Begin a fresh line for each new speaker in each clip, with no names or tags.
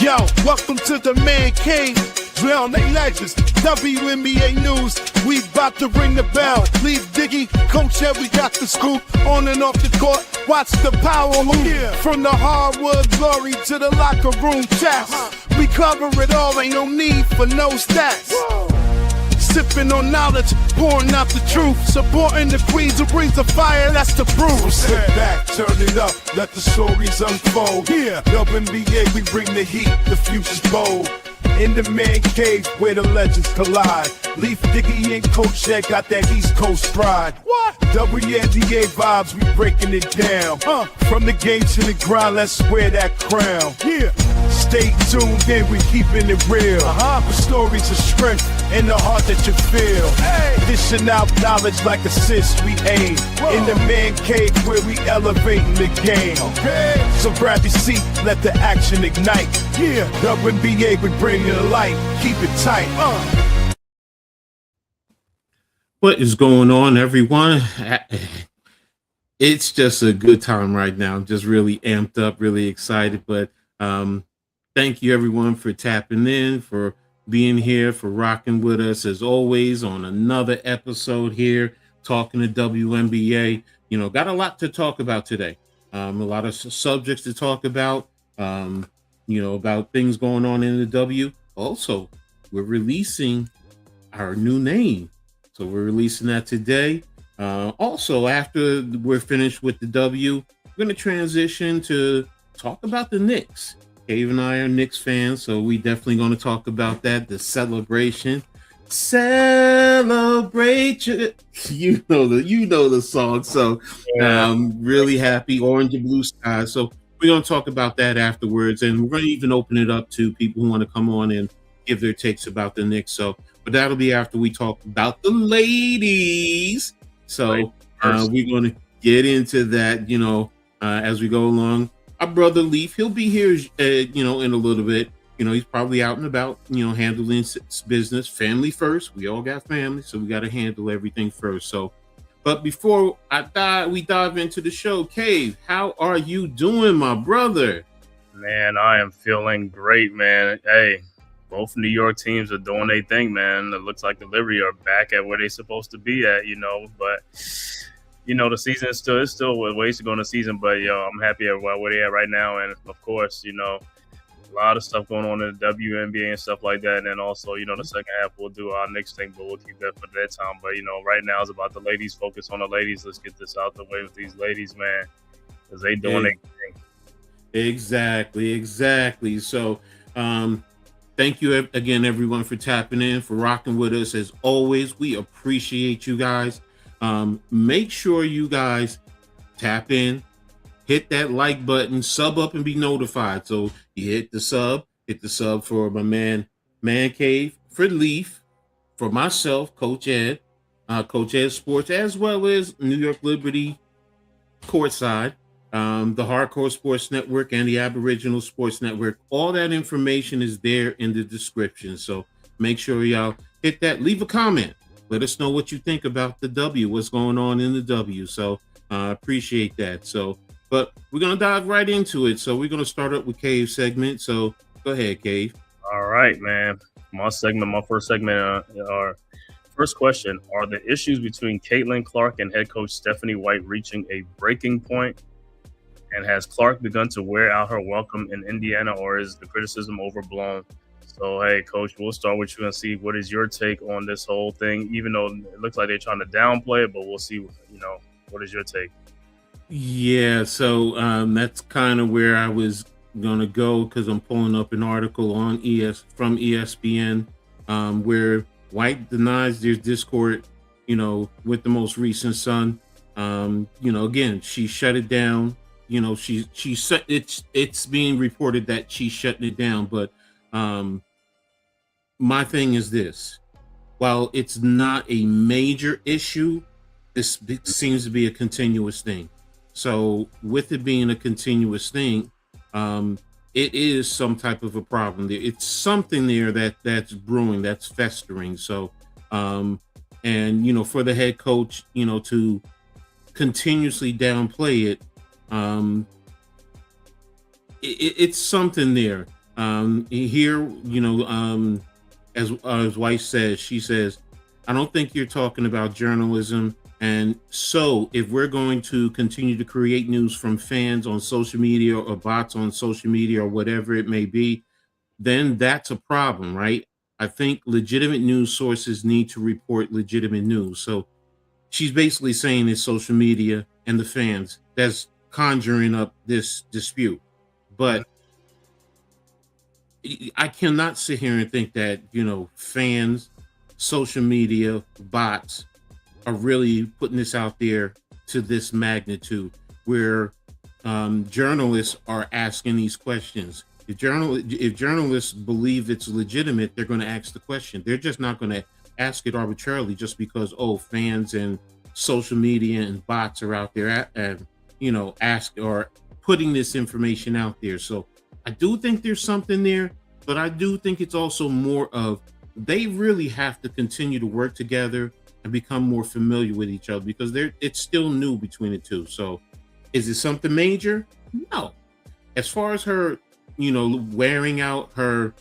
Yo, welcome to the Man-Cave. Drown they legends. WNBA news. We about to ring the bell. Leave Diggy, Coach Ed, we got the scoop. On and off the court, watch the power move. Yeah. From the hardwood glory to the locker room chats. We cover it all, ain't no need for no stats. Whoa. Sipping on knowledge, pouring out the truth. Supporting the queens who brings the fire, that's the proof. So sit back, turn it up, let the stories unfold. Yeah, WNBA, we bring the heat, the future's bold. In the Man-Cave where the legends collide. Leaf Diggy and Coach Ed got that East Coast pride. What? WNBA vibes, we breaking it down. From the game to the grind, let's wear that crown. Yeah. Stay tuned in, we keeping it real. The stories of strength and the heart that you feel. Hey. Dishing out knowledge like assists we aim. Whoa. In the Man-Cave where we elevating the game. Okay. So grab your seat, let the action ignite. Yeah, WNBA, we bring it to light. Keep it tight.
What is going on, everyone? It's just a good time right now. I'm just really amped up, really excited. But thank you, everyone, for tapping in, for being here, for rocking with us, as always, on another episode here, talking to WNBA. You know, got a lot to talk about today. A lot of subjects to talk about, you know, about things going on in the W. Also, we're releasing our new name. So we're releasing that today. Also, after we're finished with the W, we're going to transition to talk about the Knicks. Cave and I are Knicks fans, so we definitely going to talk about that. The celebration, celebration. You know the song. So really happy, orange and blue skies. So we're going to talk about that afterwards, and we're going to even open it up to people who want to come on and give their takes about the Knicks. So, but that'll be after we talk about the ladies. So we're going to get into that, you know, as we go along. Our brother Leaf, he'll be here, you know, in a little bit. You know, he's probably out and about, you know, handling business. Family first. We all got family, so we got to handle everything first. So, but before we dive into the show, Cave, how are you doing, my brother?
Man, I am feeling great, man. Hey, both New York teams are doing their thing, man. It looks like the Liberty are back at where they're supposed to be at, you know. But, you know, the season is still ways to go in the season. But, yo, I'm happy about where they're at right now. And, of course, you know, a lot of stuff going on in the WNBA and stuff like that. And then also, you know, the second half we'll do our next thing, but we'll keep that for that time. But, you know, right now it's about the ladies. Focus on the ladies. Let's get this out the way with these ladies, man, because they doing their thing.
Exactly. So, thank you again, everyone, for tapping in, for rocking with us. As always, we appreciate you guys. Make sure you guys tap in, hit that like button, sub up, and be notified. So you hit the sub for my Man-Cave, for Leaf, for myself, Coach Ed Sports, as well as New York Liberty Courtside, the Hardcore Sports Network, and the Aboriginal Sports Network. All that information is there in the description. So make sure y'all hit that. Leave a comment. Let us know what you think about the W, what's going on in the W. So appreciate that. So, but we're going to dive right into it. So we're going to start up with Cave segment. So go ahead, Cave.
All right, man. My first segment, our first question: are the issues between Caitlin Clark and head coach Stephanie White reaching a breaking point? And has Clark begun to wear out her welcome in Indiana, or is the criticism overblown? So, hey, Coach, we'll start with you and see what is your take on this whole thing, even though it looks like they're trying to downplay it, but we'll see, you know, what is your take?
Yeah, so that's kind of where I was going to go, because I'm pulling up an article on from ESPN where White denies there's discord, you know, with the most recent Sun. You know, again, she shut it down. You know, it's being reported that she's shutting it down. But my thing is this: while it's not a major issue, this seems to be a continuous thing. So with it being a continuous thing, it is some type of a problem. It's something there that's brewing, that's festering. So, and, you know, for the head coach, you know, to continuously downplay it, it's something there. Here, as his wife says, she says, I don't think you're talking about journalism. And so if we're going to continue to create news from fans on social media or bots on social media or whatever it may be, then that's a problem, right? I think legitimate news sources need to report legitimate news. So she's basically saying it's social media and the fans that's conjuring up this dispute. But I cannot sit here and think that, fans, social media, bots are really putting this out there to this magnitude where journalists are asking these questions. If journalists believe it's legitimate, they're going to ask the question. They're just not going to ask it arbitrarily just because, fans and social media and bots are out there ask or putting this information out there. So I do think there's something there, but I do think it's also more of they really have to continue to work together and become more familiar with each other because it's still new between the two. So is it something major? No. As far as her, wearing out her,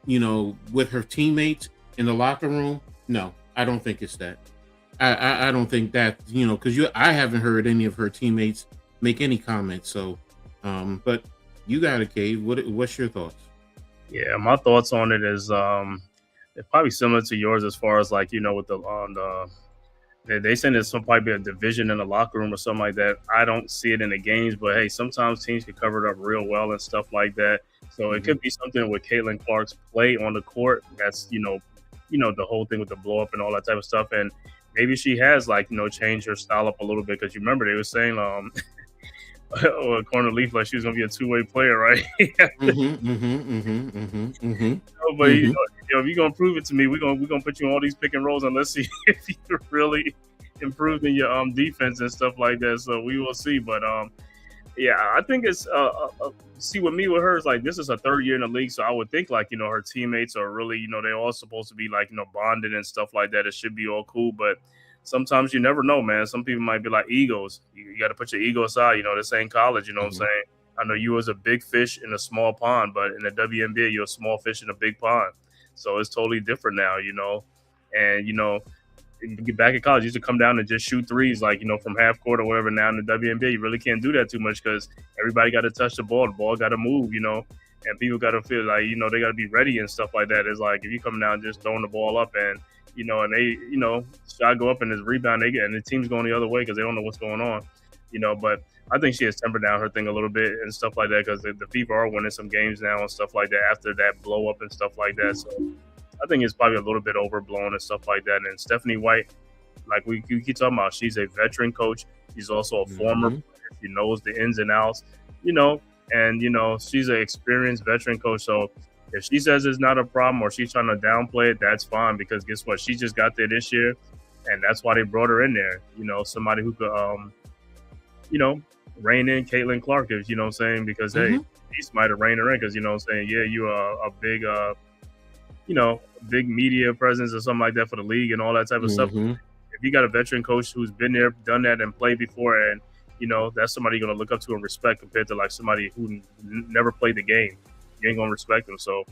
with her teammates in the locker room, no, I don't think it's that. I don't think that, because I haven't heard any of her teammates make any comments. So, but you got it, Cave. What's your thoughts?
Yeah, my thoughts on it is it's probably similar to yours as far as like with they saying there's some probably be a division in the locker room or something like that. I don't see it in the games, but hey, sometimes teams can cover it up real well and stuff like that. So it could be something with Caitlin Clark's play on the court. That's the whole thing with the blow up and all that type of stuff. And maybe she has changed her style up a little bit because you remember they were saying Corner Leaf like she was gonna be a two-way player, right? But if you're gonna prove it to me, we're gonna put you on all these pick and rolls and let's see if you're really improved in your defense and stuff like that. So we will see. But yeah, I think it's see with me with her is like this is her third year in the league, so I would think her teammates are really they're all supposed to be bonded and stuff like that. It should be all cool, but sometimes you never know, man. Some people might be like egos. You got to put your ego aside. This ain't college. You know what I'm saying? I know you was a big fish in a small pond, but in the WNBA, you're a small fish in a big pond. So it's totally different now, And, back in college, you used to come down and just shoot threes, from half court or whatever. Now in the WNBA, you really can't do that too much because everybody got to touch the ball got to move, and people got to feel like, they got to be ready and stuff like that. It's like if you come down just throwing the ball up and, and they, shot go up and his rebound, and the team's going the other way because they don't know what's going on, but I think she has tempered down her thing a little bit and stuff like that because the people are winning some games now and stuff like that after that blow up and stuff like that. So I think it's probably a little bit overblown and stuff like that. And Stephanie White, like we keep talking about, she's a veteran coach. She's also a former player. She knows the ins and outs, and, she's an experienced veteran coach. So if she says it's not a problem or she's trying to downplay it, that's fine because guess what? She just got there this year, and that's why they brought her in there. Somebody who could, rein in Caitlin Clark, if you know what I'm saying, because hey, East might have reined her in because you know what I'm saying, yeah, you are a big big media presence or something like that for the league and all that type of stuff. If you got a veteran coach who's been there, done that, and played before, and that's somebody you're gonna look up to and respect compared to somebody who never played the game. You ain't gonna respect them. So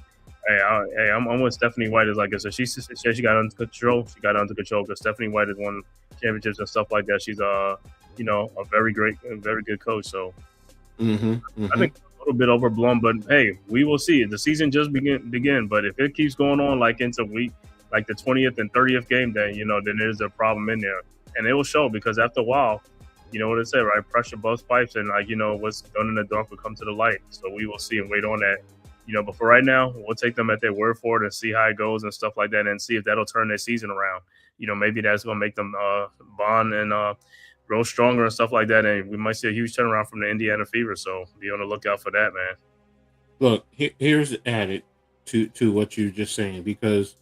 I'm with Stephanie White. Is like I said, she said she got under control. She got under control because Stephanie White has won championships and stuff like that. She's a very good coach. So I think a little bit overblown, but hey, we will see. The season just begin. But if it keeps going on into week the 20th and 30th game, then then there's a problem in there, and it will show because after a while, you know what it said, right? Pressure busts pipes, and what's done in the dark will come to the light. So we will see and wait on that. But for right now, we'll take them at their word for it and see how it goes and stuff like that, and see if that'll turn their season around. Maybe that's gonna make them bond and grow stronger and stuff like that, and we might see a huge turnaround from the Indiana Fever. So be on the lookout for that, man.
Look, here's added to what you're just saying because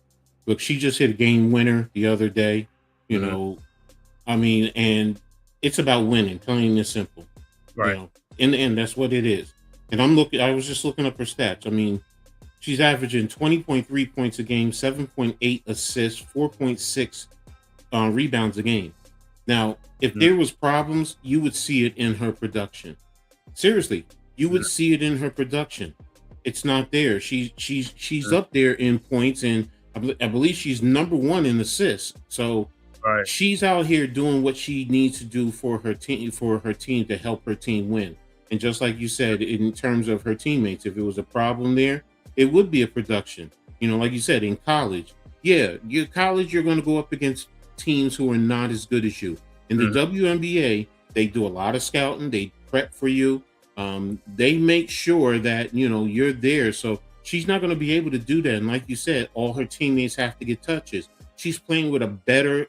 look, she just hit a game winner the other day. And it's about winning, plain and simple.
Right.
In the end, that's what it is. And I was just looking up her stats. She's averaging 20.3 points a game, 7.8 assists, 4.6 rebounds a game. Now, if there was problems, you would see it in her production. Seriously, you would see it in her production. it's not there. She's up there in points, and I believe she's number one in assists. So
Right.
she's out here doing what she needs to do for her team to help her team win. And just like you said, in terms of her teammates, if it was a problem there, it would be a production. Like you said, in college, yeah, your college, you're going to go up against teams who are not as good as you. In the WNBA, they do a lot of scouting. They prep for you. They make sure that you're there. So she's not going to be able to do that. And like you said, all her teammates have to get touches. She's playing with a better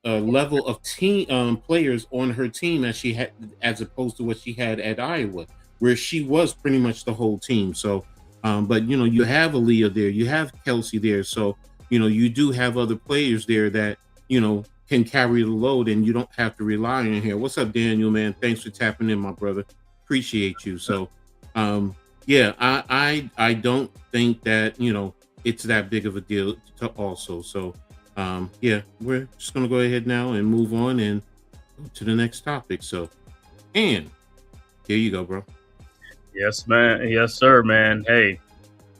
level of team players on her team as she had, as opposed to what she had at Iowa, where she was pretty much the whole team. So, but you have Aaliyah there, you have Kelsey there, so you do have other players there that can carry the load, and you don't have to rely on here. What's up, Daniel? Man, thanks for tapping in, my brother. Appreciate you. So, yeah, I don't think that it's that big of a deal to also. So. Yeah, we're just gonna go ahead now and move on and go to the next topic. So, and here you go, bro.
Yes, man. Yes, sir, man. Hey,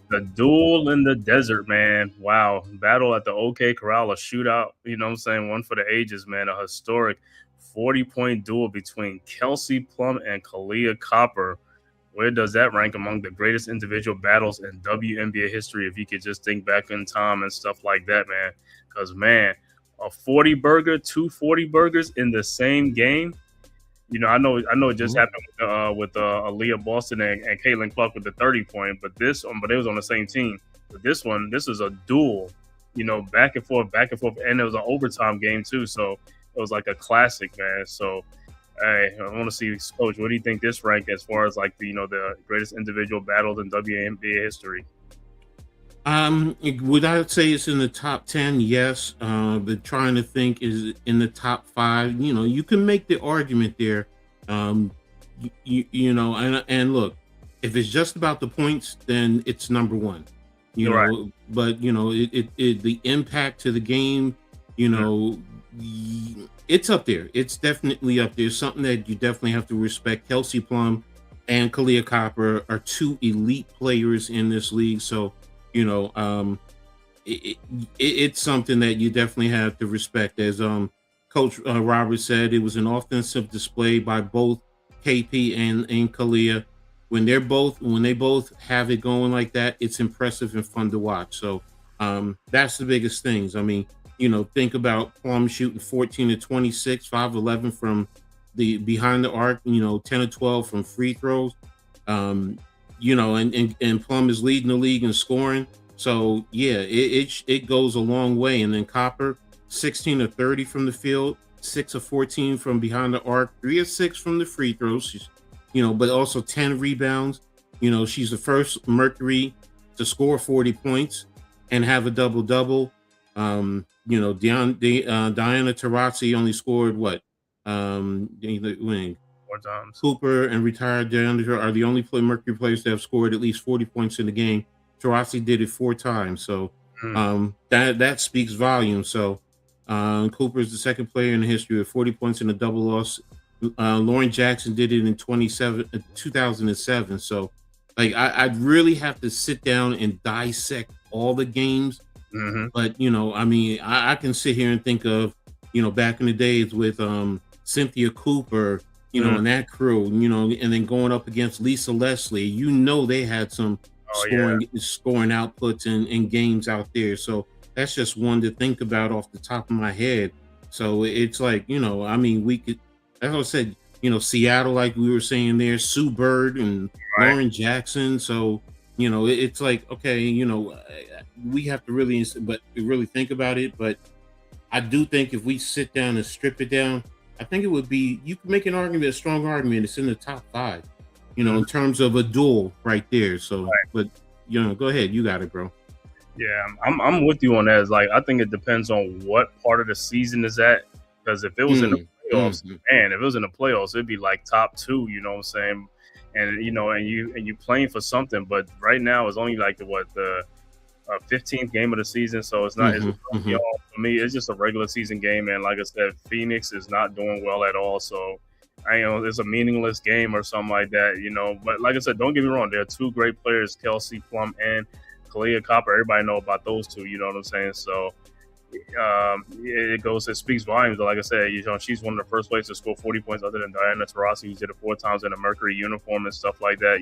the duel in the desert, man. Wow. Battle at the OK Corral, a shootout, one for the ages, man. A historic 40-point duel between Kelsey Plum and Kalia Copper. Where does that rank among the greatest individual battles in WNBA history? If you could just think back in time and stuff like that, man. Because, man, a 40 burger, 240 burgers in the same game. I know it just happened with Aaliyah Boston and Caitlin Clark with the 30-point, but it was on the same team. But this is a duel, back and forth, and it was an overtime game too. So it was like a classic, man. So. Hey, I want to see, Coach, what do you think this rank as far as like the greatest individual battles in WNBA history?
Would I say it's in the top 10? Yes. But trying to think, is in the top 5? You can make the argument there. And look, if it's just about the points, then it's number 1.
Right.
But the impact to the game, it's up there. It's definitely up there. Something that you definitely have to respect. Kelsey Plum and Kalia Copper are 2 elite players in this league. So, it's something that you definitely have to respect. As Coach Robert said, it was an offensive display by both KP and Kalia. When they both have it going like that, it's impressive and fun to watch. So that's the biggest things. I mean, think about Plum shooting 14 to 26, 5-11 from the behind the arc, 10 to 12 from free throws. And Plum is leading the league in scoring. So yeah, it goes a long way. And then Copper, 16 to 30 from the field, 6 of 14 from behind the arc, 3 of 6 from the free throws. She's, but also 10 rebounds. She's the first Mercury to score 40 points and have a double-double. Diana Taurasi only scored what?
4 times.
Cooper and retired Diana are the only Mercury players that have scored at least 40 points in the game. Taurasi did it 4 times, so that speaks volumes. So Cooper is the second player in the history with 40 points in a double loss. Lauren Jackson did it in 2007. So, like, I'd really have to sit down and dissect all the games. But I can sit here and think of back in the days with Cynthia Cooper, and that crew, and then going up against Lisa Leslie. They had some scoring outputs and games out there. So that's just one to think about off the top of my head. So it's like, we could, as I said, Seattle, like we were saying there, Sue Bird and Lauren Jackson. So it's like, okay, we have to really think about it. But I do think if we sit down and strip it down, I think it would be, you can make an argument, a strong argument. It's in the top 5, in terms of a duel right there. So, but go ahead, you got it, bro.
Yeah, I'm with you on that. It's like, I think it depends on what part of the season is at. Because if it was in the playoffs, man, if it was in the playoffs, it'd be like top 2. You know what I'm saying? And and you playing for something. But right now, it's only like the 15th game of the season, so it's not. For me, it's just a regular season game. And like I said, Phoenix is not doing well at all. So I know it's a meaningless game or something like that, But like I said, don't get me wrong. There are two great players, Kelsey Plum and Kalia Copper. Everybody know about those two. You know what I'm saying? So it speaks volumes. Like I said, she's one of the first players to score 40 points, other than Diana Taurasi, who did it 4 times in a Mercury uniform and stuff like that.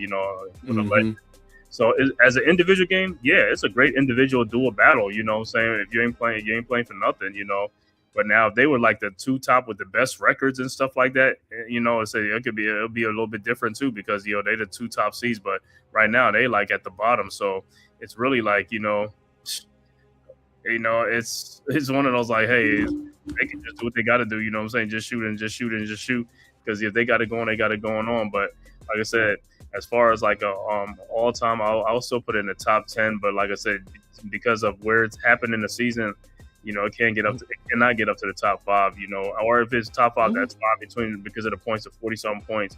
So as an individual game, yeah, it's a great individual dual battle. You know what I'm saying? If you ain't playing for nothing. But now if they were like the two top with the best records and stuff like that, it'll be a little bit different too, because they the two top seeds, but right now they like at the bottom. So it's really like it's one of those like, hey, they can just do what they got to do. You know what I'm saying? Just shoot and just shoot and just shoot. Because if they got it going, they got it going on. But like I said, as far as like a all time, I'll still put it in the top 10. But like I said, because of where it's happened in the season, it cannot get up to the top 5. Or if it's top 5, that's fine between because of the points of 40-something points.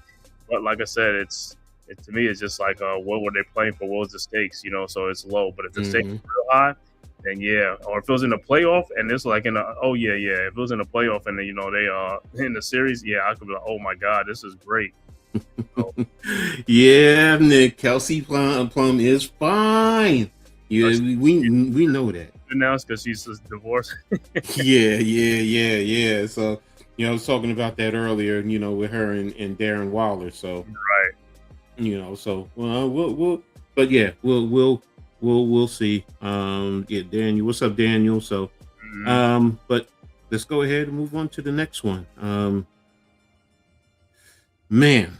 But like I said, to me, it's just like what were they playing for? What was the stakes? So it's low. But if the stakes are real high, then yeah. Or if it was in the playoff and it's like if it was in the playoff and they in the series, yeah, I could be like, oh my God, this is great. So,
yeah, Nick, Kelsey Plum is fine. Yeah, we know that.
Announced because she's divorced.
yeah. So I was talking about that earlier, with her and Darren Waller. So
right,
so we'll see. Daniel, what's up, Daniel? So, but let's go ahead and move on to the next one. Man,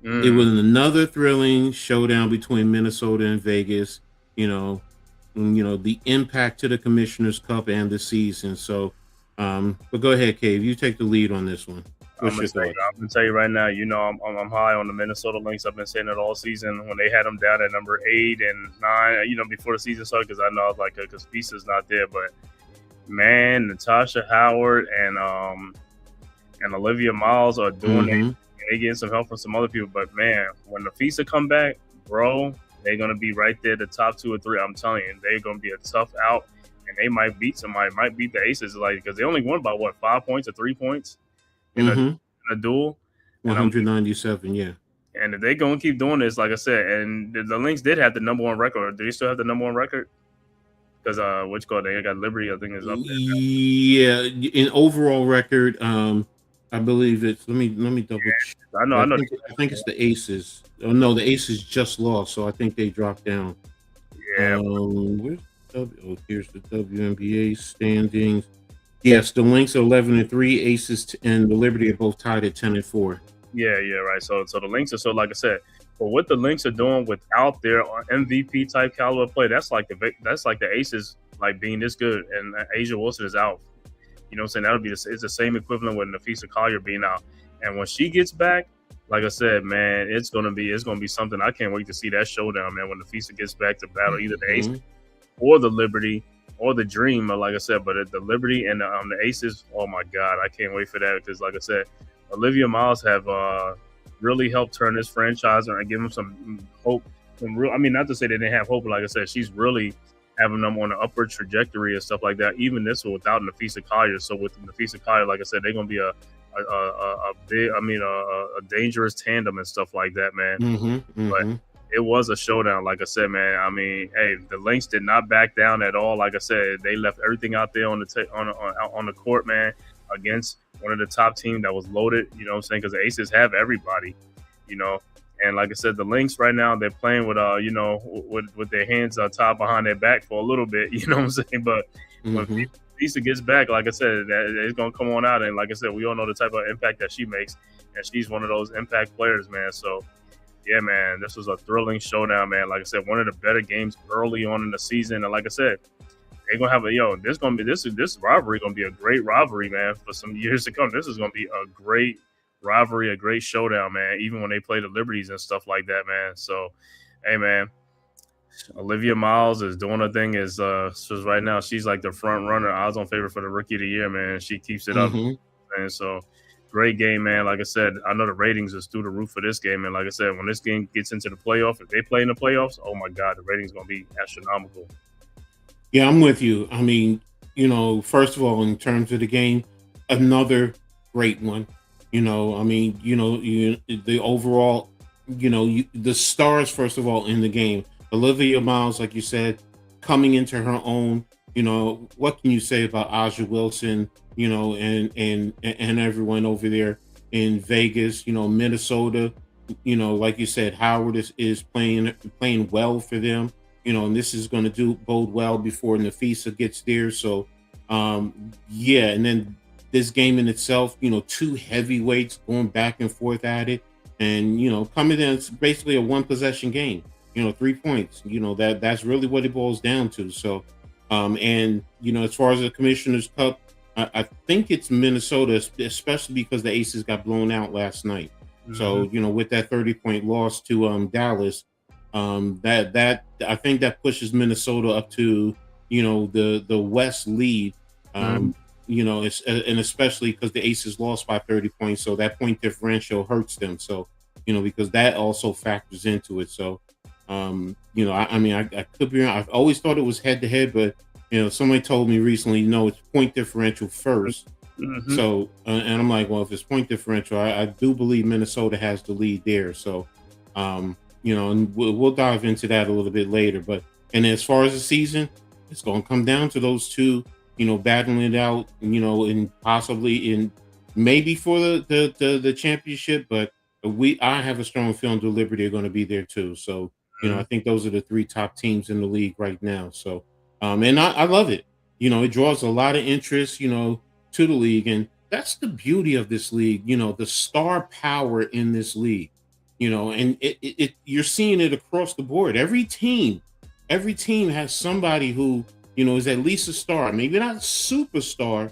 it was another thrilling showdown between Minnesota and Vegas. The impact to the Commissioner's Cup and the season. So, but go ahead, Cave. You take the lead on this one.
I'm gonna tell you right now. I'm high on the Minnesota Lynx. I've been saying it all season when they had them down at number 8 and 9. Before the season started, because I know I was like, because Fisa's not there. But man, Natasha Howard and Olivia Miles are doing it. And they getting some help from some other people. But man, when the Fisa come back, bro, they're gonna be right there, the top 2 or 3. I'm telling you, they're gonna be a tough out, and they might beat somebody. Might beat the Aces, because they only won by 5 points or 3 points. In a duel,
197, yeah.
And if they gonna keep doing this, like I said, and the Lynx did have the number 1 record. Do they still have the number 1 record? Because they got Liberty, I think, is up there.
Yeah, in overall record, I believe it's. Let me double check.
I know.
I think it's the Aces. Oh no, the Aces just lost, so I think they dropped down.
Yeah.
Here's the WNBA standings. Yes, the Lynx are 11-3, Aces and the Liberty are both tied at 10-4.
Yeah, right. So the Lynx are like I said, for what the Lynx are doing without their MVP type caliber play, that's like the Aces like being this good, and Asia Wilson is out. You know what I'm saying? It's the same equivalent with Nafisa Collier being out. And when she gets back, like I said, man, it's gonna be something. I can't wait to see that showdown, man. When Nafisa gets back to battle either the Aces or the Liberty. Or the Dream, like I said, but the Liberty and the Aces, oh my God, I can't wait for that, because like I said, Olivia Miles have really helped turn this franchise and give them some hope. Not to say they didn't have hope, but like I said, she's really having them on an upward trajectory and stuff like that. Even this without Nafisa Collier. So with Nafisa Collier, like I said, they're gonna be a dangerous tandem and stuff like that, man. But it was a showdown, like I said, man. Hey, the Lynx did not back down at all. Like I said, they left everything out there on the court, man, against one of the top teams that was loaded. You know what I'm saying? Because the Aces have everybody, And like I said, the Lynx right now, they're playing with with their hands tied behind their back for a little bit. You know what I'm saying? But when Lisa gets back, like I said, it's gonna come on out. And like I said, we all know the type of impact that she makes, and she's one of those impact players, man. So. Yeah, man, this was a thrilling showdown, man. Like I said, one of the better games early on in the season, and like I said, they're gonna have this rivalry gonna be a great rivalry, man, for some years to come. This is gonna be a great rivalry, a great showdown, man. Even when they play the Liberties and stuff like that, man. So, hey, man, Olivia Miles is doing her thing. So right now she's like the front runner, odds on favorite for the Rookie of the Year, man. She keeps it up, and so. Great game, man. Like I said, I know the ratings is through the roof for this game. And like I said, when this game gets into the playoff, if they play in the playoffs, oh my God, the ratings going to be astronomical.
Yeah, I'm with you. First of all, in terms of the game, another great one. I mean, the overall, the stars first of all in the game. Olivia Miles, like you said, coming into her own. What can you say about Aja Wilson? And everyone over there in Vegas. Minnesota. Like you said, Howard is playing well for them. And this is going to bode well before Nafisa gets there. So, yeah, and then this game in itself, two heavyweights going back and forth at it, and coming in, it's basically a one possession game. 3 points. That's really what it boils down to. So, and as far as the Commissioner's Cup, I think it's Minnesota, especially because the Aces got blown out last night. Mm-hmm. So with that 30-point loss to Dallas, that I think that pushes Minnesota up to the West lead. And especially because the Aces lost by 30 points, so that point differential hurts them. So, because that also factors into it. So, I mean, I could be wrong. I've always thought it was head to head, but somebody told me recently, no, it's point differential first. Mm-hmm. So, and I'm like, well, if it's point differential, I do believe Minnesota has the lead there. So, and we'll dive into that a little bit later. And as far as the season, it's going to come down to those two. Battling it out, and possibly maybe for the championship, but I have a strong feeling the Liberty are going to be there too. So, I think those are the three top teams in the league right now. So, and I love it. It draws a lot of interest, to the league, and that's the beauty of this league. The star power in this league, and you're seeing it across the board. Every team has somebody who is at least a star, maybe not a superstar,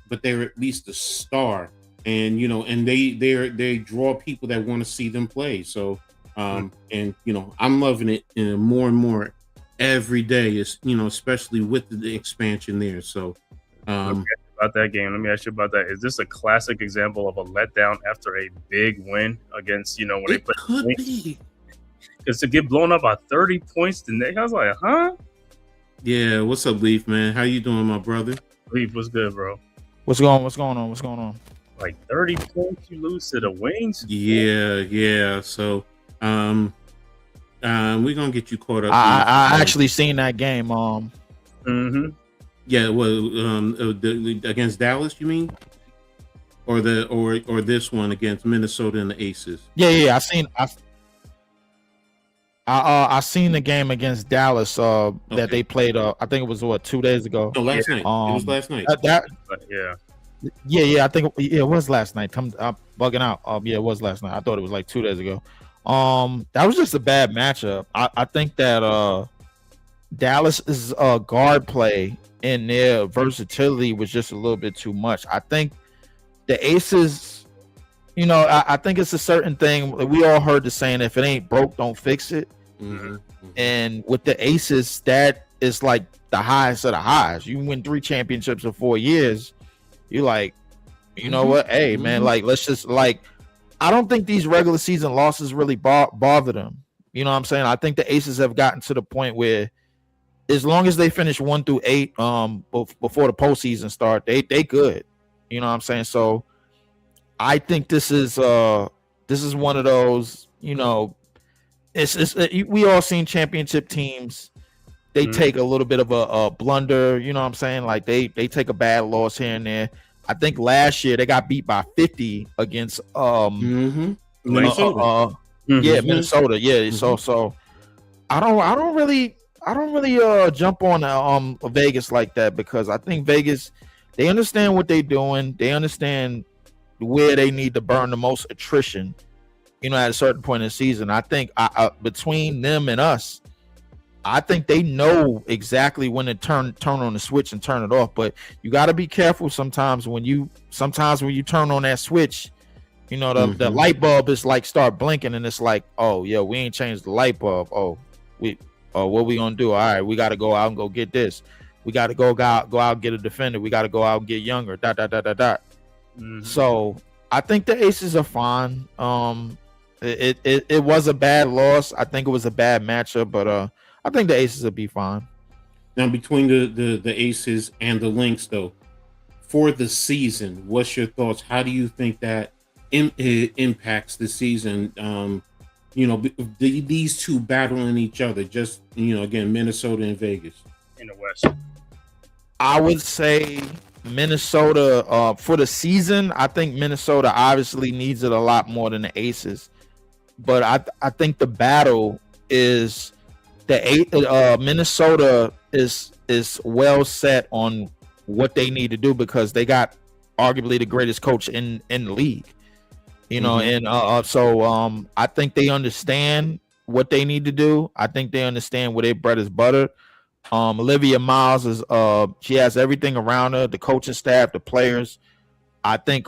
but they're at least a star. And and they draw people that want to see them play. So and I'm loving it more and more every day. Is especially with the expansion there. So
about that game, let me ask you about that. Is this a classic example of a letdown after a big win against when they put?
Could be.
Because to get blown up by 30 points, I was like, huh?
Yeah, what's up, Leaf, man? How you doing, my brother?
Leaf, what's good, bro?
What's going on?
Like 30 points you lose to the Wings?
Yeah. So, we're gonna get you caught up.
I actually seen that game.
Yeah, well, against Dallas, you mean, or this one against Minnesota and the Aces?
Yeah. I seen the game against Dallas that they played. I think it was 2 days ago.
No, last night. It was last night.
Yeah. I think it was last night. I'm bugging out. Yeah, it was last night. I thought it was like 2 days ago. That was just a bad matchup. I think that Dallas's guard play and their versatility was just a little bit too much. I think the Aces. I think it's a certain thing. We all heard the saying, if it ain't broke, don't fix it. Mm-hmm. And with the Aces, that is like the highest of the highs. You win 3 championships in 4 years. You're like, you know what? Hey, man, like, let's just I don't think these regular season losses really bother them. You know what I'm saying? I think the Aces have gotten to the point where as long as they finish 1 through 8 before the postseason start, they good. You know what I'm saying? So I think this is one of those, it's we all seen championship teams. They take a little bit of a blunder, you know what I'm saying? Like they take a bad loss here and there. I think last year they got beat by 50 against
Minnesota.
Minnesota. Yeah. So I don't really jump on Vegas like that, because I think Vegas, they understand what they're doing. They understand where they need to burn the most attrition, at a certain point in the season. I think between them and us, I think they know exactly when to turn on the switch and turn it off. But you got to be careful sometimes when you turn on that switch. The light bulb is like start blinking, and it's like, oh yeah, we ain't changed the light bulb. What we gonna do? All right, we got to go out and go get this. We got to go out and get a defender. We got to go out and get younger. So I think the Aces are fine. It was a bad loss. I think it was a bad matchup, but I think the Aces will be fine.
Now, between the Aces and the Lynx, though, for the season, what's your thoughts? How do you think that impacts the season. These two battling each other. Just again, Minnesota and Vegas
in the West.
I would say Minnesota for the season. I think Minnesota obviously needs it a lot more than the Aces, but I think the battle is Minnesota is well set on what they need to do because they got arguably the greatest coach in the league. So I think they understand what they need to do. I think they understand where their bread is buttered. Olivia Miles is she has everything around her, the coaching staff, the players. I think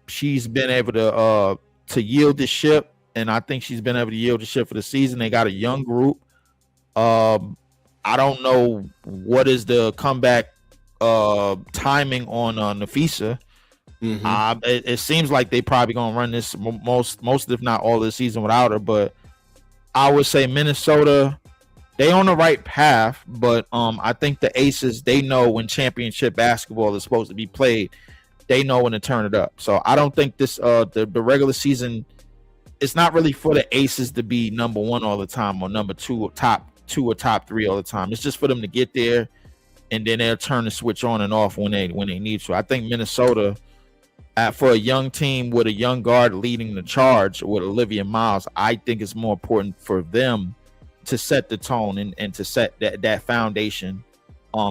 she's been able to yield the ship, and I think she's been able to yield the ship for the season. They got a young group. I don't know what is the comeback timing on Nafisa. It seems like they probably gonna run this most if not all of the season without her, but I would say Minnesota, they on the right path, but I think the Aces, they know when championship basketball is supposed to be played, they know when to turn it up. So I don't think this the regular season, it's not really for the Aces to be number one all the time or number two or top three all the time. It's just for them to get there, and then they'll turn the switch on and off when they need to. I think Minnesota, for a young team with a young guard leading the charge with Olivia Miles, I think it's more important for them to set the tone and to set that foundation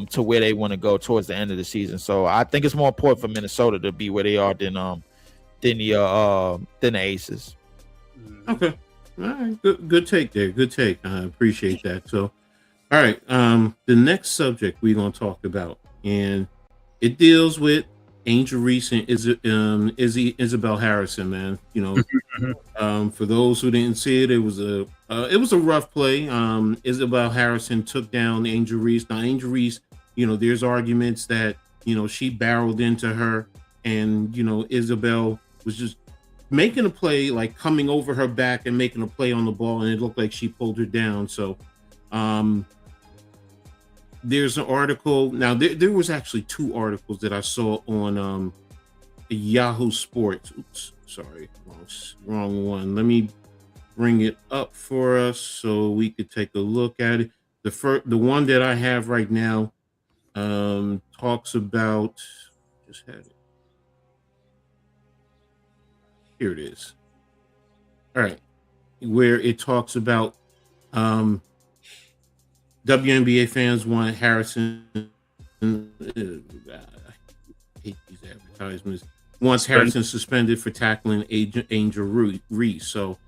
to where they want to go towards the end of the season. So I think it's more important for Minnesota to be where they are than the Aces.
Okay. All right. Good take there. Good take. I appreciate that. So, all right. The next subject we're going to talk about, and it deals with Angel Reese and Isabel Harrison, man. For those who didn't see it, it was a rough play. Isabel Harrison took down Angel Reese. Now, Angel Reese, there's arguments that she barreled into her, and Isabel was just making a play, like coming over her back and making a play on the ball, and it looked like she pulled her down. So, there's an article. Now, there was actually two articles that I saw on Yahoo Sports. Oops, sorry, wrong one. Let me bring it up for us so we could take a look at it. The one that I have right now talks about. Just had it. Here it is. All right, where it talks about WNBA fans want Harrison. I hate these advertisements. Wants Harrison suspended for tackling Angel Reese. So,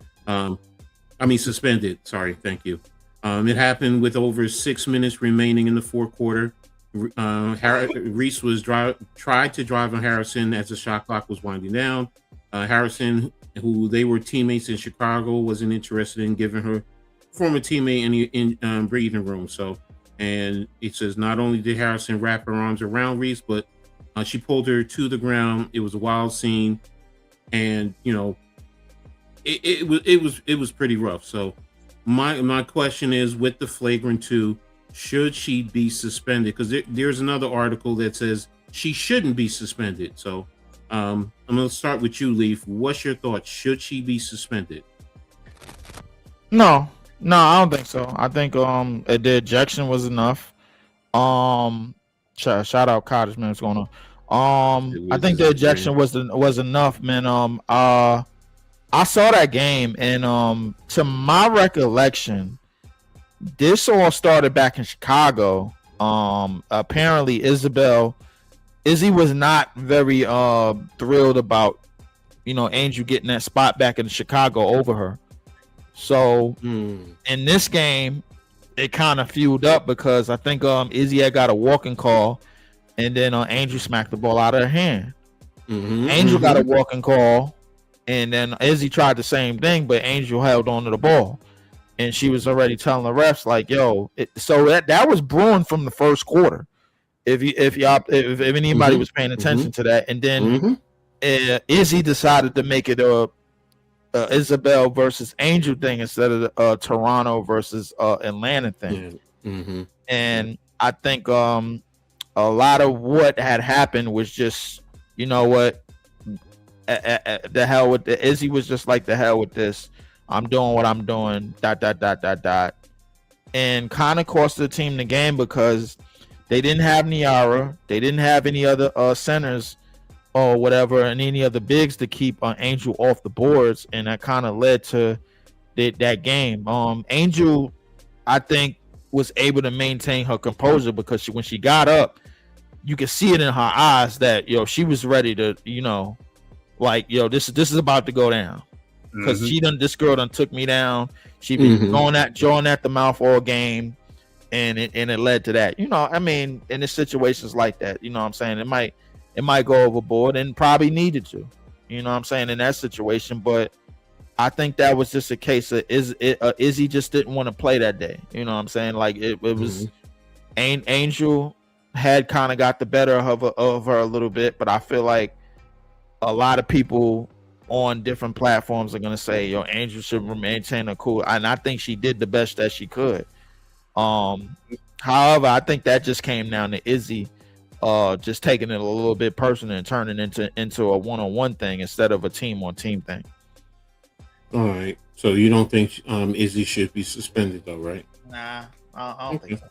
suspended. Sorry, thank you. It happened with over 6 minutes remaining in the fourth quarter. Reese was tried to drive on Harrison as the shot clock was winding down. Harrison, who they were teammates in Chicago, wasn't interested in giving her former teammate in breathing room. So, and it says not only did Harrison wrap her arms around Reese, but she pulled her to the ground. It was a wild scene, and it was pretty rough. So, my question is, with the flagrant 2, should she be suspended? Because there's another article that says she shouldn't be suspended. So, I'm going to start with you, Leaf. What's your thoughts? Should she be suspended?
No, I don't think so. I think the ejection was enough. Shout out Cottage, man. What's going on? I think the ejection was enough, man. I saw that game, and to my recollection, this all started back in Chicago. Apparently Izzy was not very thrilled about Angel getting that spot back in Chicago over her. So in this game, it kind of fueled up because I think Izzy had got a walking call, and then Angel smacked the ball out of her hand. Angel got a walking call, and then Izzy tried the same thing, but Angel held on to the ball, and she was already telling the refs like, "Yo," so that was brewing from the first quarter. If anybody was paying attention to that, and then Izzy decided to make it a Isabel versus Angel thing instead of the Toronto versus Atlanta thing. And I think a lot of what had happened was just, the hell with the Izzy was just like the hell with this. I'm doing what I'm doing. ... And kind of cost the team the game because they didn't have Niara, they didn't have any other centers or whatever, and any other bigs to keep Angel off the boards, and that kind of led to that game. Angel, I think, was able to maintain her composure because when she got up, you could see it in her eyes that she was ready to, like, this is about to go down, because this girl done took me down. She been jawing at the mouth all game, and it led to that. I mean, in the situations like that, what I'm saying, it might go overboard, and probably needed to, what I'm saying, in that situation. But I think that was just a case of Izzy just didn't want to play that day. What I'm saying? Like it was Angel had kind of got the better of her a little bit, but I feel like a lot of people on different platforms are gonna say, Angel should maintain a cool, and I think she did the best that she could. However, I think that just came down to Izzy just taking it a little bit personal and turning into a one-on-one thing instead of a team-on-team thing.
All right. So you don't think Izzy should be suspended, though, right?
Nah, I don't think so.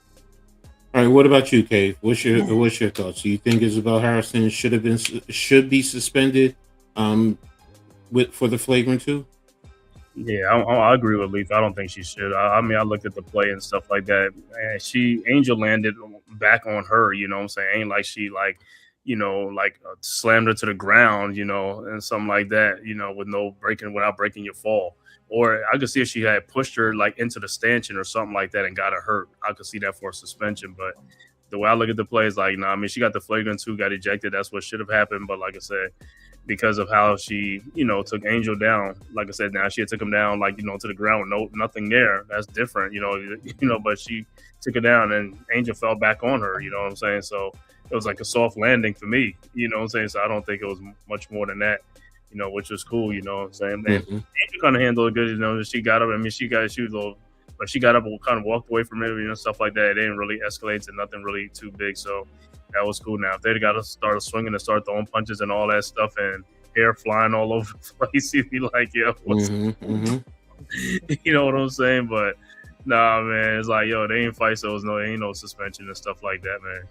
All right. What about you, Cave? What's your thoughts? Do you think Isabel Harrison should be suspended for the flagrant 2?
Yeah, I agree with Leaf. I don't think she should. I mean, I looked at the play and stuff like that, and Angel landed back on her. You know what I'm saying? Ain't like she slammed her to the ground, and something like that, without breaking your fall. Or I could see if she had pushed her like into the stanchion or something like that and got her hurt. I could see that for a suspension. But the way I look at the play is like, I mean, she got the flagrant 2, got ejected. That's what should have happened. But like I said, because of how she, took Angel down, like I said, now she had took him down, like, to the ground with nothing there. That's different, but she took her down and Angel fell back on her, you know what I'm saying? So it was like a soft landing for me, you know what I'm saying? So I don't think it was much more than that, which was cool, you know what I'm saying? And Angel kind of handled it good, she got up. I mean, she was a little, but she got up and kind of walked away from it, stuff like that. It didn't really escalate to nothing really too big. So that was cool. Now, if they'd got to start swinging and start throwing punches and all that stuff and hair flying all over the place, you'd be like, what's you know what I'm saying? But nah, man, it's like, they ain't fight, so ain't no suspension and stuff like that, man.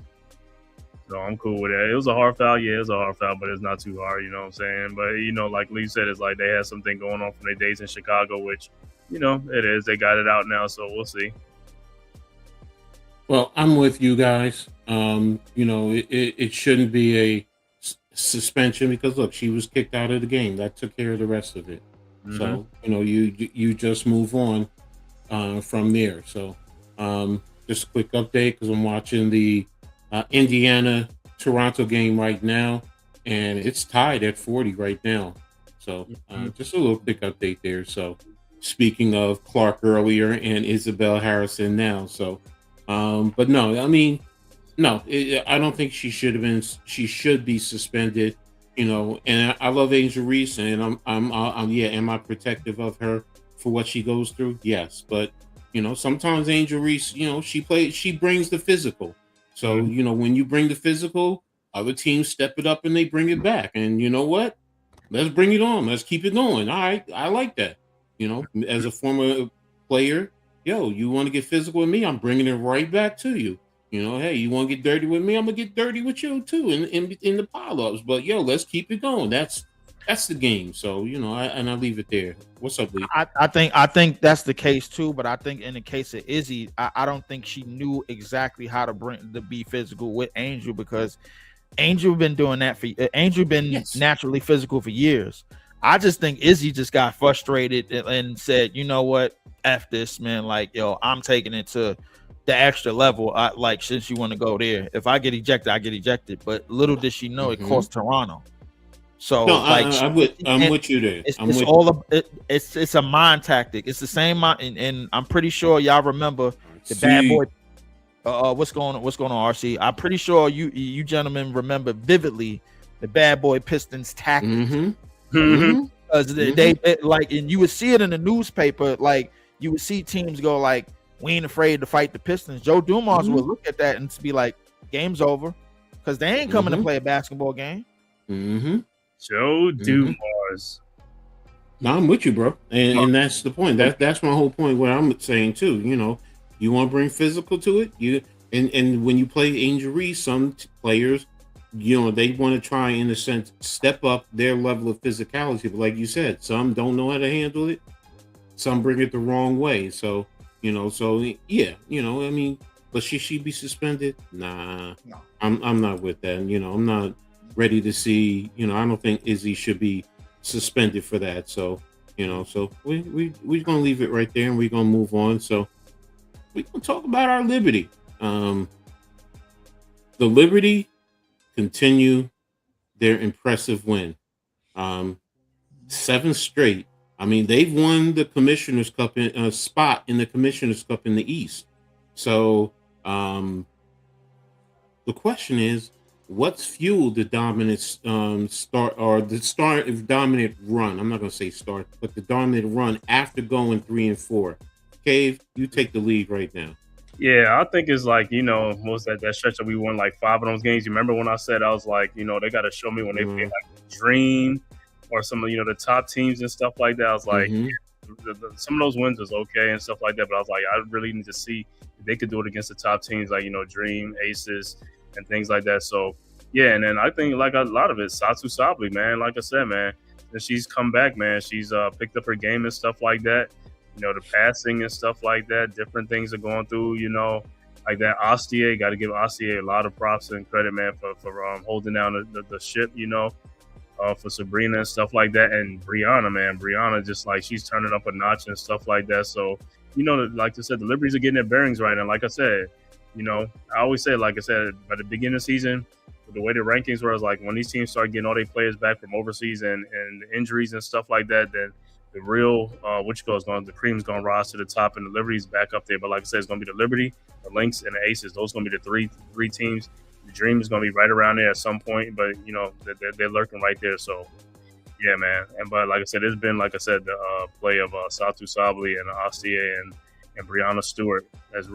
So I'm cool with that. It was a hard foul, yeah, it was a hard foul, but it's not too hard, you know what I'm saying? But like Lee said, it's like they had something going on from their days in Chicago, which, it is. They got it out now, so we'll see.
Well, I'm with you guys. It shouldn't be a suspension because look, she was kicked out of the game. That took care of the rest of it. So you just move on from there. So just a quick update because I'm watching the Indiana Toronto game right now, and it's tied at 40 right now. So just a little quick update there. So speaking of Clark earlier and Isabel Harrison now, so but no, I mean, no, I don't think she should have been. She should be suspended, And I love Angel Reese, and am I protective of her for what she goes through? Yes, but sometimes Angel Reese, she brings the physical. So when you bring the physical, other teams step it up and they bring it back. And you know what? Let's bring it on. Let's keep it going. All right, I like that. As a former player, you want to get physical with me? I'm bringing it right back to you. Hey, you want to get dirty with me? I'm gonna get dirty with you too in the pile-ups. But let's keep it going. That's the game. So I leave it there. What's up, Lee?
I think that's the case too. But I think in the case of Izzy, I don't think she knew exactly how to be physical with Angel, because Angel been doing that Angel been naturally physical for years. I just think Izzy just got frustrated and said, you know what, F this, man. Like, I'm taking it to the extra level. Since you want to go there, if I get ejected, I get ejected. But little did she know it cost Toronto. So no,
I'm with you there.
It's a mind tactic. It's the same mind, and I'm pretty sure y'all remember the bad boy. What's going on, RC? I'm pretty sure you gentlemen remember vividly the bad boy Pistons tactics. Because they and you would see it in the newspaper. Like, you would see teams go like, we ain't afraid to fight the Pistons. Joe Dumars would look at that and be like, game's over, because they ain't coming to play a basketball game.
Joe
Mhm.
Dumars.
No, I'm with you, bro, and that's the point. That's my whole point. What I'm saying too, you want to bring physical to it. And when you play injuries, some players, they want to try in a sense step up their level of physicality. But like you said, some don't know how to handle it. Some bring it the wrong way. So yeah, I mean, but should she be suspended? Nah,
No.
I'm not with that. I'm not ready to see. I don't think Izzy should be suspended for that. So so we're gonna leave it right there and we're gonna move on. So we're gonna talk about our Liberty. The Liberty continue their impressive win. 7 straight. I mean, they've won the Commissioner's Cup spot in the Commissioner's Cup in the East. So the question is, what's fueled the dominant dominant run? I'm not going to say start, but the dominant run after going 3-4. Cave, you take the lead right now.
Yeah, I think it's like, what was that stretch that we won like 5 of those games? You remember when I said, I was like, they got to show me when they play like Dream or some of, the top teams and stuff like that. I was like, some of those wins was okay and stuff like that. But I was like, I really need to see if they could do it against the top teams like, Dream, Aces, and things like that. So, yeah, and then I think like a lot of it, Satu Sabli, man, like I said, man, and she's come back, man. She's picked up her game and stuff like that. The passing and stuff like that, different things are going through, like that. Ostia, got to give Ostia a lot of props and credit, man, for holding down the ship, for Sabrina and stuff like that. And Brianna, man, just like she's turning up a notch and stuff like that. So, like I said, the Liberties are getting their bearings right. And like I said, I always say, like I said, by the beginning of the season, the way the rankings were, I was like, when these teams start getting all their players back from overseas and injuries and stuff like that, then the real, the cream's going to rise to the top and the Liberty's back up there. But like I said, it's going to be the Liberty, the Lynx, and the Aces. Those are going to be the three teams. The Dream is going to be right around there at some point, but, they're lurking right there. So, yeah, man. But like I said, it's been, like I said, the play of Satu Sabli and Ostia and Brianna Stewart has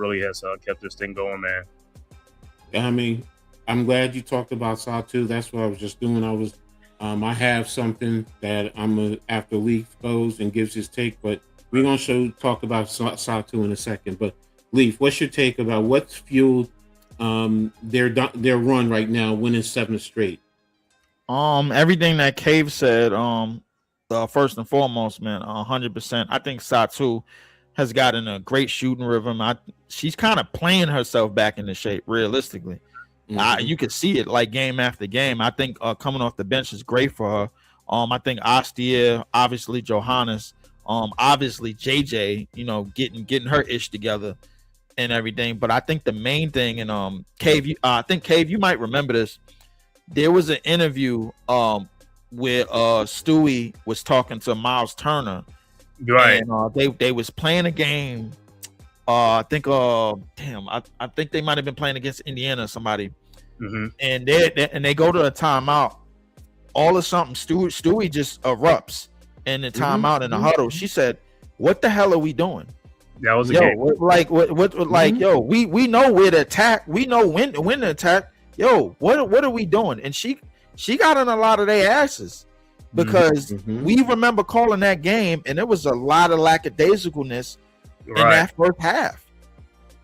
kept this thing going, man.
I mean, I'm glad you talked about Satu. That's what I was just doing. I have something that after Leaf goes and gives his take, but we're gonna talk about Satu in a second. But Leaf, what's your take about what's fueled their run right now, winning 7 straight?
Everything that Cave said. First and foremost, man, 100%. I think Satu has gotten a great shooting rhythm. She's kind of playing herself back into shape, realistically. You can see it like game after game. I think coming off the bench is great for her. I think Ostia, obviously Johannes, obviously JJ, getting her ish together and everything. But I think the main thing, and Cave, Cave, you might remember this. There was an interview where Stewie was talking to Miles Turner,
right?
And they was playing a game. I think I think they might have been playing against Indiana or somebody, and they go to a timeout. All of something, Stewie just erupts in the timeout in the huddle. She said, "What the hell are we doing?"
That was a game.
Like yo, we know where to attack. We know when to attack. Yo, what are we doing? And she got in a lot of their asses because we remember calling that game, and there was a lot of lackadaisicalness. In that first half,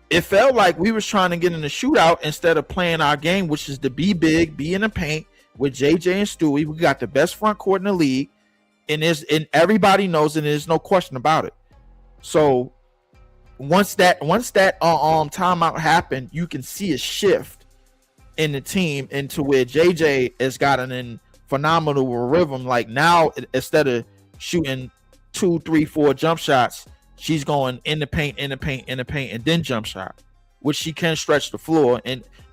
it felt like we was trying to get in the shootout instead of playing our game, which is to be big, be in the paint with JJ and Stewie. We got the best front court in the league, and everybody knows, and there's no question about it. So once that timeout happened, you can see a shift in the team into where JJ has gotten in phenomenal rhythm. Like now, instead of shooting 2, 3, 4 jump shots, she's going in the paint, and then jump shot, which she can stretch the floor.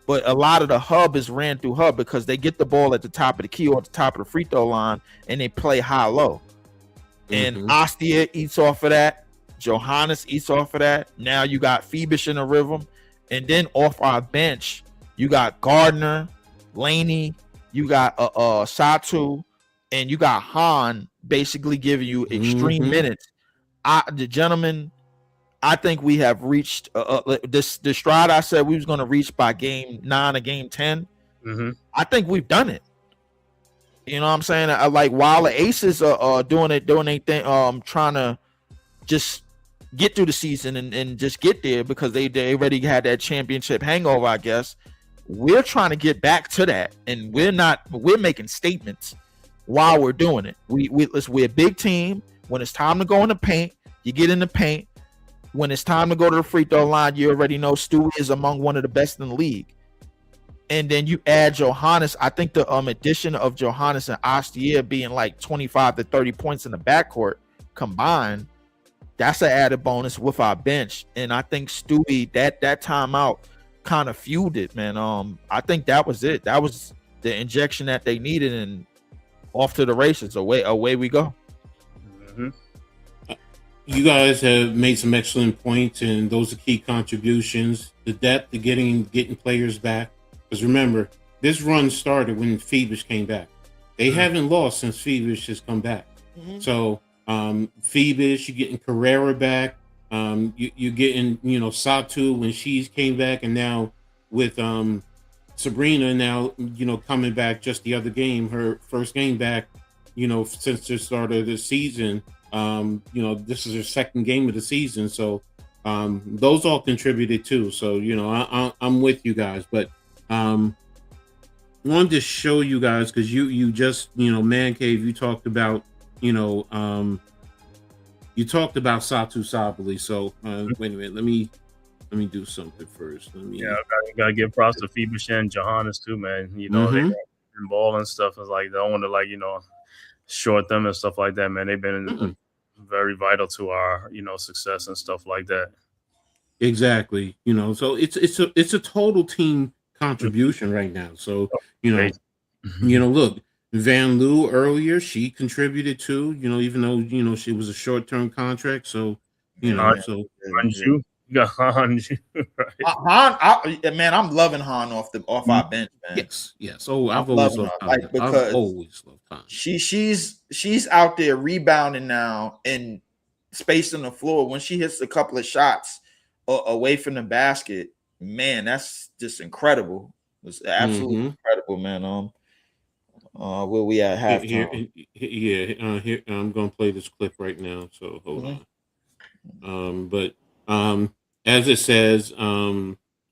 But a lot of the hub is ran through her because they get the ball at the top of the key or at the top of the free throw line, and they play high-low. And Ostia eats off of that. Johannes eats off of that. Now you got Phoebus in the rhythm. And then off our bench, you got Gardner, Laney, you got Satu, and you got Han basically giving you extreme minutes. The gentlemen, I think we have reached the stride I said we was going to reach by game 9 or game 10. I think we've done it. You know what I'm saying? Like while the Aces are doing their thing, trying to just get through the season and just get there because they already had that championship hangover, I guess. We're trying to get back to that, and we're making statements while we're doing it. We're a big team. When it's time to go in the paint, you get in the paint. When it's time to go to the free throw line, you already know Stewie is among one of the best in the league. And then you add Johannes. I think the addition of Johannes and Astier being like 25 to 30 points in the backcourt combined, that's an added bonus with our bench. And I think Stewie, that timeout kind of fueled it, man. I think that was it. That was the injection that they needed, and off to the races. Away we go.
Mm-hmm.
You guys have made some excellent points, and those are key contributions. The depth, the getting players back. Because remember, this run started when Phoebus came back. They haven't lost since Phoebus has come back. So Phoebus, you're getting Carrera back. You're getting, Satu when she came back, and now with Sabrina now, coming back just the other game, her first game back, since the start of the season. This is her second game of the season, so those all contributed too. So I'm with you guys, but wanted to show you guys because you just Man-Cave, you talked about Satu Sabali. So wait a minute, let me do something first.
I gotta give props to Phoebus and Johannes too, man. They got ball and stuff. It's like they don't want to short them and stuff like that, man. They've been very vital to our success and stuff like that.
Exactly. So it's a total team contribution right now. So look, Van Loo earlier, she contributed too, even though she was a short-term contract. So
Hanju. You got Hanju, right?
Han, man, I'm loving Han off our bench, man.
Yes. Oh, I've always loved Han. I've always loved Han.
She's out there rebounding now and spacing the floor. When she hits a couple of shots away from the basket, man, that's just incredible. It's absolutely incredible, man. Where we at halftime?
Here I'm gonna play this clip right now. So hold on. But as it says,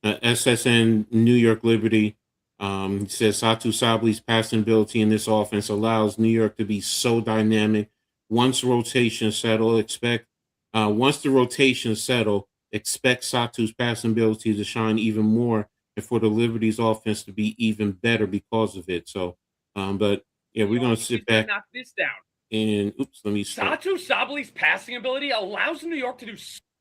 SSN New York Liberty says Satu Sabli's passing ability in this offense allows New York to be so dynamic. Once the rotation settle, expect Satu's passing ability to shine even more, and for the Liberty's offense to be even better because of it. So, but yeah, we're gonna sit back.
Knock this down.
And let me start.
Satu Sabli's passing ability allows New York to do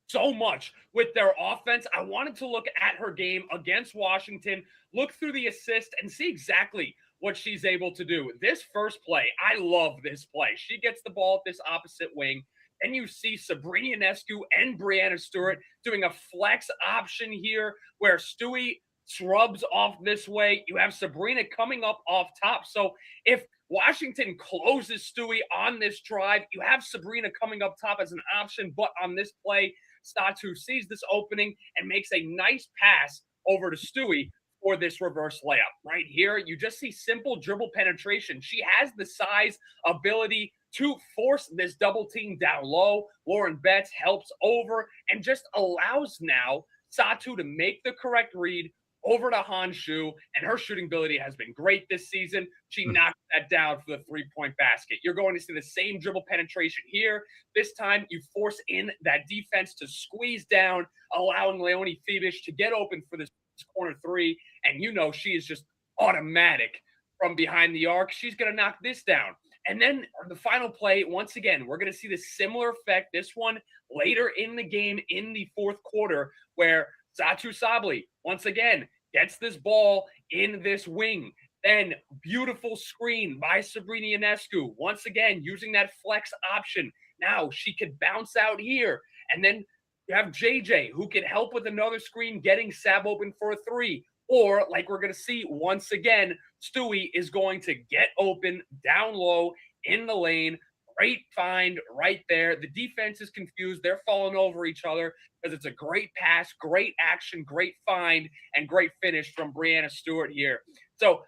so much with their offense. I wanted to look at her game against Washington, look through the assist, and see exactly what she's able to do. This first play, I love this play. She gets the ball at this opposite wing. Then you see Sabrina Ionescu and Brianna Stewart doing a flex option here where Stewie shrubs off this way. You have Sabrina coming up off top. So if Washington closes Stewie on this drive, you have Sabrina coming up top as an option. But on this play, Satu sees this opening and makes a nice pass over to Stewie for this reverse layup. Right here, you just see simple dribble penetration. She has the size, ability to force this double team down low. Lauren Betts helps over and just allows now Satu to make the correct read over to Hanshu, and her shooting ability has been great this season. She knocked that down for the three-point basket. You're going to see the same dribble penetration here. This time, you force in that defense to squeeze down, allowing Leonie Phoebus to get open for this corner three, and she is just automatic from behind the arc. She's going to knock this down. And then the final play, once again, we're going to see the similar effect, this one later in the game in the fourth quarter, where Satu Sabli, once again, gets this ball in this wing. Then beautiful screen by Sabrina Ionescu. Once again, using that flex option. Now she could bounce out here. And then you have JJ, who can help with another screen, getting Sab open for a three. Or, like we're going to see once again, Stewie is going to get open down low in the lane. Great find right there. The defense is confused. They're falling over each other because it's a great pass, great action, great find, and great finish from Brianna Stewart here. So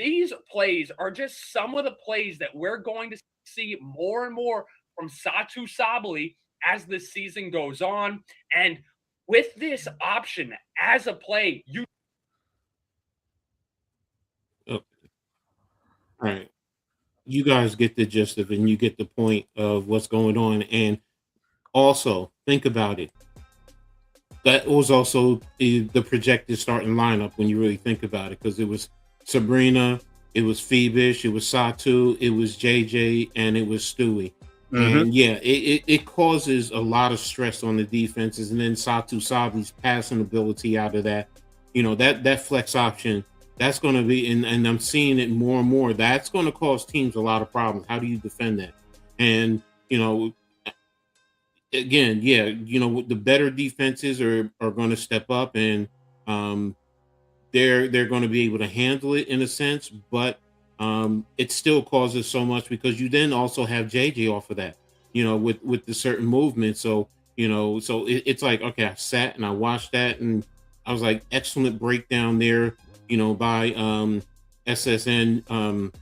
these plays are just some of the plays that we're going to see more and more from Satu Sabali as the season goes on. And with this option as a play, you
All right. You guys get the gist of it and you get the point of what's going on. And also, think about it. That was also the projected starting lineup when you really think about it, because it was Sabrina, it was Phoebish, it was Satu, it was JJ, and it was Stewie. And yeah, it causes a lot of stress on the defenses. And then Satu Sabi's passing ability out of that, that flex option, that's going to be, and I'm seeing it more and more, that's going to cause teams a lot of problems. How do you defend that? And, again, yeah, the better defenses are going to step up, and they're going to be able to handle it in a sense, but it still causes so much, because you then also have JJ off of that, with the certain movement. So it's like, okay, I sat and I watched that, and I was like, excellent breakdown there, by SSN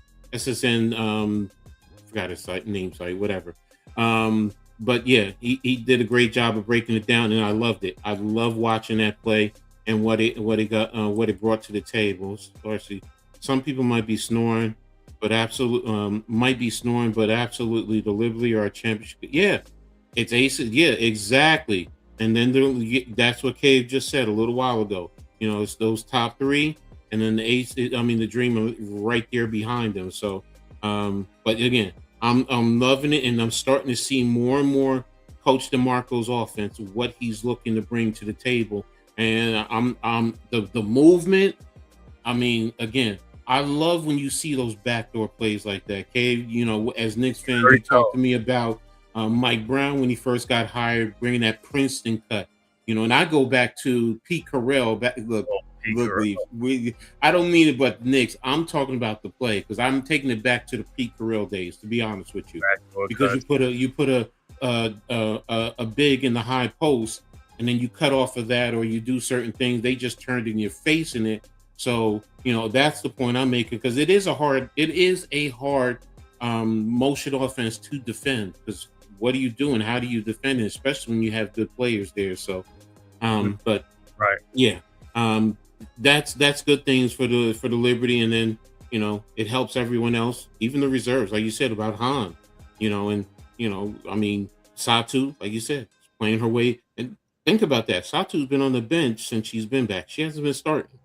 forgot his name site, whatever. But yeah, he did a great job of breaking it down, and I loved it. I love watching that play and what it brought to the table. Especially, some people might be snoring, but absolutely the Liberty are a championship. Yeah, it's aces. Yeah, exactly. And then that's what Cave just said a little while ago. It's those top three, and then the ace. The Dream are right there behind them. So, but again, I'm loving it, and I'm starting to see more and more Coach DeMarco's offense, what he's looking to bring to the table. And I'm the movement. Again, I love when you see those backdoor plays like that. Cave, as Knicks fan, you talked to me about Mike Brown when he first got hired, bringing that Princeton cut. And I go back to Pete Carell. I don't mean it, but Knicks. I'm talking about the play, because I'm taking it back to the Pete Carell days, to be honest with you. Because you put a big in the high post, and then you cut off of that, or you do certain things. They just turned in your face in it. So that's the point I'm making, because it is a hard motion offense to defend. Because what are you doing? How do you defend it, especially when you have good players there? So, but
right,
yeah. That's good things for the Liberty, and then it helps everyone else, even the reserves, like you said about Han, and Satu, like you said, is playing her way. And think about that, Satu's been on the bench since she's been back. She hasn't been starting.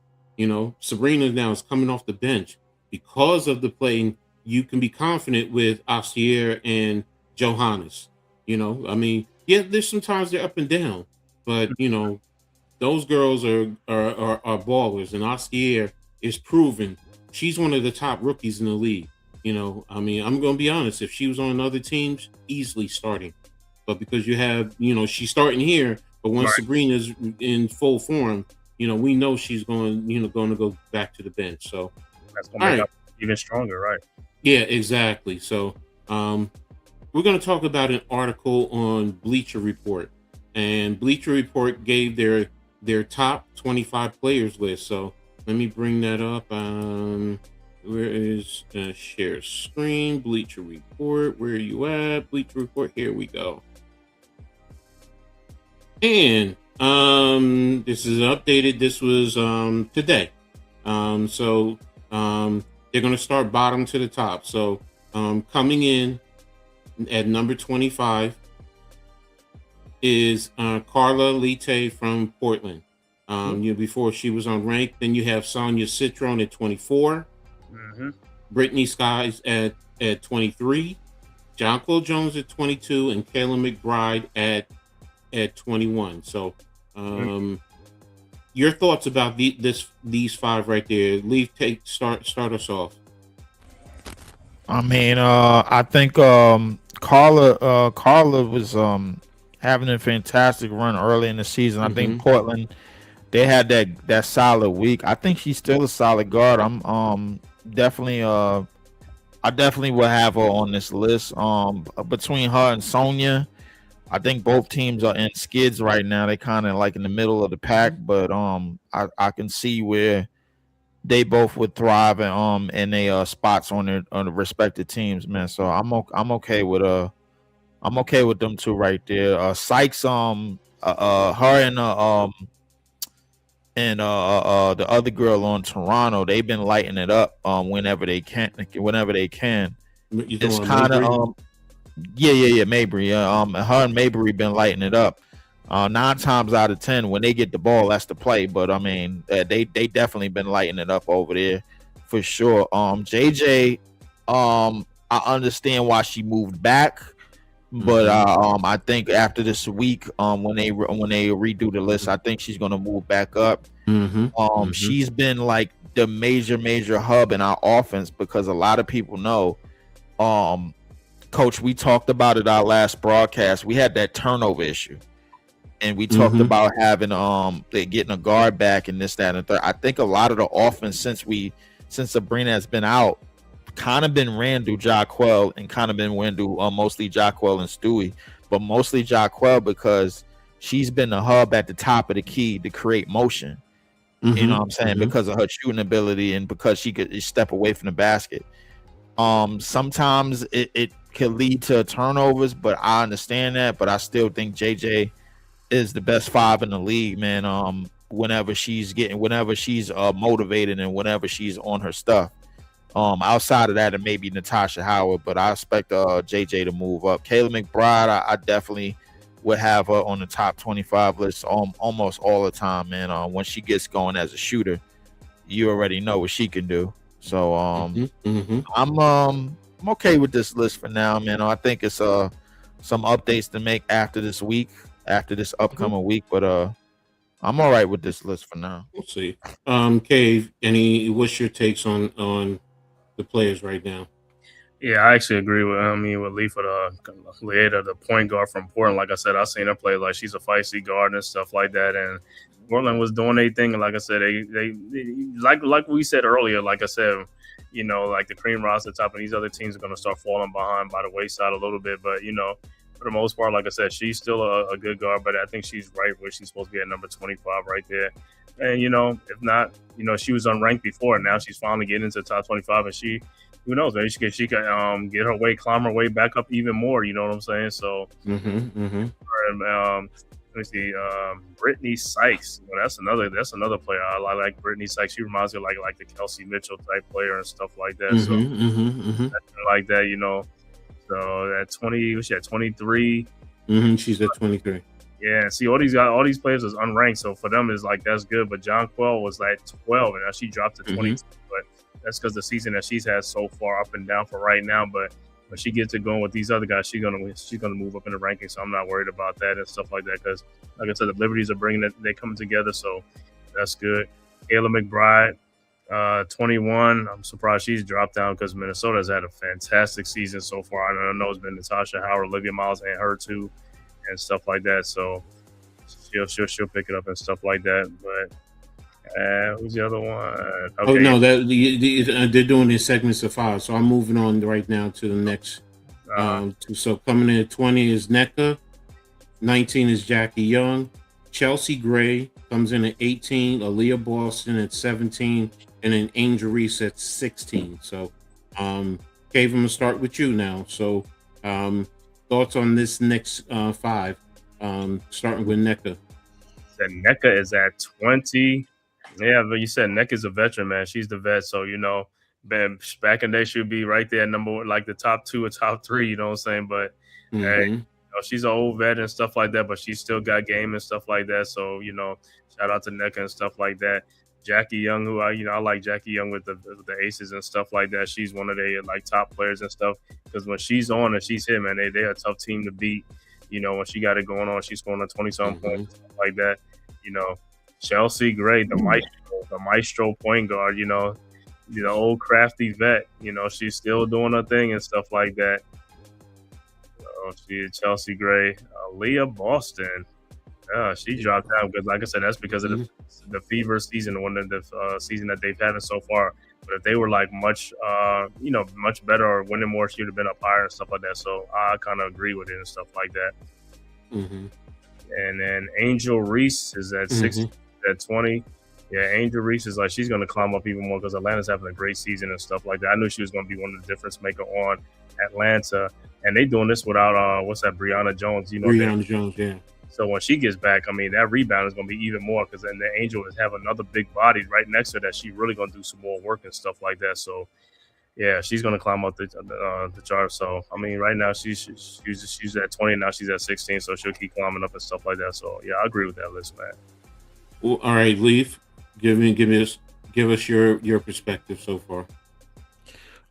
Sabrina now is coming off the bench because of the playing. You can be confident with Astier and Johannes. Yeah, there's sometimes they're up and down, but those girls are ballers, and Astier is proven she's one of the top rookies in the league. I'm going to be honest. If she was on other teams, easily starting, but because you have, she's starting here, but once Sabrina's in full form, we know she's going to go back to the bench. So
that's going to make up even stronger, right?
Yeah, exactly. So we're going to talk about an article on Bleacher Report, and Bleacher Report gave their top 25 players list. So let me bring that up. Where is share screen? Bleacher Report. Where are you at? Bleacher Report. Here we go. And this is updated. This was today. So they're going to start bottom to the top. So coming in at number 25 is Carla Lite from Portland. Before she was on rank. Then you have Sonia Citron at 24. Brittany Skies at 23. Jonquil Jones at 22, and Kayla McBride at 21. So your thoughts about these five right there? Start us off.
I think Carla was having a fantastic run early in the season. I think Portland, they had that solid week. I think she's still a solid guard. I'm definitely I definitely will have her on this list. Between her and Sonia, I think both teams are in skids right now. They kind of like in the middle of the pack, but I can see where they both would thrive in their spots on the respective teams, man. So I'm okay with I'm okay with them two right there. Sykes, her and the other girl on Toronto, they've been lighting it up whenever they can.
You
It's
talking
kind of
Mabry?
yeah, Mabry. Her and Mabry been lighting it up. 9 times out of 10, when they get the ball, that's the play. But I mean, they definitely been lighting it up over there for sure. JJ, I understand why she moved back, but I think after this week, when they redo the list, I think she's gonna move back up. She's been like the major hub in our offense because a lot of people know, Coach, we talked about it our last broadcast. We had that turnover issue. And we talked about having getting a guard back and this, that, and the third. I think a lot of the offense since Sabrina has been out, kind of been ran through Jaquel and kind of been ran through mostly Jaquel and Stewie, but mostly Jaquel because she's been the hub at the top of the key to create motion. You know what I'm saying? Because of her shooting ability and because she could step away from the basket. Sometimes it could lead to turnovers, but I understand that. But I still think JJ is the best 5 in the league, man. Whenever she's motivated and whenever she's on her stuff. Outside of that, it may be Natasha Howard, but I expect JJ to move up. Kayla McBride, I definitely would have her on the top 25 list almost all the time, man. When she gets going as a shooter, you already know what she can do. So I'm okay with this list for now, man. I think it's some updates to make after this upcoming week, but I'm all right with this list for now.
We'll see. Cave, what's your takes on the players right now?
Yeah, I actually agree with Lee for the point guard from Portland. Like I said, I've seen her play like she's a feisty guard and stuff like that. And Portland was doing their thing. And like I said, they like we said earlier, like I said, like the cream roster top and these other teams are going to start falling behind by the wayside a little bit. But, for the most part, like I said, she's still a good guard, but I think she's right where she's supposed to be at number 25 right there. And, if not, she was unranked before, and now she's finally getting into the top 25, and who knows, maybe she could climb her way back up even more, you know what I'm saying? So, let me see, Brittany Sykes, that's another player. I like Brittany Sykes. She reminds me of like the Kelsey Mitchell type player and stuff like that. Like that, So at 20, was she at 23?
She's at 23.
Yeah, see, all these players is unranked, so for them is like that's good. But Jonquel was like 12, and now she dropped to 22. But that's because the season that she's had so far up and down for right now. But when she gets it going with these other guys, she's gonna move up in the rankings. So I'm not worried about that and stuff like that. Because like I said, the Liberties are bringing it; they coming together, so that's good. Kayla McBride, 21. I'm surprised she's dropped down because Minnesota has had a fantastic season so far. I know it's been Natasha Howard, Olivia Miles, and her too, and stuff like that. So she'll pick it up and stuff like that. But who's the other one? Okay.
Oh no, they're doing these segments of 5. So I'm moving on right now to the next. So coming in at 20 is NECA, 19 is Jackie Young, Chelsea Gray comes in at 18, Aaliyah Boston at 17, and then Angel Reese at 16. So, Cave, I'm gonna start with you now. So, thoughts on this next 5, starting with NECA.
The NECA is at 20. Yeah, but you said NECA's a veteran, man. She's the vet, so back in the day she'd be right there, number one, like the top 2 or top 3. You know what I'm saying? But hey, she's an old vet and stuff like that, but she's still got game and stuff like that. So shout out to NECA and stuff like that. Jackie Young, who I like Jackie Young with the Aces and stuff like that. She's one of their like top players and stuff because when she's on and she's hit, man, they're a tough team to beat. When she got it going on, she's scoring 20-something points, stuff like that. Chelsea Gray, the maestro point guard, the old crafty vet, she's still doing her thing and stuff like that. She's Chelsea Gray. Leah Boston, she dropped down because, like I said, that's because of the fever season, one of the season that they've had so far. But if they were like much better or winning more, she would have been up higher and stuff like that. So I kind of agree with it and stuff like that. And then Angel Reese is at 6, at 20. Yeah, Angel Reese is like, she's going to climb up even more because Atlanta's having a great season and stuff like that. I knew she was going to be one of the difference maker on Atlanta, and they doing this without what's that, Brianna Jones? You know,
Brianna Jones, yeah.
So when she gets back, I mean, that rebound is going to be even more because then the Angel is have another big body right next to her that she really going to do some more work and stuff like that. So yeah, she's going to climb up the chart. So I mean, right now she's at 20, now she's at 16, so she'll keep climbing up and stuff like that. So yeah, I agree with that list, man.
Well, all right, Leaf, give us your perspective so far.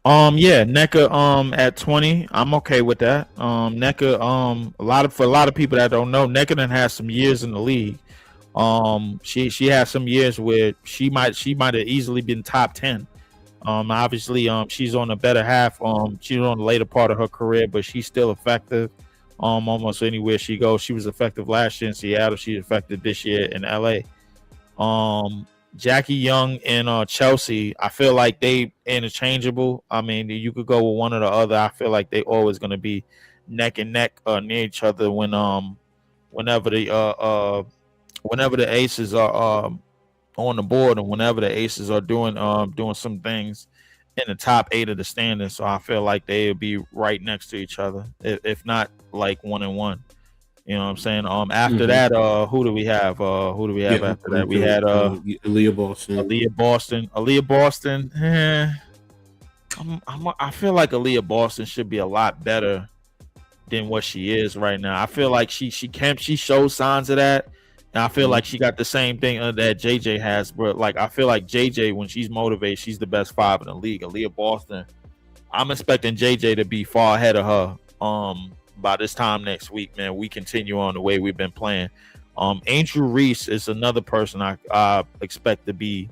Yeah, NECA at 20, I'm okay with that. NECA, for a lot of people that don't know, NECA done has some years in the league. She has some years where she might have easily been top 10. Obviously, she's on the better half. She's on the later part of her career, but she's still effective. Almost anywhere she goes. She was effective last year in Seattle. She's effective this year in LA. Jackie Young and Chelsea, I feel like they interchangeable. I mean, you could go with one or the other. I feel like they always going to be neck and neck near each other whenever the aces are on the board and whenever the aces are doing some things in the top 8 of the standings. So I feel like they'll be right next to each other, if not like 1-1. You know what I'm saying? After that, who do we have? After that? We had
Aaliyah Boston.
Aaliyah Boston. I feel like Aaliyah Boston should be a lot better than what she is right now. I feel like she shows signs of that. And I feel like she got the same thing that JJ has, but like I feel like JJ, when she's motivated, she's the best 5 in the league. Aaliyah Boston, I'm expecting JJ to be far ahead of her. By this time next week, man, we continue on the way we've been playing. Angel Reese is another person I expect to be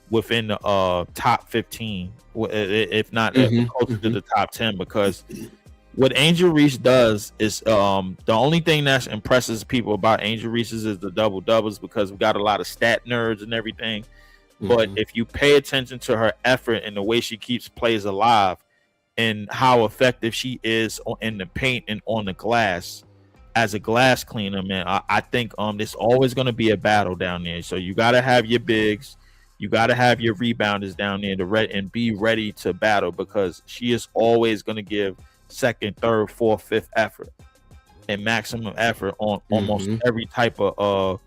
within the top 15, if not closer to the top 10, because what Angel Reese does is the only thing that impresses people about Angel Reese is the double doubles, because we got a lot of stat nerds and everything. But if you pay attention to her effort and the way she keeps plays alive, and how effective she is in the paint and on the glass as a glass cleaner, man, I think there's always going to be a battle down there. So you got to have your bigs, you got to have your rebounders down there and be ready to battle, because she is always going to give second, third, fourth, fifth effort and maximum effort on almost every type of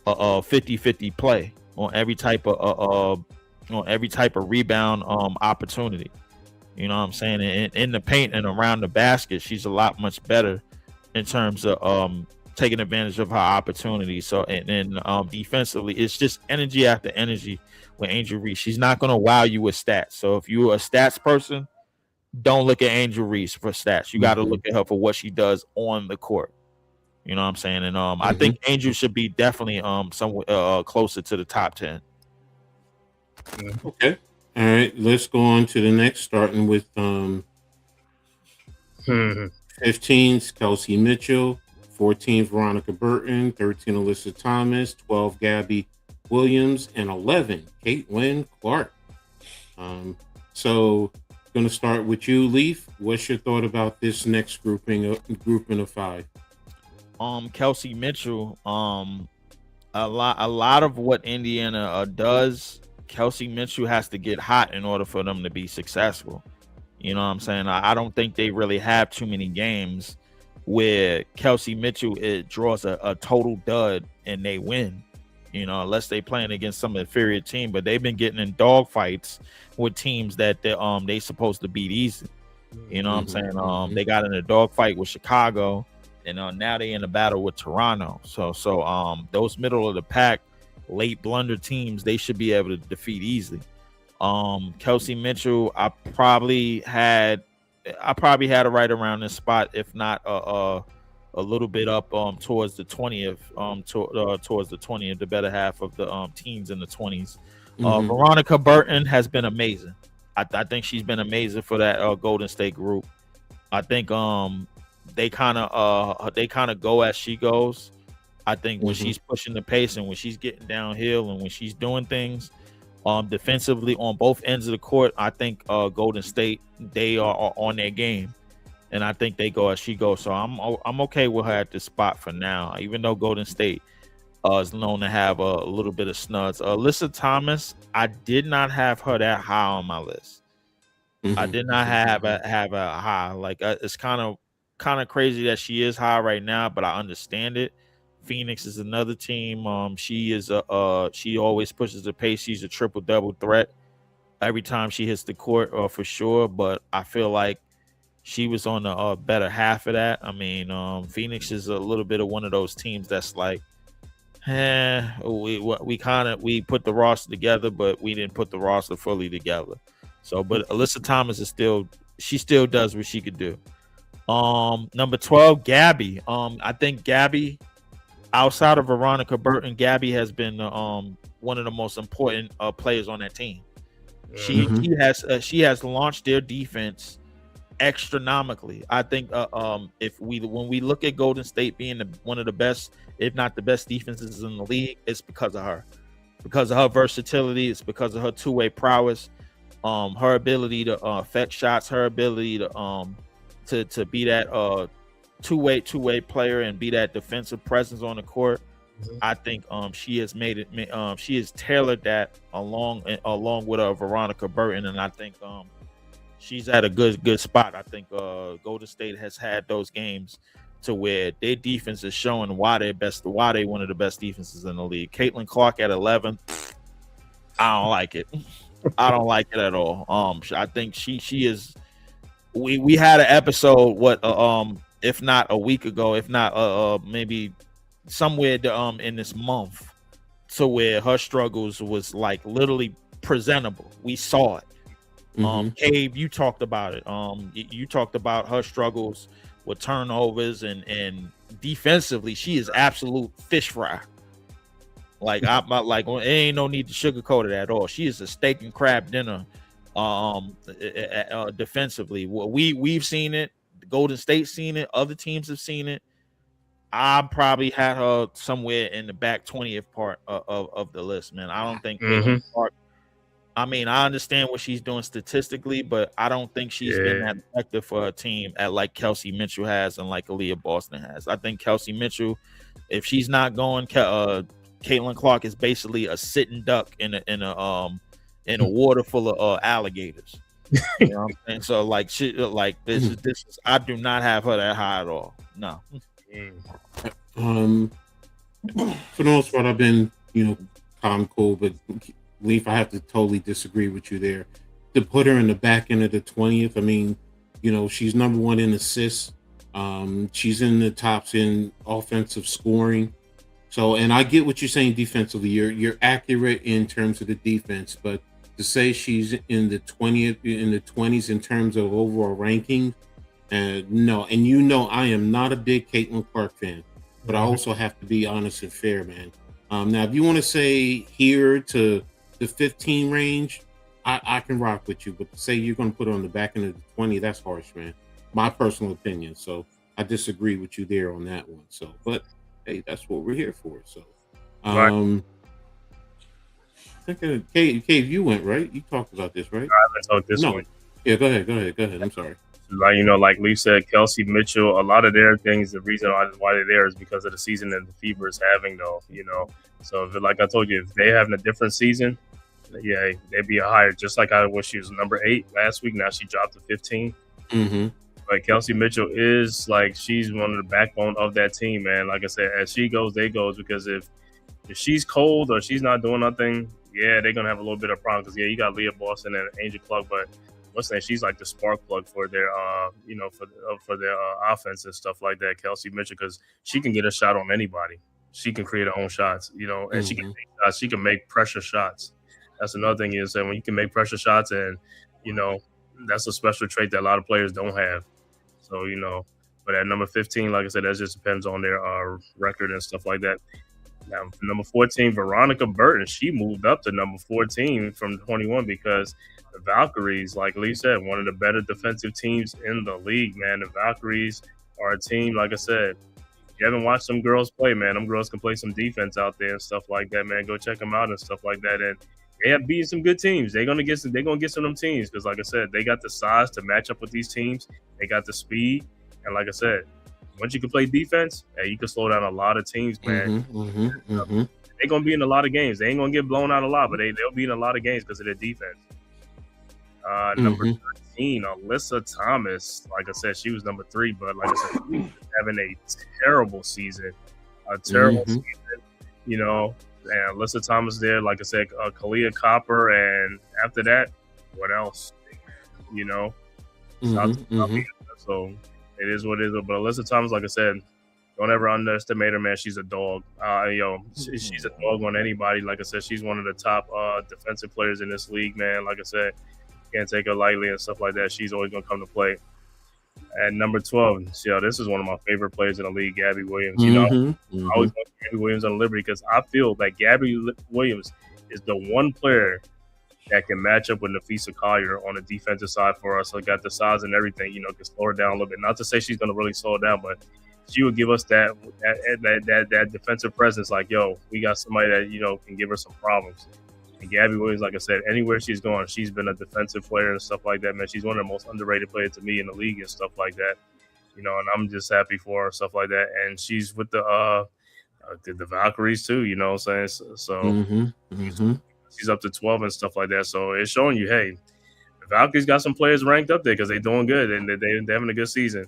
50-50 play, on every type of rebound opportunity. You know what I'm saying? In the paint and around the basket, she's a lot much better in terms of taking advantage of her opportunity. So and defensively, it's just energy after energy with Angel Reese. She's not going to wow you with stats. So if you're a stats person, don't look at Angel Reese for stats. You got to look at her for what she does on the court. You know what I'm saying? And I think Angel should be definitely somewhere closer to the top 10.
Okay. All right, let's go on to the next, starting with 15's Kelsey Mitchell, 14 Veronica Burton, 13 Alyssa Thomas, 12 Gabby Williams, and 11 Caitlin Clark. So going to start with you, Leaf. What's your thought about this next grouping of 5?
Kelsey Mitchell, a lot of what Indiana does, Kelsey Mitchell has to get hot in order for them to be successful. You know what I'm saying? I don't think they really have too many games where Kelsey Mitchell draws a total dud and they win. You know, unless they playing against some inferior team, but they've been getting in dog fights with teams that they supposed to beat easy. You know what I'm saying? They got in a dog fight with Chicago, and now they in a battle with Toronto. So those middle of the pack, late blunder teams, they should be able to defeat easily. Kelsey Mitchell, I probably had her right around this spot, if not a little bit up towards the 20th, towards the 20th, the better half of the teams in the 20s. Veronica Burton has been amazing. I think she's been amazing for that Golden State group. I think they kind of go as she goes. I think when she's pushing the pace and when she's getting downhill and when she's doing things defensively on both ends of the court, I think Golden State, they are on their game, and I think they go as she goes. So I'm okay with her at this spot for now, even though Golden State is known to have a little bit of snuds. Alyssa Thomas, I did not have her that high on my list. I did not have a high. Like it's kind of crazy that she is high right now, but I understand it. Phoenix is another team. She is she always pushes the pace. She's a triple double threat every time she hits the court, for sure. But I feel like she was on the better half of that. I mean, Phoenix is a little bit of one of those teams that's like, we put the roster together, but we didn't put the roster fully together. So, but Alyssa Thomas is she still does what she could do. Number 12, Gabby. I think Gabby, outside of Veronica Burton, Gabby has been one of the most important players on that team. She has launched their defense astronomically. I think when we look at Golden State being one of the best, if not the best defenses in the league, it's because of her. Because of her versatility, it's because of her two-way prowess, her ability to affect shots, her ability to be that two-way player and be that defensive presence on the court. I think she has made it. She has tailored that along with Veronica Burton, and I think she's at a good spot. I think Golden State has had those games to where their defense is showing why they're one of the best defenses in the league. Caitlin Clark at 11, I don't like it. I don't like it at all. I think she is. We had an episode if not a week ago, if not maybe somewhere in this month, to where her struggles was like literally presentable. We saw it. Cave, you talked about it. You talked about her struggles with turnovers and defensively, she is absolute fish fry. Like it ain't no need to sugarcoat it at all. She is a steak and crab dinner. Defensively, we've seen it. Golden State seen it. Other teams have seen it. I probably had her somewhere in the back 20th part of the list, man. I don't think Caitlin Clark. I mean, I understand what she's doing statistically, but I don't think she's been that effective for her team at like Kelsey Mitchell has and like Aaliyah Boston has. I think Kelsey Mitchell, if she's not going, Caitlin Clark is basically a sitting duck in a water full of alligators. You know what I'm saying? So like this is I do not have her that high at all. No.
For the most part, I've been calm, cool, but Leaf, I have to totally disagree with you there. To put her in the back end of the 20th, I mean, she's number one in assists. She's in the tops in offensive scoring. So, and I get what you're saying defensively. You're accurate in terms of the defense, but to say she's in the 20s in terms of overall ranking, no. And I am not a big Caitlin Clark fan, but I also have to be honest and fair, man. Now, if you want to say here to the 15 range, I can rock with you, but to say you're going to put her on the back end of the 20, that's harsh, man. My personal opinion. So I disagree with you there on that one. So, but hey, that's what we're here for. So, right. I think Cave, you went right. You talked about this, right?
I talked this one.
Yeah, go ahead. I'm sorry.
Like Lee said, Kelsey Mitchell, a lot of their things, the reason why they're there is because of the season that the Fever is having, though. So like I told you, if they having a different season, yeah, they'd be a higher. Just like I wish she was number 8 last week. Now she dropped to 15. But Kelsey Mitchell is she's one of the backbone of that team, man. Like I said, as she goes, they goes, because if she's cold or she's not doing nothing, yeah, they're gonna have a little bit of problem. Because you got Leah Boston and Angel Clark, but she's like the spark plug for their for their offense and stuff like that. Kelsey Mitchell, because she can get a shot on anybody. She can create her own shots, and she can make shots. She can make pressure shots. That's another thing is that when you can make pressure shots, and that's a special trait that a lot of players don't have. So but at number 15, like I said, that just depends on their record and stuff like that. Now, number 14, Veronica Burton, she moved up to number 14 from 21 because the Valkyries, like Lee said, one of the better defensive teams in the league, man. The Valkyries are a team, like I said, you haven't watched some girls play, man. Them girls can play some defense out there and stuff like that, man. Go check them out and stuff like that. And they have beaten some good teams. They're gonna get some of them teams because, like I said, they got the size to match up with these teams. They got the speed, and like I said, once you can play defense, hey, you can slow down a lot of teams, man. They're gonna be in a lot of games. They ain't gonna get blown out a lot, but they'll be in a lot of games because of their defense. Number 13, Alyssa Thomas. Like I said, she was number 3, but like I said, she's having a terrible season. Season, you know. And Alyssa Thomas there, like I said, Kalia Copper, and after that, what else? You know, so it is what it is. But Alyssa Thomas, like I said, don't ever underestimate her, man. She's a dog. She's a dog on anybody. Like I said, she's one of the top defensive players in this league, man. Like I said, can't take her lightly and stuff like that. She's always gonna come to play. At number 12, this is one of my favorite players in the league, Gabby Williams. You know, I always want Gabby Williams on Liberty because I feel that Gabby Williams is the one player that can match up with Nafisa Collier on the defensive side for us. So got the size and everything, you know, can slow her down a little bit. Not to say she's going to really slow her down, but she would give us that defensive presence. Like, yo, we got somebody that, you know, can give her some problems. And Gabby Williams, like I said, anywhere she's gone, she's been a defensive player and stuff like that, man. She's one of the most underrated players to me in the league and stuff like that. You know, and I'm just happy for her and stuff like that. And she's with the Valkyries too, you know what I'm saying? So she's up to 12 and stuff like that. So it's showing you, hey, the Valkyries got some players ranked up there because they're doing good and they're having a good season.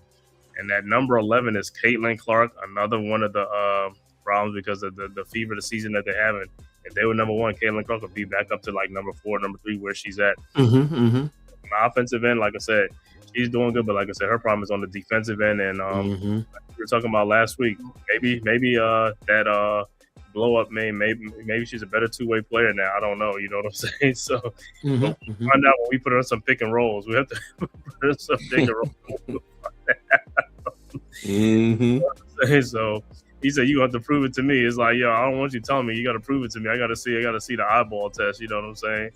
And that number 11 is Caitlin Clark, another one of the problems because of the fever of the season that they're having. If they were number 1, Caitlin Clark would be back up to like number 4, number 3, where she's at. On the offensive end, like I said, she's doing good, but like I said, her problem is on the defensive end. And like we were talking about last week, maybe that blow up maybe she's a better two-way player now. I don't know. You know what I'm saying? So we'll find out when we put her on some pick and rolls. We have to put her on some pick and rolls. So he said, "You have to prove it to me." It's like, yo, I don't want you telling me. You got to prove it to me. I got to see the eyeball test. You know what I'm saying?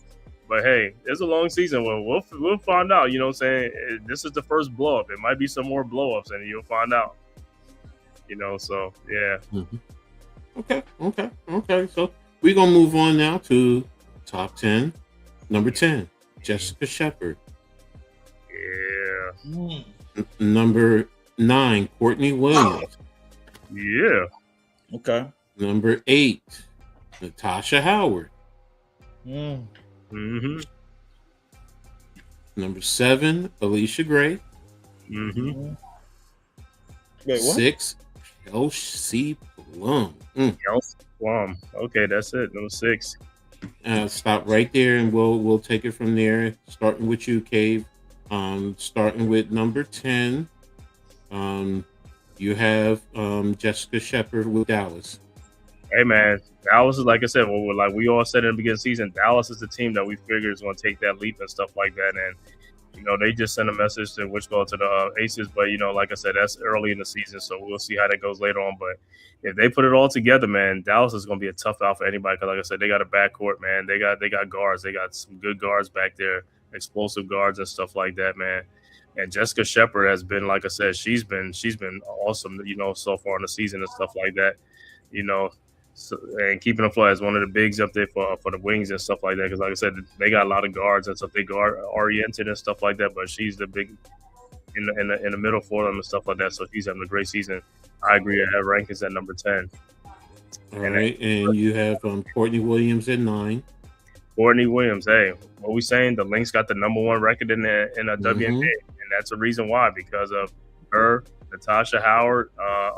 But hey, it's a long season. Well, we'll find out. You know what I'm saying? This is the first blow up. It might be some more blow ups, and you'll find out. You know, so yeah.
Okay. So we're gonna move on now to top 10. Number 10, Jessica Shepard.
Yeah.
Number 9, Courtney Williams.
Yeah.
Okay.
Number 8, Natasha Howard.
Mm-hmm.
Number 7, Alicia Gray.
Mm-hmm.
Wait, what?
6, Kelsey Plum.
Kelsey Plum. Okay, that's it. Number 6.
Stop right there, and we'll take it from there. Starting with you, Cave. Starting with number 10. You have Jessica Shepard with Dallas.
Hey man, Dallas is, like I said, we all said in the beginning of the season, Dallas is the team that we figured is going to take that leap and stuff like that. And you know, they just sent a message to the Aces, but you know, like I said, that's early in the season, so we'll see how that goes later on. But if they put it all together, man, Dallas is going to be a tough out for anybody. Because like I said, they got a backcourt, man. They got guards. They got some good guards back there, explosive guards and stuff like that, man. And Jessica Shepard has been, like I said, she's been awesome, you know, so far in the season and stuff like that, you know. So, and keeping them flat is one of the bigs up there for the wings and stuff like that. Because like I said, they got a lot of guards and stuff. They guard oriented and stuff like that. But she's the big in the middle for them and stuff like that. So she's having a great season. I agree. Her rank is at number 10.
All right, and you have Courtney Williams at 9.
Courtney Williams, hey, what we saying? The Lynx got the number 1 record in a WNBA, and that's the reason why, because of her, Natasha Howard,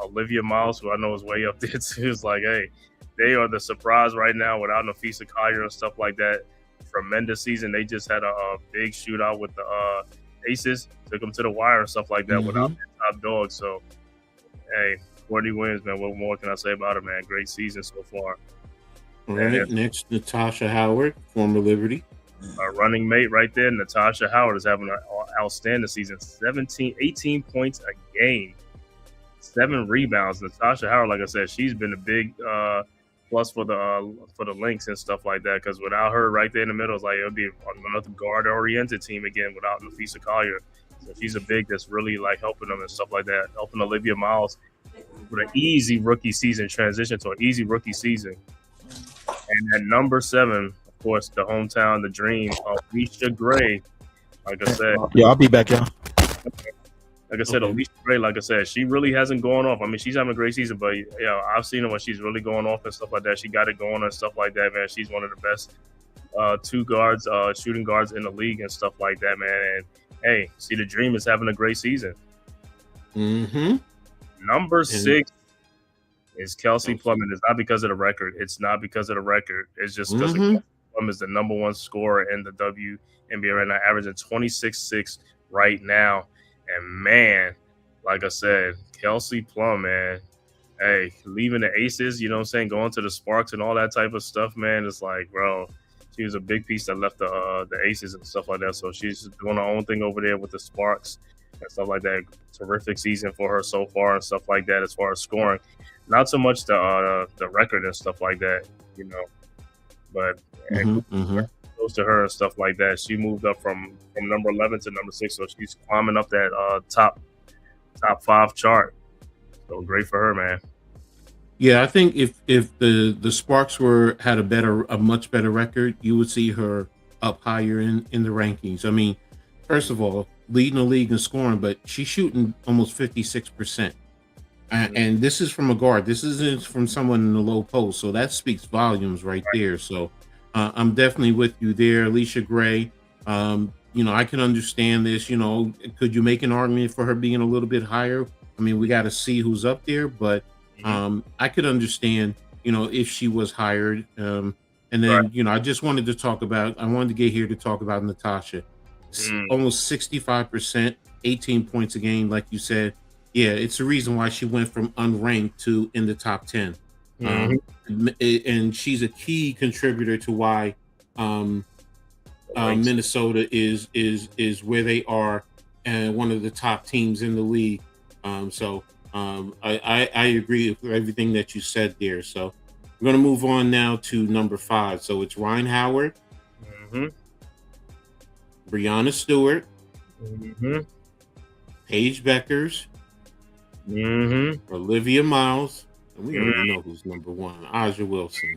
Olivia Miles, who I know is way up there too. It's like, hey, they are the surprise right now without Nafisa Collier and stuff like that. Tremendous season. They just had a big shootout with the Aces, took them to the wire and stuff like that without their top dogs. So, hey, Courtney Williams, man, what more can I say about her, man? Great season so far.
All right, next, Natasha Howard, former Liberty.
Our running mate right there, Natasha Howard, is having an outstanding season. 18 points a game, 7 rebounds. Natasha Howard, like I said, she's been a big plus for the Lynx and stuff like that. Because without her right there in the middle, it's like it'll be another guard-oriented team again without Nafisa Collier. So she's a big that's really like helping them and stuff like that, helping Olivia Miles with an easy rookie season transition to an easy rookie season. And at number 7, of course, the hometown, the dream, Alicia Gray. Like I said,
yeah, I'll be back, y'all.
Like I said,
Okay.
Alicia Gray, like I said, she really hasn't gone off. I mean, she's having a great season, but I've seen her when she's really going off and stuff like that. She got it going and stuff like that, man. She's one of the best two guards, shooting guards in the league and stuff like that, man. And hey, see, the Dream is having a great season.
Mm-hmm.
Number 6 is Kelsey
Kelsey.
Plum, and it's not because of the record. It's not because of the record. It's just because
Mhm.
Plum is the number 1 scorer in the WNBA right now, averaging 26.6 right now. And man, like I said, Kelsey Plum, man, hey, leaving the Aces, you know what I'm saying, going to the Sparks and all that type of stuff, man. It's like, bro, she was a big piece that left the Aces and stuff like that. So she's doing her own thing over there with the Sparks and stuff like that. Terrific season for her so far and stuff like that as far as scoring. Not so much the record and stuff like that, you know, but close to her and stuff like that. She moved up from number 11 to number 6, so she's climbing up that top 5 chart. So great for her, man.
Yeah, I think if the Sparks had a much better record, you would see her up higher in the rankings. I mean, first of all, leading the league in scoring, but she's shooting almost 56%. And this is from a guard. This isn't from someone in the low post. So that speaks volumes right there. So I'm definitely with you there, Alicia Gray. I can understand this. Could you make an argument for her being a little bit higher? I mean, we got to see who's up there, but I could understand, if she was hired. And then, I just wanted to get here to talk about Natasha. Almost 65%, 18 points a game, like you said. Yeah, it's the reason why she went from unranked to in the top 10. And she's a key contributor to why Minnesota is where they are and one of the top teams in the league. I agree with everything that you said there. So we're going to move on now to number 5. So it's Ryan Howard, Breanna Stewart, Paige Beckers, Olivia Miles, and we already know who's number 1, Aja Wilson.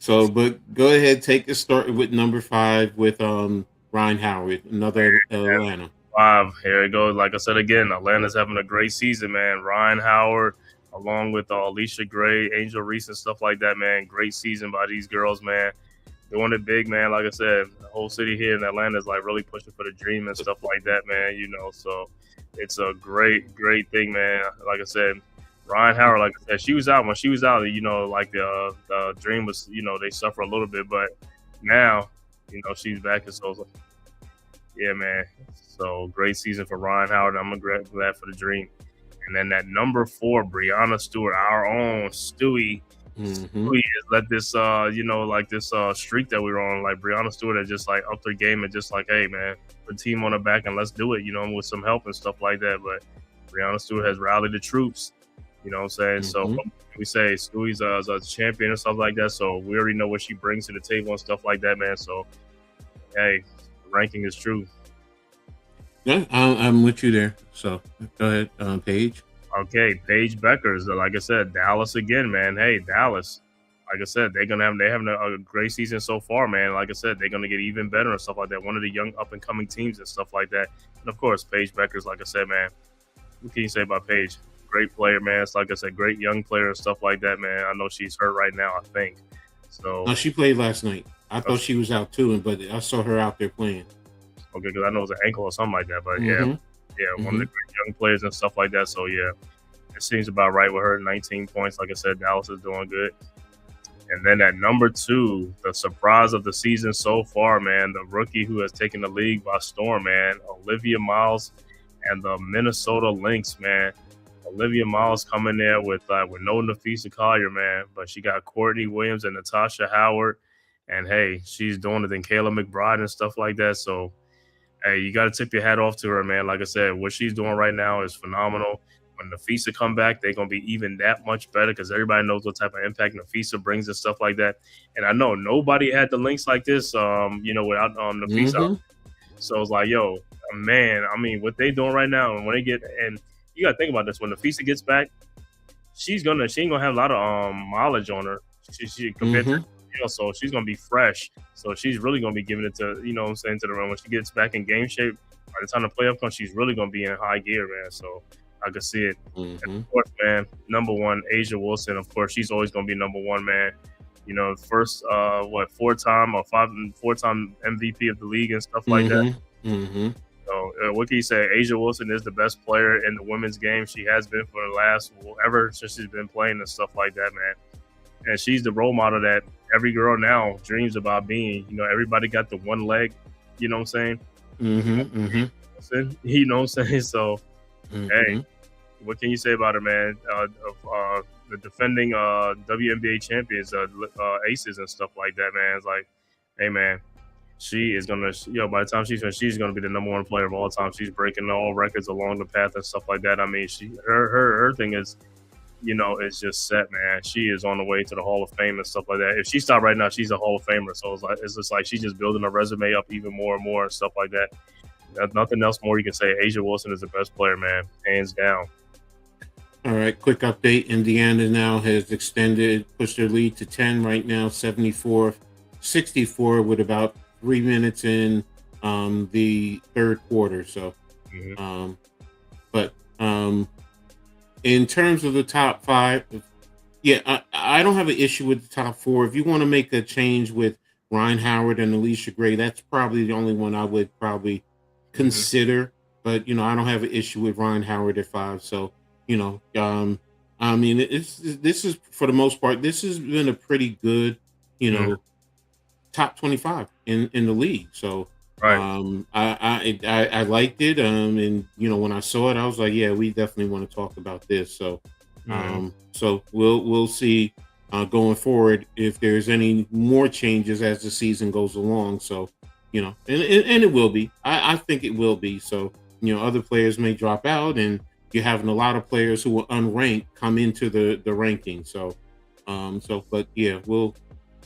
But go ahead, take a start with number 5 with Ryan Howard, another Atlanta.
5. Here it goes. Like I said again, Atlanta's having a great season, man. Ryan Howard, along with Alicia Gray, Angel Reese, and stuff like that, man. Great season by these girls, man. Doing it big, man. Like I said, the whole city here in Atlanta is like really pushing for the Dream and stuff like that, man. So it's a great thing, man. Like I said, Ryan Howard, like I said, when she was out, like the Dream was, they suffer a little bit, but now, she's back, and so yeah, man. So great season for Ryan Howard. I'm glad for the Dream. And then that number 4, Breanna Stewart, our own Stewie. Stewie has let this, this streak that we were on, like Breanna Stewart has just like upped her game and just like, hey, man, put the team on her back and let's do it, with some help and stuff like that. But Breanna Stewart has rallied the troops, you know what I'm saying? So we say Stewie's a champion and stuff like that. So we already know what she brings to the table and stuff like that, man. So, hey, the ranking is true.
Yeah, I'm with you there. So go ahead, Paige.
Okay, Paige Beckers. Like I said, Dallas again, man. Hey, Dallas. Like I said, they're having a great season so far, man. Like I said, they're gonna get even better and stuff like that. One of the young up and coming teams and stuff like that. And of course, Paige Beckers. Like I said, man. What can you say about Paige? Great player, man. It's like I said, great young player and stuff like that, man. I know she's hurt right now, I think. So.
No, she played last night. I thought she was out too, but I saw her out there playing.
Okay, because I know it was an ankle or something like that, but one of the great young players and stuff like that. So yeah, it seems about right with her. 19 points, like I said, Dallas is doing good. And then at number 2, the surprise of the season so far, man, the rookie who has taken the league by storm, man, Olivia Miles and the Minnesota Lynx, man. Olivia Miles coming there with no Nafisa Collier, man, but she got Courtney Williams and Natasha Howard, and hey, she's doing it in Kayla McBride and stuff like that. So. Hey, you got to tip your hat off to her, man. Like I said, what she's doing right now is phenomenal. When Nafisa come back, they're going to be even that much better because everybody knows what type of impact Nafisa brings and stuff like that. And I know nobody had the links like this, without Nafisa. So it's like, yo, man, I mean, what they doing right now, and when they get, and you got to think about this, when Nafisa gets back, she ain't going to have a lot of mileage on her. She compared to so she's gonna be fresh. So she's really gonna be giving it to, to the run when she gets back in game shape. by the time the playoff comes, she's really going to be in high gear, man. So I could see it. And
Mhm.
of course, man, number one, Asia Wilson. Of course, she's always going to be number one, man. You know, first, four-time MVP of the league and stuff like that.
Mhm.
So, what can you say? Asia Wilson is the best player in the women's game. She has been for the last, ever since she's been playing and stuff like that, man. And she's the role model that every girl now dreams about being. You know, everybody got the one leg, you know what I'm saying?
Mhm.
You know what I'm saying? So,
Mhm.
hey, what can you say about her, man? The defending WNBA champions, aces and stuff like that, man. It's like, hey, man, she is gonna, by the time she's gonna be the number one player of all time. She's breaking all records along the path and stuff like that. I mean, her thing is, it's just set, man. She is on the way to the Hall of Fame and stuff like that. If she stopped right now, she's a Hall of Famer. So it's just like she's just building her resume up even more and more and stuff like that. There's nothing else more you can say. Asia Wilson is the best player, man, hands down.
All right, quick update. Indiana now has pushed their lead to 10 right now, 74-64 with about 3 minutes in the third quarter. So, in terms of the top five, I don't have an issue with the top four. If you want to make a change with Ryan Howard and Alicia Gray, that's probably the only one I would probably consider. But, I don't have an issue with Ryan Howard at 5. So, I mean, this is for the most part, this has been a pretty good, top 25 in the league. So,
right.
I liked it. And when I saw it, I was like, yeah, we definitely want to talk about this. So, so we'll see going forward if there's any more changes as the season goes along. So, and it will be. I think it will be. So, other players may drop out, and you're having a lot of players who were unranked come into the ranking. So, but yeah, we'll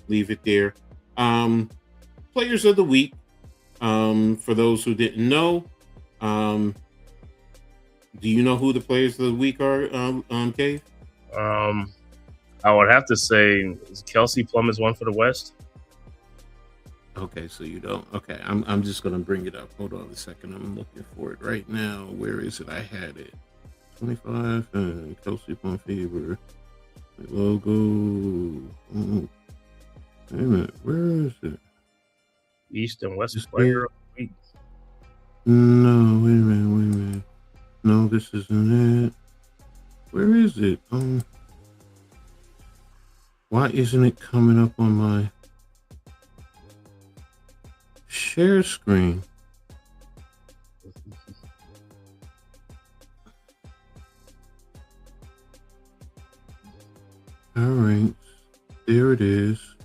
leave it there. Players of the week. For those who didn't know, do you know who the players of the week are, Cave?
I would have to say Kelsey Plum is one for the West.
Okay, so you don't. Okay, I'm just gonna bring it up. Hold on a second. I'm looking for it right now. Where is it? I had it. 25 Kelsey Plum favor logo. Wait a minute. Where is it?
East and West player of the week.
No, wait a minute. No, this isn't it. Where is it? Why isn't it coming up on my share screen? All right, there it is.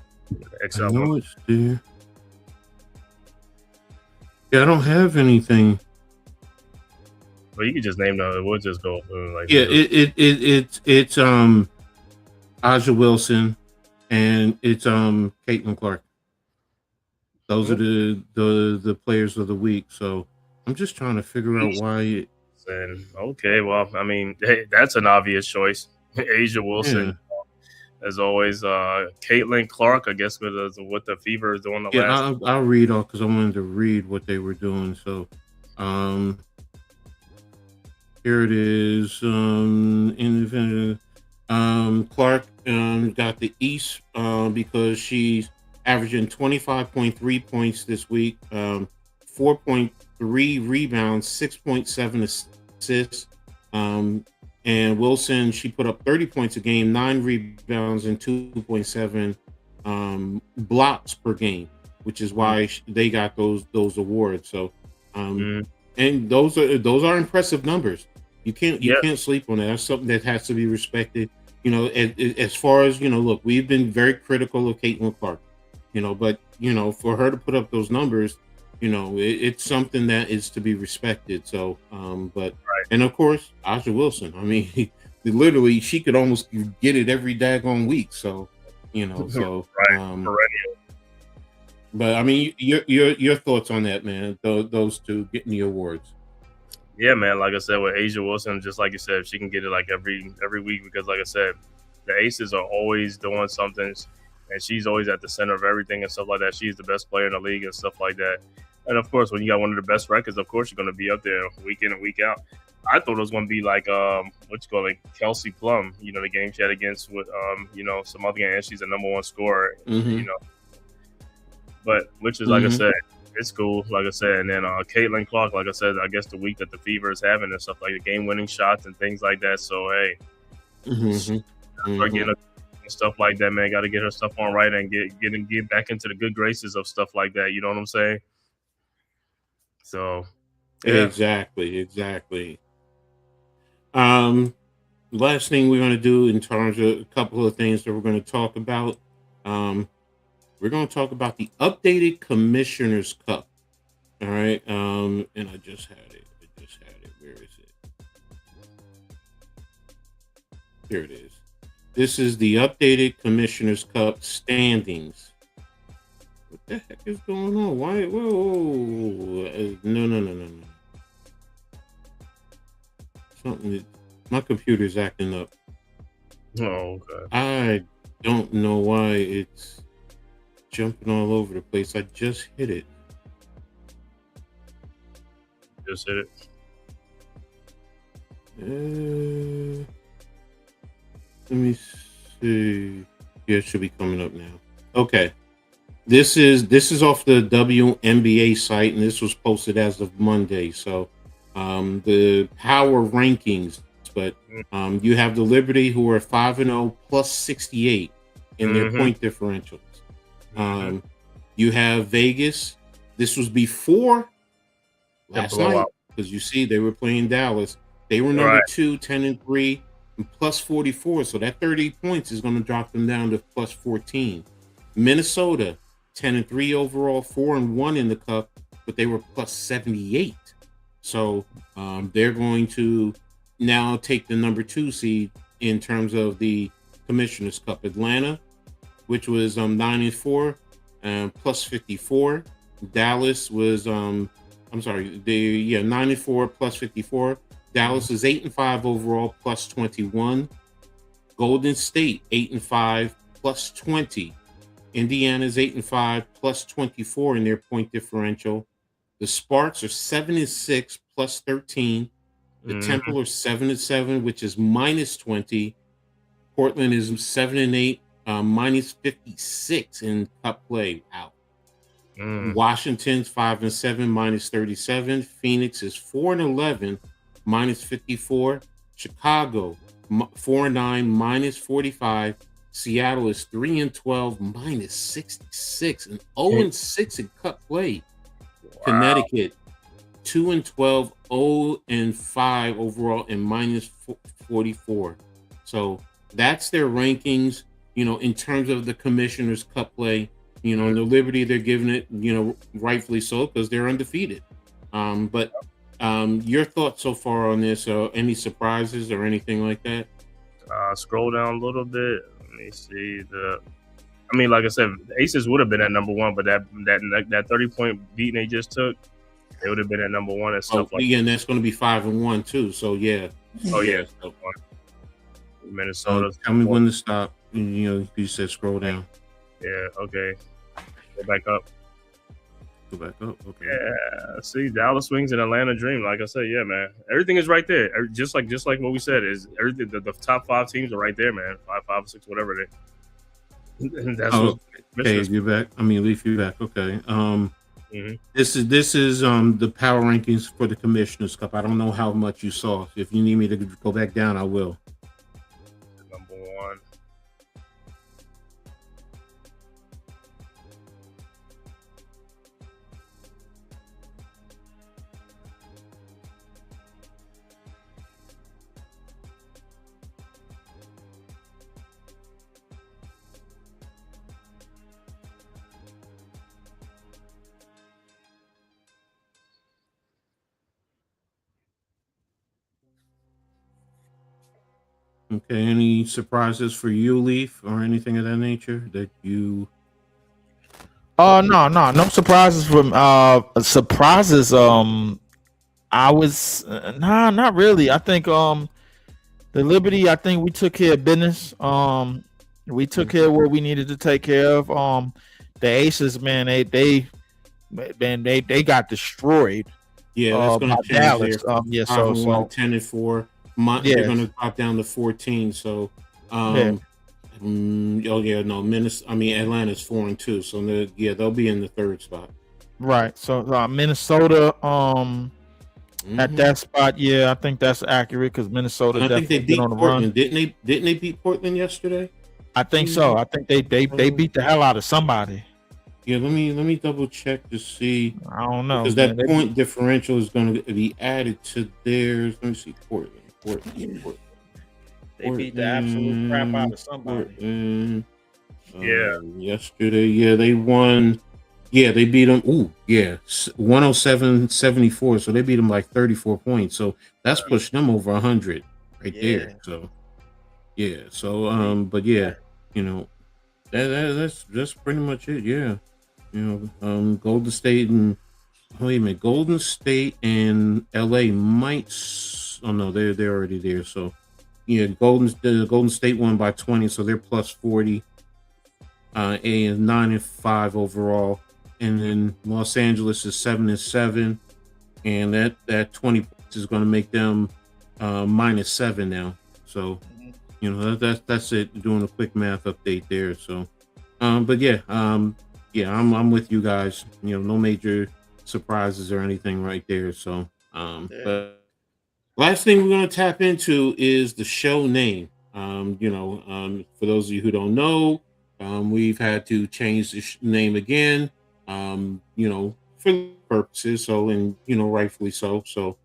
I know it's there. Yeah, I don't have anything.
Well, you can just name them. We'll just go like.
Yeah, it's Aja Wilson, and it's Caitlin Clark. Those are the players of the week. So I'm just trying to figure out why.
Okay, well, I mean, hey, that's an obvious choice. Asia Wilson, as always. Caitlin Clark, I guess, with the Fever is doing the last.
I'll read off because I wanted to read what they were doing. So, here it is. Clark got the East because she's averaging 25.3 points this week, 4.3 rebounds, 6.7 assists. And Wilson, she put up 30 points a game, 9 rebounds, and 2.7 blocks per game, which is why they got those awards. So, and those are impressive numbers. You can't sleep on that. That's something that has to be respected. As far as look, we've been very critical of Caitlin Clark, but for her to put up those numbers, it's something that is to be respected. So, and of course, Aja Wilson. I mean, literally, she could almost get it every daggone week. So,
perennial.
But I mean, your thoughts on that, man? Those two getting the awards.
Yeah, man. Like I said, with Asia Wilson, just like you said, she can get it like every week because, like I said, the Aces are always doing something, and she's always at the center of everything and stuff like that. She's the best player in the league and stuff like that. And of course, when you got one of the best records, of course you're going to be up there week in and week out. I thought it was going to be like what you call it, Kelsey Plum. You know, the game she had against with some other game. She's a number one scorer. You know, but which is like I said, it's cool. Like I said, and then Caitlin Clark, like I said, I guess the week that the Fever is having and stuff like the game winning shots and things like that. So hey, again, stuff like that, man. Got to get her stuff on right and get back into the good graces of stuff like that. You know what I'm saying? So,
yeah. Exactly. Last thing we're going to do in terms of a couple of things that we're going to talk about. We're going to talk about the updated Commissioner's Cup. All right. And I just had it. Where is it? Here it is. This is the updated Commissioner's Cup standings. What the heck is going on? Why? Whoa. No. Something. My computer's acting up.
oh, okay.
I don't know why it's jumping all over the place. I just hit it.
Just hit it.
Let me see. Yeah, it should be coming up now. Okay. This is off the WNBA site, and this was posted as of Monday. So the power rankings, but you have the Liberty, who are 5-0 plus 68 in their point differentials. You have Vegas. This was before last night, because you see they were playing Dallas. They were number 2, 10-3, and plus 44. So that 30 points is going to drop them down to plus 14. Minnesota, 10-3 overall, 4-1 in the cup, but they were plus 78. So they're going to now take the number 2 seed in terms of the Commissioner's Cup. Atlanta, which was 9-4, plus 54. Dallas was 9-4 plus 54. Dallas is 8-5 overall, plus 21. Golden State 8-5 plus 20. Indiana's 8-5 plus 24 in their point differential. The Sparks are 7-6 plus 13. The Temple are 7-7, which is minus 20. Portland is 7-8, minus 56 in cup play. Out. Washington's 5-7, minus 37. Phoenix is 4-11, minus 54. Chicago 4-9, minus 45. Seattle is 3-12, minus 66, and 0-6 in cup play. Wow. Connecticut 2-12, 0-5 overall, and minus 44. So that's their rankings. You know, in terms of the Commissioner's Cup play. You know, and the Liberty, they're giving it, you know, rightfully so, because they're undefeated. But your thoughts so far on this? Any surprises or anything like that?
Scroll down a little bit. Let me see like I said, the Aces would have been at number 1, but that 30-point beating they just took, they would have been at number 1 and stuff like that.
Yeah, and that's going to be 5-1 too. So yeah.
Oh yeah. Minnesota.
Tell me when to stop. You know, you said scroll down.
Yeah. Okay. Go back up.
Okay.
Yeah. See, Dallas Wings and Atlanta Dream. Like I said, yeah, man. Everything is right there. Just like what we said is everything. The top 5 teams are right there, man. 5, 6, whatever they. That's
okay. You're back. I mean, Leaf, you're back. Okay. This is the power rankings for the Commissioner's Cup. I don't know how much you saw. If you need me to go back down, I will.
Number 1.
Okay, any surprises for you, Leaf, or anything of that nature that you?
No surprises from surprises. I was not really. I think the Liberty. I think we took care of business. We took care of what we needed to take care of. The Aces, man, they man, they got destroyed.
Yeah, that's going
By
to change
Dallas.
there.
Yeah,
5-1, 10-4.
Yeah.
They're going to drop down to 14. So,
Yeah.
oh yeah, no, Atlanta's 4-2. So they'll be in the third spot.
Right. So Minnesota, at that spot, yeah, I think that's accurate because Minnesota
I think they
definitely
beat
on the
Portland.
run.
Didn't they beat Portland yesterday?
I think so. I think they beat the hell out of somebody.
Yeah, let me double check to see.
I don't know
because that point differential is going to be added to theirs. Let me see, Portland.
They beat the absolute crap out of somebody.
Yesterday, yeah, they won. Yeah, they beat them. 107-74. So they beat them like 34 points. So that's pushed them over 100 right there. So yeah. So but yeah, you know, that's pretty much it. Yeah. You know, Golden State and Golden State and LA might. Oh no, they're already there. So yeah, Golden State won by 20, so they're plus 40. And 9-5 overall, and then Los Angeles is 7-7, and that 20 points is going to make them -7 now. So you know that's it. Doing a quick math update there. So, but yeah, I'm with you guys. You know, no major surprises or anything right there. So, but last thing we're going to tap into is the show name. For those of you who don't know, we've had to change the name again. For purposes. So, and rightfully so. So,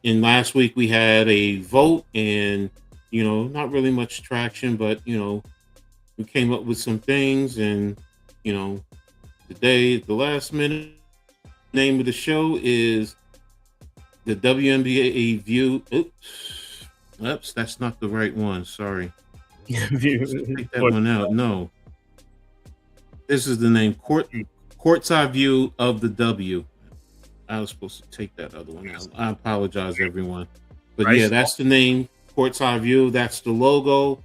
in last week we had a vote, and not really much traction, but we came up with some things, and today, the last minute name of the show is the WNBA View. Oops, that's not the right one. Sorry. Take that one out. No. This is the name, Courtside View of the W. I was supposed to take that other one out. I apologize, everyone. But yeah, that's the name, Courtside View. That's the logo.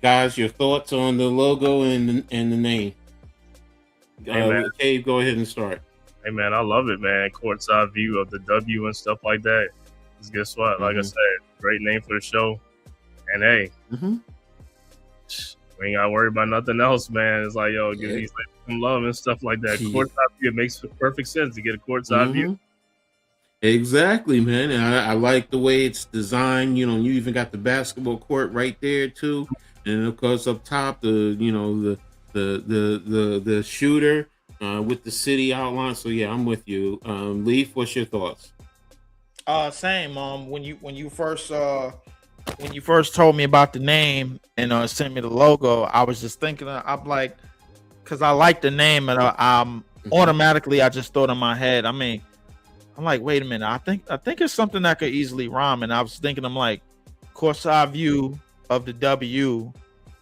Guys, your thoughts on the logo and the name? Cave, go ahead and start.
Hey man, I love it, man. Courtside view of the W and stuff like that. Because guess what? Like I said, great name for the show. And hey, we ain't gotta worry about nothing else, man. It's like, give these ladies some love and stuff like that. Courtside view, it makes perfect sense to get a courtside view.
Exactly, man. And I like the way it's designed. You even got the basketball court right there too, and of course up top, the shooter with the city outline. So yeah, I'm with you. Leaf, what's your thoughts?
Same. When you first told me about the name and sent me the logo, I was just thinking, I'm like, because I like the name, and automatically I just thought in my head. I mean, I'm like, wait a minute, I think it's something that could easily rhyme, and I was thinking, I'm like, courtside view of the W,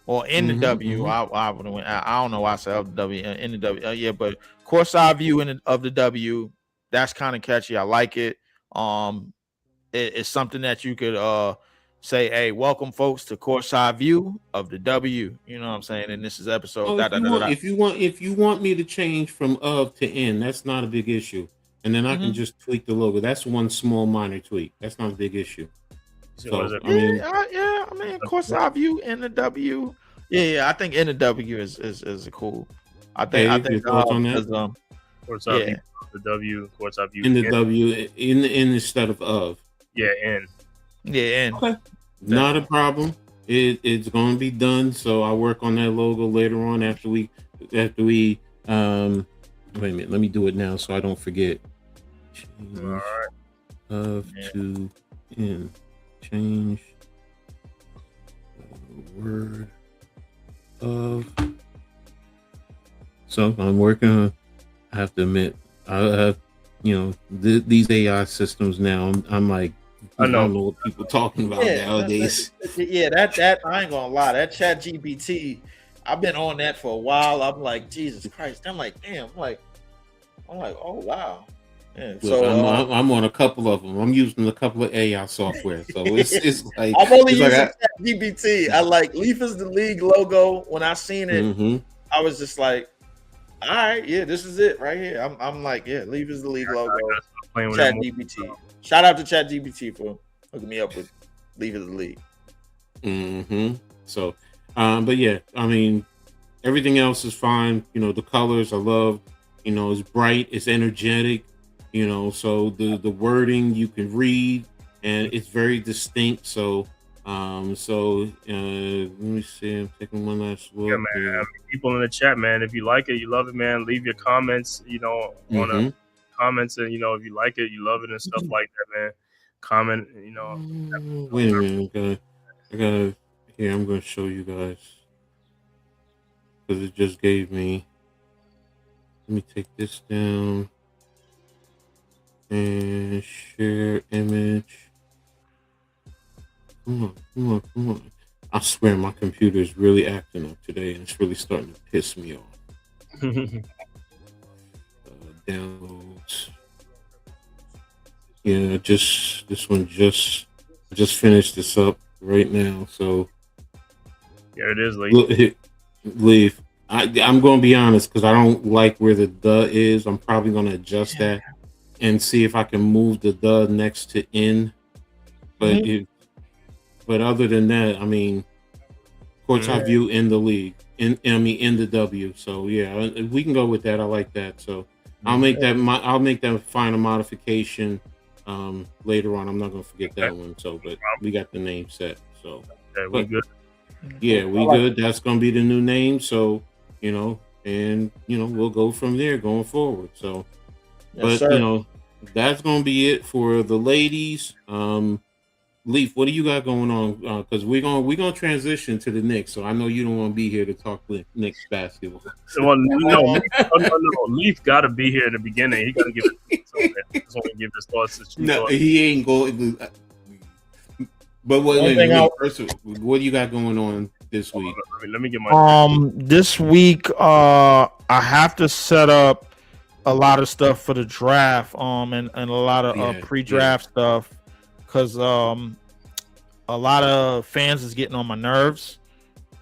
or in the W. I would have went. I don't know why I said of the W in the W. But courtside view of the W. That's kind of catchy. I like it. It's something that you could say, hey, welcome folks to courtside view of the W. You know what I'm saying? And this is episode.
If you want me to change from of to in, that's not a big issue. And then I can just tweak the logo. That's one small minor tweak. That's not a big issue. So,
I mean, courtside view in the W. Yeah, I think in the W is cool. I think
your thoughts on that?
Courtside view, the W, courtside view
in the W, in instead of.
Yeah, in.
Yeah, in.
Okay. Not a problem. It's going to be done. So I'll work on that logo later on after we wait a minute, let me do it now so I don't forget. Change of to in. Change the word of. So I'm working on. I have to admit, I have these AI systems now. I'm like, I don't know what people talking about nowadays.
That I ain't gonna lie. That Chat GPT, I've been on that for a while. I'm like, Jesus Christ. I'm like, damn. I'm like, oh wow. Yeah,
so I'm on a couple of them. I'm using a couple of AI software, so it's like
I'm only using GPT. I like Leaf is the League logo. When I seen it, I was just like, all right, yeah, this is it right here. I'm like, yeah, Leave Is the League logo.
Playing with
Chat
it more.
GPT. Shout out to Chat GPT for hooking me up with Leave Is the League.
Mm-hmm. So, but yeah, I mean, everything else is fine. You know, the colors I love. You know, it's bright, it's energetic. You know, so the wording you can read, and it's very distinct. So, let me see. I'm taking one last look.
Yeah, man. I mean, people in the chat, man. If you like it, you love it, man. Leave your comments. You know, on the comments, and you know, if you like it, you love it, and stuff like that, man. Comment. You know.
Wait a minute. I gotta. Here, I'm gonna show you guys because it just gave me. Let me take this down and share image. Come on. I swear my computer is really acting up today and it's really starting to piss me off. Downloads. Yeah, this one just finished this up right now. So
here it is, Leaf.
Leaf. I'm going to be honest because I don't like where the "the" is. I'm probably going to adjust that and see if I can move the "the" next to "in." But but other than that, I mean, courts I view in the league, in the W. So yeah, we can go with that. I like that. So I'll make that final modification later on. I'm not going to forget that one. So, but we got the name set. So
we good.
Yeah, we good. That's going to be the new name. So, you know, and, you know, we'll go from there going forward. So, you know, that's going to be it for the ladies. Leaf, what do you got going on? Because we're gonna transition to the Knicks. So I know you don't want to be here to talk Knicks basketball.
Well, no. Leaf got to be here at the beginning. He got to give his thoughts.
No, he ain't going. But what do you got going on this week?
Let me get my.
This week, I have to set up a lot of stuff for the draft. And a lot of pre-draft stuff. Because a lot of fans is getting on my nerves.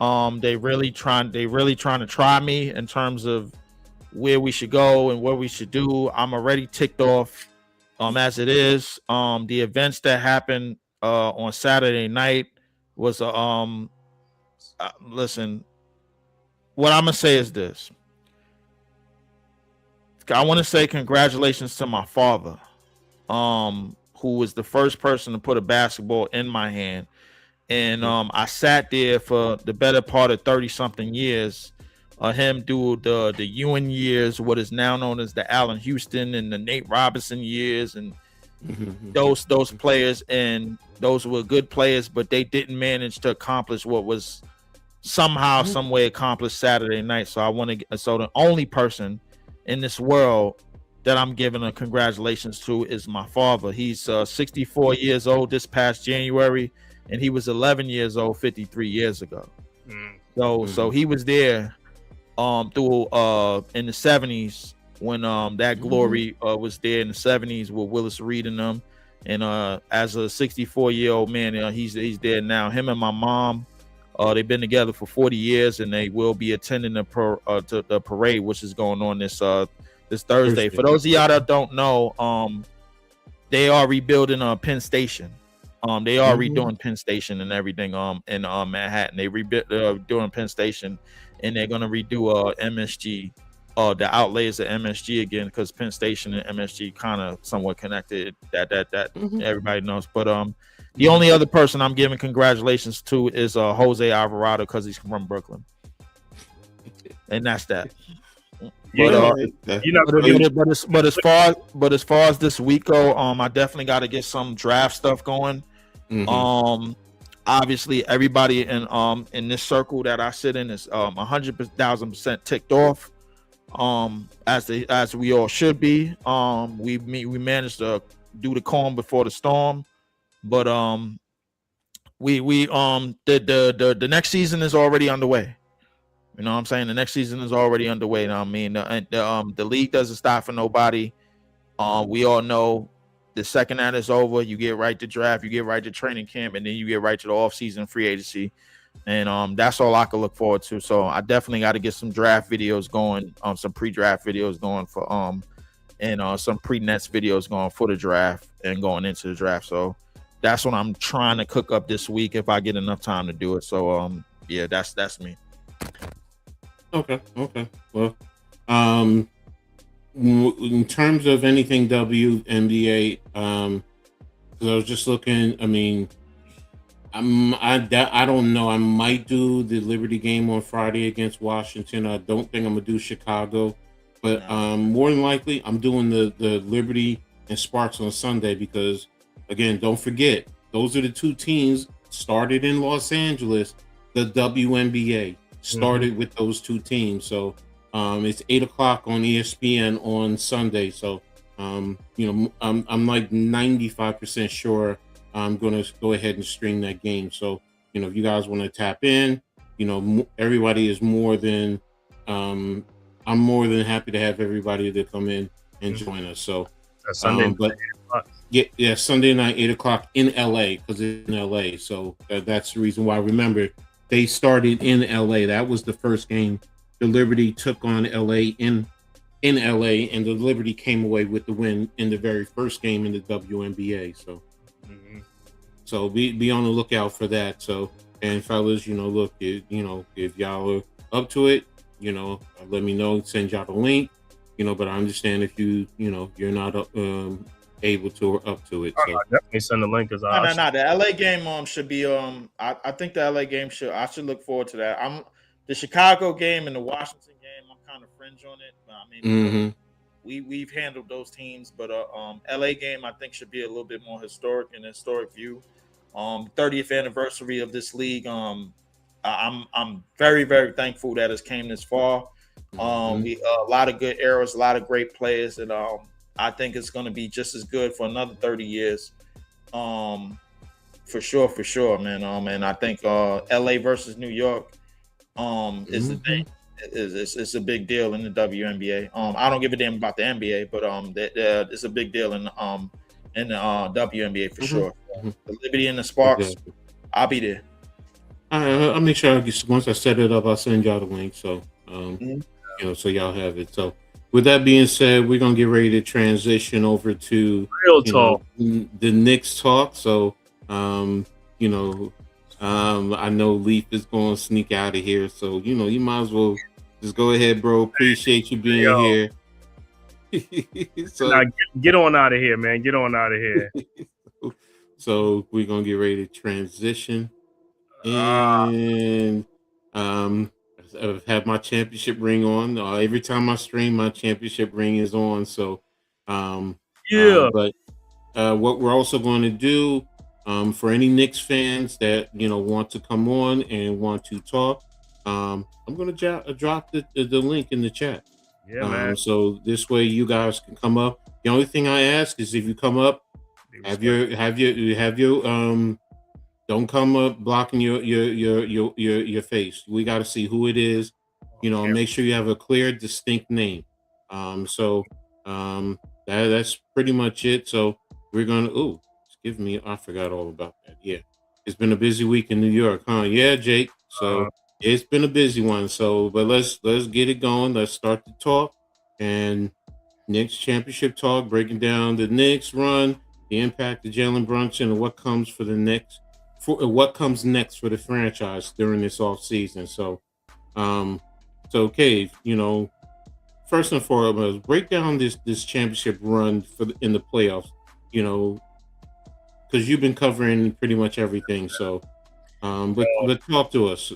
They really trying to try me in terms of where we should go and what we should do. I'm already ticked off as it is. The events that happened on Saturday night was listen, what I'm gonna say is this. I want to say congratulations to my father. Who was the first person to put a basketball in my hand. And I sat there for the better part of 30-something years. Him do the Ewan years, what is now known as the Allen Houston and the Nate Robinson years, and those players, and those were good players, but they didn't manage to accomplish what was somehow, some way accomplished Saturday night. So the only person in this world that I'm giving a congratulations to is my father. He's 64 years old this past January, and he was 11 years old 53 years ago. So he was there through in the 70s when that glory was there in the 70s with Willis Reed and them. And as a 64-year-old man, he's there now. Him and my mom, they've been together for 40 years, and they will be attending the parade, which is going on this Thursday. For those of y'all that don't know, they are rebuilding Penn Station. They are redoing Penn Station and everything in Manhattan. They doing Penn Station, and they're gonna redo MSG, the outlays of MSG again, because Penn Station and MSG kind of somewhat connected. That everybody knows. But the only other person I'm giving congratulations to is Jose Alvarado, because he's from Brooklyn, and that's that. But as far as this week go, I definitely got to get some draft stuff going. Obviously everybody in this circle that I sit in is 100,000% ticked off, as we all should be. We managed to do the calm before the storm, but the next season is already underway. You know what I'm saying? The next season is already underway. You know what I mean? The league doesn't stop for nobody. We all know the second that is over, you get right to draft, you get right to training camp, and then you get right to the off-season free agency. And that's all I can look forward to. So I definitely got to get some draft videos going, some pre-draft videos going for and some pre-nets videos going for the draft and going into the draft. So that's what I'm trying to cook up this week if I get enough time to do it. So yeah, that's me.
Okay. Well, in terms of anything WNBA, because I was just looking. I mean, I don't know. I might do the Liberty game on Friday against Washington. I don't think I'm gonna do Chicago, but more than likely I'm doing the Liberty and Sparks on Sunday because, again, don't forget those are the two teams started in Los Angeles. The WNBA started with those two teams, so it's 8 o'clock on ESPN on Sunday. So I'm like 95% sure I'm going to go ahead and stream that game. So, if you guys want to tap in, everybody is more than, I'm more than happy to have everybody to come in and join us. So,
Sunday
but yeah, Sunday night, 8 o'clock in LA, because it's in LA. So that's the reason why. Remember, they started in LA. That was the first game. The Liberty took on LA in LA, and the Liberty came away with the win in the very first game in the WNBA. So, so be on the lookout for that. So, and fellas, look, if y'all are up to it, let me know. Send y'all the link. But I understand if you're not able to or up to it. So
definitely send the link because
no. The LA game should be I think the LA game I should look forward to that. The Chicago game and the Washington game, I'm kind of fringe on it. I mean, we've handled those teams, but LA game I think should be a little bit more historic view. 30th anniversary of this league. I'm very, very thankful that it's came this far. We a lot of good eras, a lot of great players, and I think it's going to be just as good for another 30 years. For sure, man. And I think LA versus New York is the thing. It's a big deal in the WNBA. I don't give a damn about the NBA, but it's a big deal in the WNBA for sure. The Liberty and the Sparks, I'll be there.
I'll make sure once I set it up, I'll send y'all the link. So so y'all have it. So with that being said, we're gonna get ready to transition over to
real talk,
the Knicks talk. So I know Leaf is going to sneak out of here, so you might as well just go ahead, bro. Appreciate you being here.
So now get on out of here, man. Get on out of here.
So we're gonna get ready to transition, and I've had my championship ring on. Every time I stream, my championship ring is on. So but what we're also going to do. For any Knicks fans that want to come on and want to talk, I'm going to drop the link in the chat.
Yeah, man.
So this way you guys can come up. The only thing I ask is if you come up, have your don't come up blocking your face. We got to see who it is. Make sure you have a clear, distinct name. That's pretty much it. So we're gonna Give me, I forgot all about that. Yeah, it's been a busy week in New York, huh? Yeah, Jake. So it's been a busy one. So, but let's get it going. Let's start the talk and Knicks championship talk, breaking down the Knicks run, the impact of Jalen Brunson, and what comes for the Knicks, what comes next for the franchise during this off season. So, Cave, first and foremost, break down this championship run in the playoffs. Because you've been covering pretty much everything. So, but talk to us.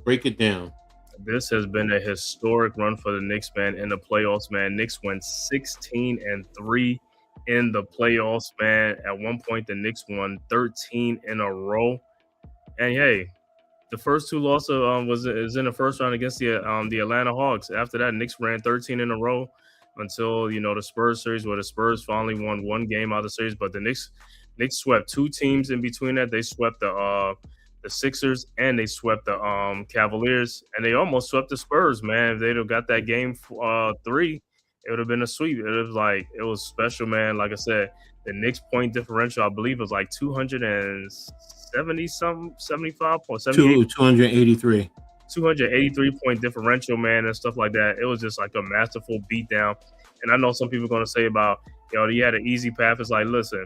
Break it down.
This has been a historic run for the Knicks, man, in the playoffs, man. Knicks went 16-3 in the playoffs, man. At one point, the Knicks won 13 in a row. And hey, the first two losses was in the first round against the Atlanta Hawks. After that, Knicks ran 13 in a row until the Spurs series, where the Spurs finally won one game out of the series. But the Knicks swept two teams in between that. They swept the Sixers and they swept the Cavaliers, and they almost swept the Spurs, man. If they'd have got that game 3, it would have been a sweep. It was special, man. Like I said, the Knicks point differential, I believe, was like 207 70 something, 75 points, 78,
283.
283-point differential, man, and stuff like that. It was just like a masterful beatdown. And I know some people are going to say about, he had an easy path. It's like, listen,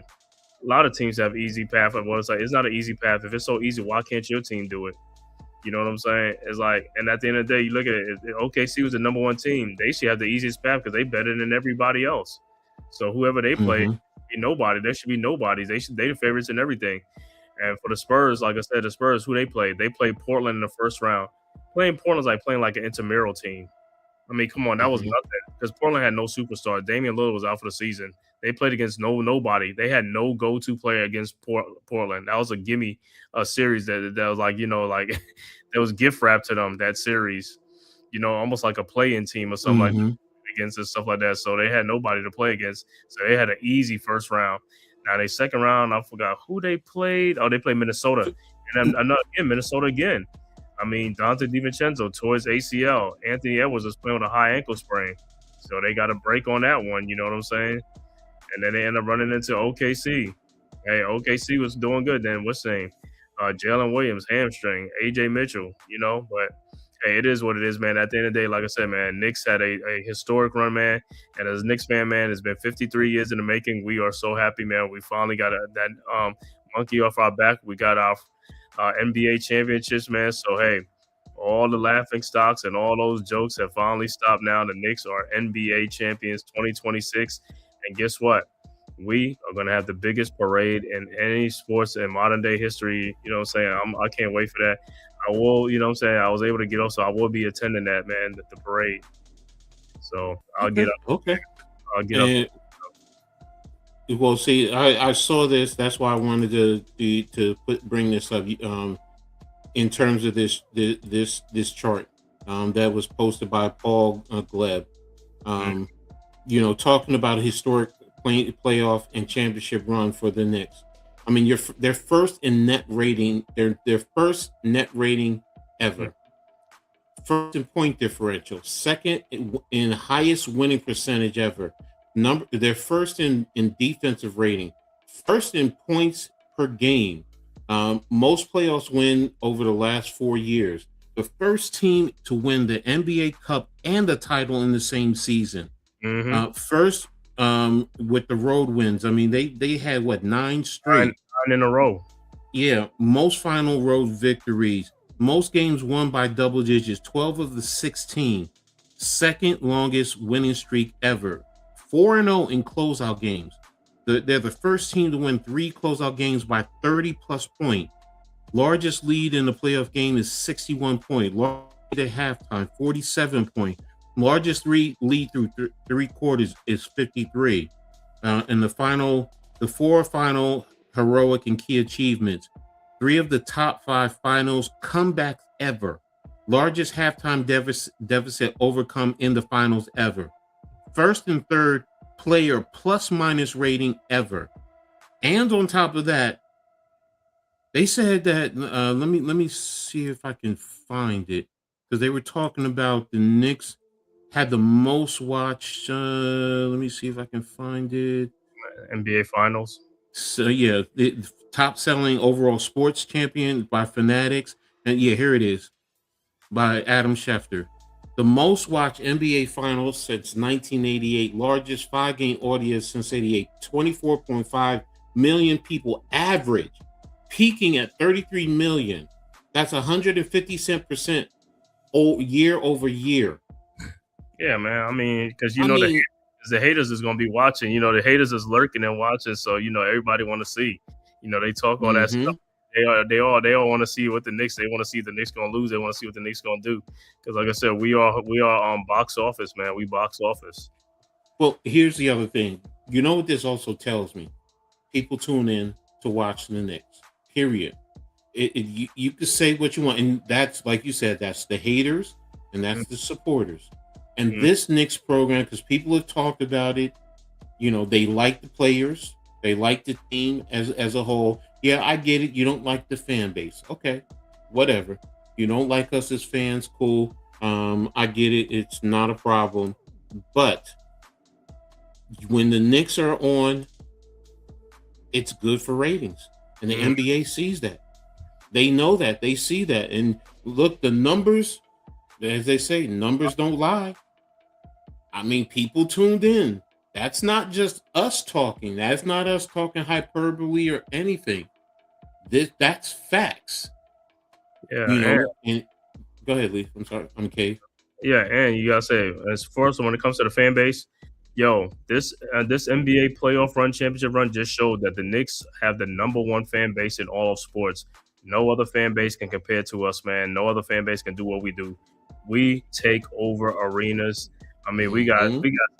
a lot of teams have easy path. Well, it's like, it's not an easy path. If it's so easy, why can't your team do it? You know what I'm saying? It's like, and at the end of the day, you look at it, OKC was the number one team. They should have the easiest path because they better than everybody else. So whoever they play, be nobody. There should be nobodies. They the favorites in everything. And for the Spurs, like I said, the Spurs, who they played Portland in the first round. Playing Portland's like playing like an intramural team. I mean, come on, that was nothing because Portland had no superstar. Damian Lillard was out for the season. They played against nobody. They had no go-to player against Portland. That was a gimme series that was like, like there was gift wrap to them, that series, almost like a play-in team or something like that against and stuff like that. So they had nobody to play against. So they had an easy first round. Now their second round, I forgot who they played. Oh, they played Minnesota. And then Minnesota again. I mean, Dante DiVincenzo tore his ACL. Anthony Edwards was playing with a high ankle sprain. So they got a break on that one, you know what I'm saying? And then they end up running into OKC. Hey, OKC was doing good then. What's the name? Jalen Williams, hamstring. AJ Mitchell, but hey, it is what it is, man. At the end of the day, like I said, man, Knicks had a historic run, man. And as a Knicks fan, man, it's been 53 years in the making. We are so happy, man. We finally got that monkey off our back. We got our NBA championships, man. So, hey, all the laughing stocks and all those jokes have finally stopped now. The Knicks are NBA champions 2026. And guess what? We are going to have the biggest parade in any sports in modern day history. You know what I'm saying? I can't wait for that. I will, you know what I'm saying? I was able to get up, so I will be attending that, man, the parade. So I'll get up.
Okay.
I'll get up.
Well, see, I saw this. That's why I wanted to bring this up. In terms of this chart that was posted by Paul Gleb, talking about a historic playoff and championship run for the Knicks. I mean, they're first in net rating. Their first net rating ever. First in point differential. Second in highest winning percentage ever. They're first in defensive rating. First in points per game. Most playoffs win over the last 4 years. The first team to win the NBA Cup and the title in the same season. First with the road wins. I mean, they had 9 straight?
9 in a row.
Yeah, most final road victories. Most games won by double digits, 12 of the 16. Second longest winning streak ever. 4-0 in closeout games. They're the first team to win 3 closeout games by 30-plus points. Largest lead in the playoff game is 61 points. Largest lead at halftime, 47 points. Largest lead through 3 quarters is 53. And the 4 final heroic and key achievements. 3 of the top 5 finals comebacks ever. Largest halftime deficit overcome in the finals ever. First and third player plus minus rating ever. And on top of that, they said that let me see if I can find it, because they were talking about the Knicks had the most watched. Let me see if I can find it.
NBA Finals.
So yeah, the top selling overall sports champion by Fanatics, and yeah, here it is by Adam Schefter. The most watched NBA Finals since 1988, largest 5-game audience since 88, 24.5 million people average, peaking at 33 million. That's 150% year over year.
Yeah, man. I mean, because the haters is going to be watching. The haters is lurking and watching. So everybody want to see. They talk all that stuff. They all want to see what the Knicks. They want to see the Knicks going to lose. They want to see what the Knicks going to do. Because like I said, we are box office, man. We box office.
Well, here's the other thing. You know what this also tells me? People tune in to watch the Knicks. Period. You can say what you want, and that's, like you said, that's the haters and that's the supporters. And this Knicks program, because people have talked about it, they like the players, they like the team as a whole. Yeah, I get it. You don't like the fan base. Okay, whatever. You don't like us as fans, cool. I get it. It's not a problem. But when the Knicks are on, it's good for ratings. And the NBA sees that. They know that. They see that. And look, the numbers, as they say, numbers don't lie. I mean, people tuned in. That's not just us talking. That's not us talking hyperbole or anything. That's facts.
Yeah,
You
and
know, and go ahead, Lee. I'm sorry. I'm Cave.
yeah, and you gotta say, as far as when it comes to the fan base, yo, this NBA playoff run, championship run, just showed that the Knicks have the number one fan base in all of sports. No other fan base can compare to us, man. No other fan base can do what we do. We take over arenas. I mean,
Mhm.
we got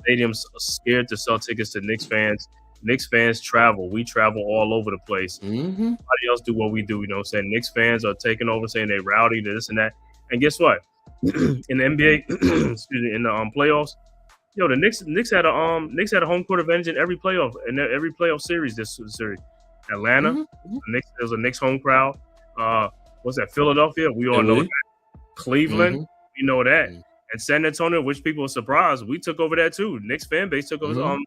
stadiums scared to sell tickets to Knicks fans. Knicks fans travel. We travel all over the place.
Mhm.
Nobody else do what we do. You know what I'm saying? Knicks fans are taking over, saying they rowdy, this and that. And guess what? In the NBA, excuse me, in the playoffs, yo, the Knicks had a home court advantage in every playoff series this series. Atlanta,
Mhm. Mhm.
there was a Knicks home crowd. What's that? Philadelphia, we all know that.
Philly.
Cleveland,
Mhm.
we know that.
Mhm.
And San Antonio, which people were surprised, we took over that too. Knicks fan base took over.
Mhm.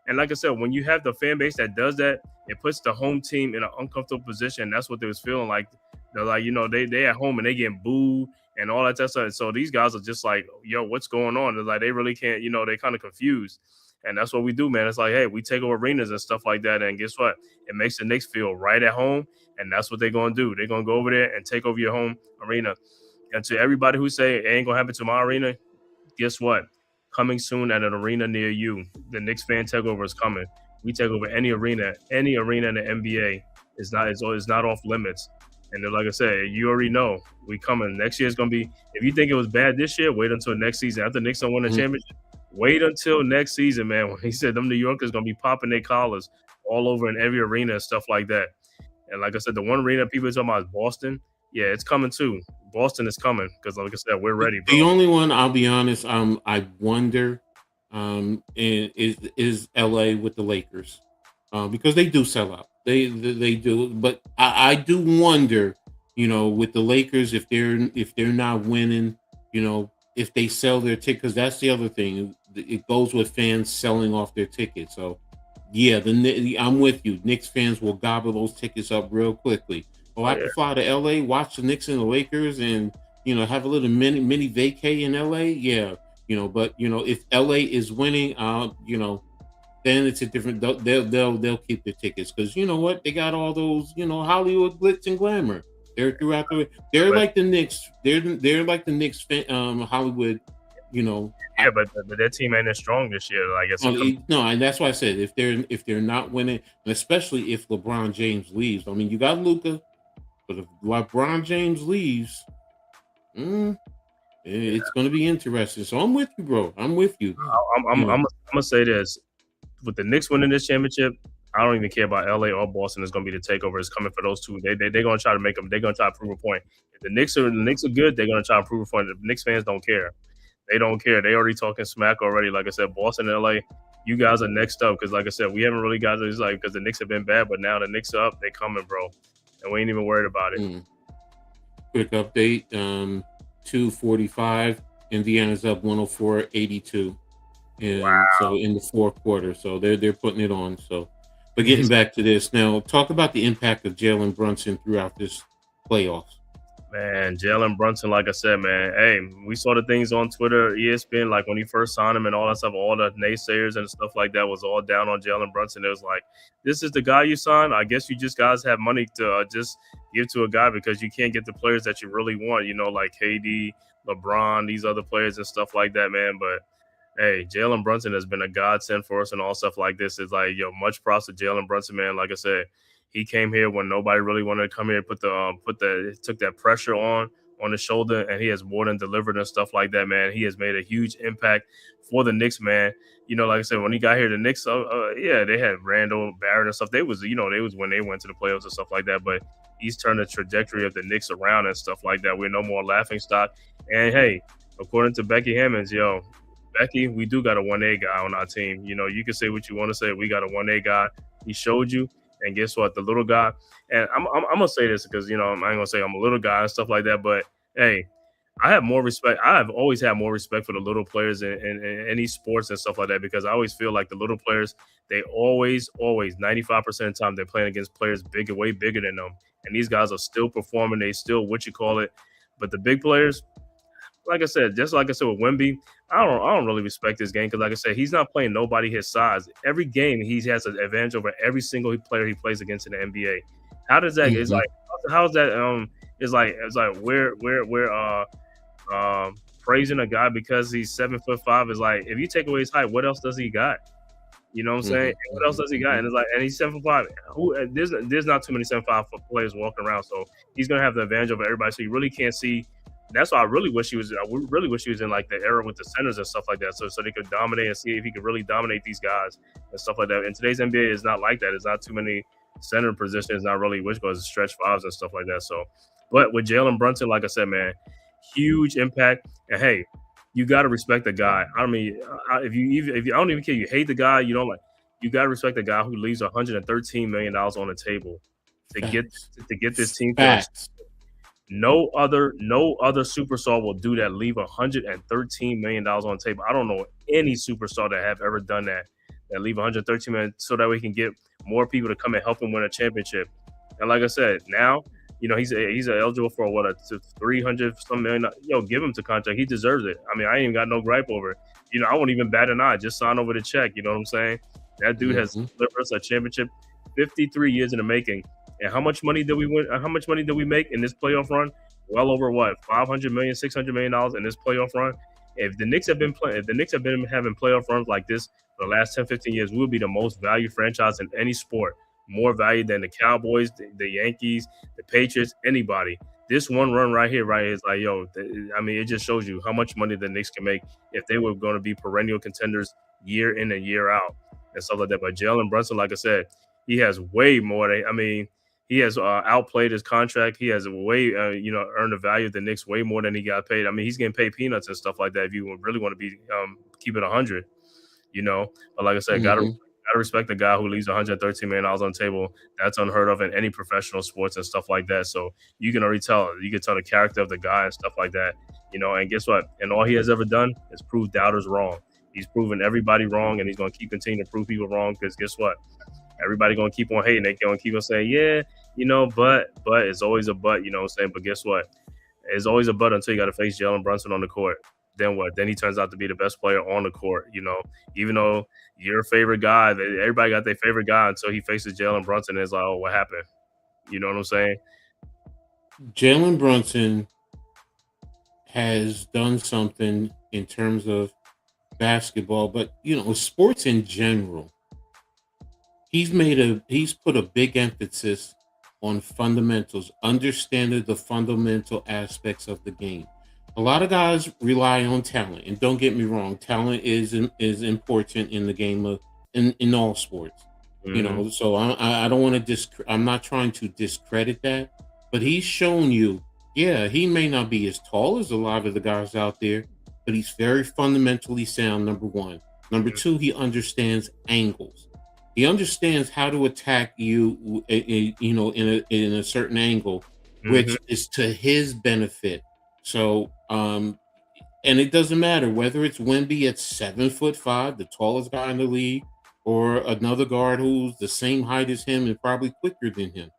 And like I said, when you have the fan base that does that, it puts the home team in an uncomfortable position. That's what they was feeling like. They're like, they at home and they getting booed and all that stuff. So these guys are just like, yo, what's going on? They're like, they really can't, they kind of confused. And that's what we do, man. It's like, hey, we take over arenas and stuff like that. And guess what? It makes the Knicks feel right at home. And that's what they're going to do. They're going to go over there and take over your home arena. And to everybody who say it ain't going to happen to my arena, guess what? Coming soon at an arena near you. The Knicks fan takeover is coming. We take over any arena in the NBA. It's not off limits. And then, like I said, you already know we coming. Next year is gonna be. If you think it was bad this year, wait until next season. After Knicks don't win the
Mhm.
championship, wait until next season, man. When he said them New Yorkers gonna be popping their collars all over in every arena and stuff like that. And like I said, the one arena people are talking about is Boston. Yeah, it's coming too. Boston is coming because, like I said, we're ready, bro.
The only one, I'll be honest, I wonder, is LA with the Lakers, because they do sell out. They do, but I do wonder, with the Lakers, if they're not winning, if they sell their tickets, because that's the other thing. It goes with fans selling off their tickets. So yeah, I'm with you. Knicks fans will gobble those tickets up real quickly. Oh,
Oh
I
yeah.
could fly to LA, watch the Knicks and the Lakers, and have a little mini vacay in LA. Yeah, but if LA is winning, then it's a different. They'll keep their tickets, because you know what, they got all those Hollywood glitz and glamour. They're throughout the. They're
But
like the Knicks. They're like the Knicks. Hollywood. You know.
yeah, but that team ain't as strong this year. Like it's a
No, and that's why I said, if they're not winning, and especially if LeBron James leaves. I mean, you got Luca, but if LeBron James leaves, mm, it's going to be interesting. So I'm with you, bro. I'm with you. You know.
I'm gonna say this: with the Knicks winning this championship, I don't even care about LA or Boston. Is gonna be the takeover. It's coming for those two. They're gonna try to make them. They're gonna try to prove a point. If the Knicks are good, they're gonna try to prove a point. The Knicks fans don't care. They don't care. They already talking smack already. Like I said, Boston and LA, you guys are next up because, like I said, we haven't really got this because the Knicks have been bad, but now the Knicks are up. They coming, bro, and we ain't even worried about it.
Quick update. 2:45. Indiana's up 104-82. And
Wow.
so in the fourth quarter. So they're putting it on. So, but getting back to this now, talk about the impact of Jalen Brunson throughout this playoffs.
Man, Jalen Brunson, like I said, man, hey, we saw the things on Twitter, ESPN, like when he first signed him and all that stuff, all the naysayers and stuff like that was all down on Jalen Brunson. It was like, this is the guy you signed. I guess you just guys have money to just give to a guy because you can't get the players that you really want, like KD, LeBron, these other players and stuff like that, man. But hey, Jalen Brunson has been a godsend for us and all stuff like this. It's like, yo, much props to Jalen Brunson, man. Like I said, he came here when nobody really wanted to come here, took that pressure on his shoulder, and he has more than delivered and stuff like that, man. He has made a huge impact for the Knicks, man. Like I said, when he got here, the Knicks, yeah, they had Randall, Barrett and stuff. They was when they went to the playoffs and stuff like that. But he's turned the trajectory of the Knicks around and stuff like that. We're no more laughing stock. And hey, according to Becky Hammonds, Becky, we do got a 1A guy on our team. You can say what you want to say. We got a 1A guy. He showed you. And guess what? The little guy, and I'm gonna say this because I ain't gonna say I'm a little guy and stuff like that, but hey, I have more respect. I have always had more respect for the little players in any sports and stuff like that because I always feel like the little players, they always 95% of the time they're playing against players way bigger than them, and these guys are still performing. They still but the big players, like I said, just like I said with Wemby, I don't really respect this game because, like I said, he's not playing nobody his size. Every game he has an advantage over every single player he plays against in the NBA. How does that? It's like how's that? It's like we're praising a guy because he's 7'5" is like, if you take away his height, what else does he got? You know what I'm saying? What else does he got? And it's like, and he's 7'5". There's not too many 7'5" players walking around, so he's gonna have the advantage over everybody. So you really can't see. That's why I really wish he was. I really wish he was in like the era with the centers and stuff like that, so they could dominate and see if he could really dominate these guys and stuff like that. And today's NBA is not like that. It's not too many center positions. Not really which goes stretch fives and stuff like that. So, but with Jalen Brunson, like I said, man, huge impact. And hey, you got to respect the guy. I mean, if you I don't even care, you hate the guy, you don't like. You got to respect the guy who leaves $113 million on the table to get this team first. No other superstar will do that. Leave $113 million on the table. I don't know any superstar that have ever done that. That leave $113 million so that we can get more people to come and help him win a championship. And like I said, now he's eligible for a 300 some million. Give him to contract. He deserves it. I mean, I ain't even got no gripe over it. I won't even bat an eye. Just sign over the check. You know what I'm saying? That dude has delivered us a championship 53 years in the making. And how much money did we win? How much money did we make in this playoff run? Well over what? $500 million, $600 million in this playoff run. If the Knicks have been having playoff runs like this for the last 10, 15 years, we will be the most valued franchise in any sport. More value than the Cowboys, the Yankees, the Patriots, anybody. This one run right here is like, it just shows you how much money the Knicks can make if they were going to be perennial contenders year in and year out and stuff like that. But Jalen Brunson, like I said, he has way more. He has outplayed his contract. He has way, earned the value of the Knicks way more than he got paid. I mean, he's getting paid peanuts and stuff like that. If you really want to be keep it 100, But like I said, gotta respect the guy who leaves $113 million on the table. That's unheard of in any professional sports and stuff like that. So you can already tell. You can tell the character of the guy and stuff like that. And guess what? And all he has ever done is prove doubters wrong. He's proven everybody wrong, and he's going to keep continuing to prove people wrong because guess what? Everybody going to keep on hating. They're going to keep on saying, yeah, but it's always a but, you know what I'm saying? But guess what? It's always a but until you got to face Jalen Brunson on the court. Then what? Then he turns out to be the best player on the court, even though your favorite guy, everybody got their favorite guy until he faces Jalen Brunson and it's like, oh, what happened? You know what I'm saying?
Jalen Brunson has done something in terms of basketball, but sports in general. He's put a big emphasis on fundamentals, understanding the fundamental aspects of the game. A lot of guys rely on talent, and don't get me wrong, talent is important in the game of in all sports. So I don't want to I'm not trying to discredit that, but he's shown you, he may not be as tall as a lot of the guys out there, but he's very fundamentally sound. Number one. Number two, he understands angles. He understands how to attack you, in a certain angle, which is to his benefit. So, and it doesn't matter whether it's Wemby at 7'5", the tallest guy in the league, or another guard who's the same height as him and probably quicker than him.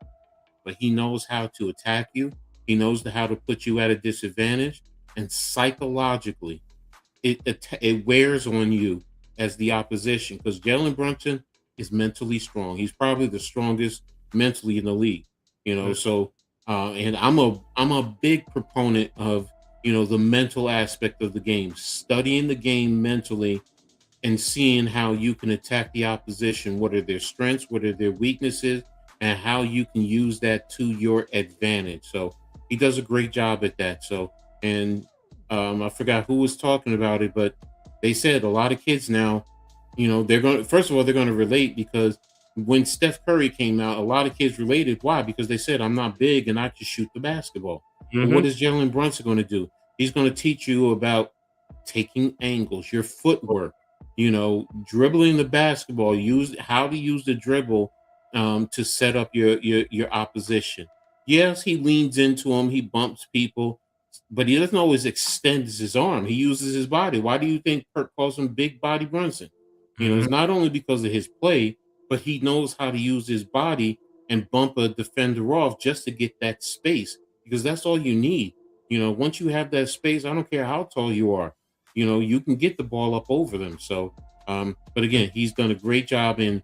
But he knows how to attack you. He knows how to put you at a disadvantage, and psychologically, it wears on you as the opposition because Jalen Brunson is mentally strong. He's probably the strongest mentally in the league, So, and I'm a big proponent of the mental aspect of the game, studying the game mentally, and seeing how you can attack the opposition. What are their strengths? What are their weaknesses? And how you can use that to your advantage. So he does a great job at that. So, and I forgot who was talking about it, but they said a lot of kids now. They're going to relate because when Steph Curry came out, a lot of kids related. Why? Because they said, I'm not big and I can shoot the basketball. But what is Jalen Brunson going to do? He's going to teach you about taking angles, your footwork, dribbling the basketball, how to use the dribble to set up your opposition. Yes, he leans into him. He bumps people, but he doesn't always extend his arm. He uses his body. Why do you think Kirk calls him Big Body Brunson? It's not only because of his play, but he knows how to use his body and bump a defender off just to get that space, because that's all you need. Once you have that space, I don't care how tall you are, you can get the ball up over them. So, but again, he's done a great job in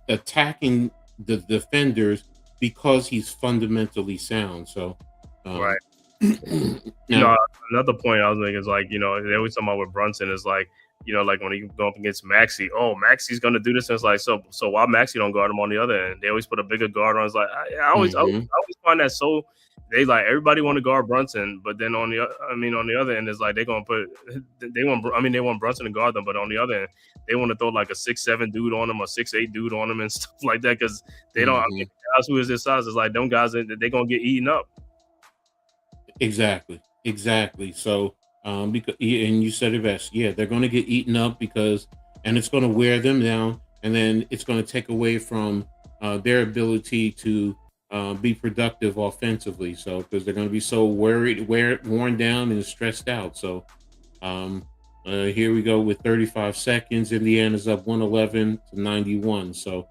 attacking the defenders because he's fundamentally sound. So,
Right.
now,
Another point I was making is like, they always talk about with Brunson is like, like when you go up against Maxi, Maxi's gonna do this, and it's like, so why Maxi don't guard him on the other end? They always put a bigger guard on. It's like I always find that so they like everybody want to guard Brunson, but then on the other end is like they want Brunson to guard them, but on the other end they want to throw like a 6'7" dude on him, a 6'8" dude on him, and stuff like that because they don't. Guys who is this size is like them guys they gonna get eaten up.
Exactly. So, because and you said it best. Yeah, they're going to get eaten up and it's going to wear them down, and then it's going to take away from their ability to be productive offensively. So, because they're going to be so worn down, and stressed out. So, here we go with 35 seconds. Indiana's up 111-91. So,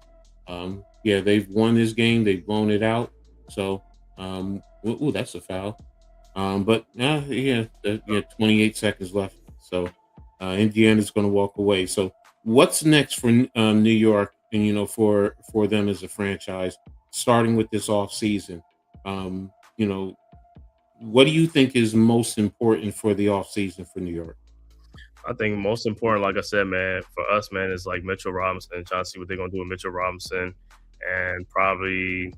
yeah, they've won this game. They've blown it out. So, that's a foul. But 28 seconds left. So Indiana's going to walk away. So what's next for New York and, for them as a franchise, starting with this off season? What do you think is most important for the off season for New York?
I think most important, like I said, man, for us, man, is like Mitchell Robinson, trying to see what they're going to do with Mitchell Robinson, and probably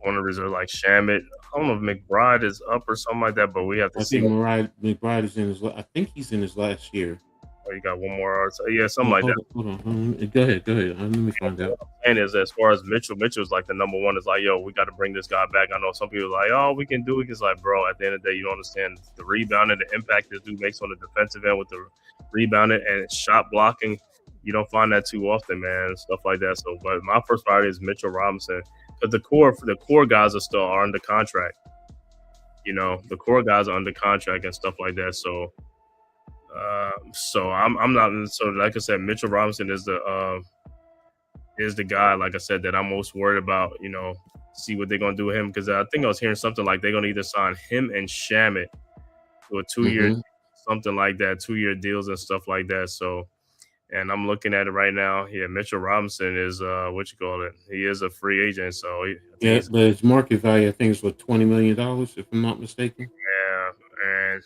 on the reserve like Shamit. I don't know if McBride is up or something like that, but we have to see.
McBride is in his. I think he's in his last year.
Oh, you got one more. Yeah, something like that.
Hold on. Go ahead. Let me find out.
And as far as Mitchell's like the number one. Is like, yo, we got to bring this guy back. I know some people are like, oh, we can do it. It's like, bro, at the end of the day, you don't understand the rebound and the impact this dude makes on the defensive end with the rebounding and shot blocking. You don't find that too often, man. Stuff like that. So, but my first priority is Mitchell Robinson. But the core guys are under contract. The core guys are under contract and stuff like that. So, I'm not. So, like I said, Mitchell Robinson is the guy. Like I said, that I'm most worried about. See what they're gonna do with him, because I think I was hearing something like they're gonna either sign him and Shamit to a 2-year, something like that, 2-year deals and stuff like that. So. And I'm looking at it right now. Yeah, Mitchell Robinson is he is a free agent. So
but his market value, I think, is $20 million, if I'm not mistaken.
Yeah, and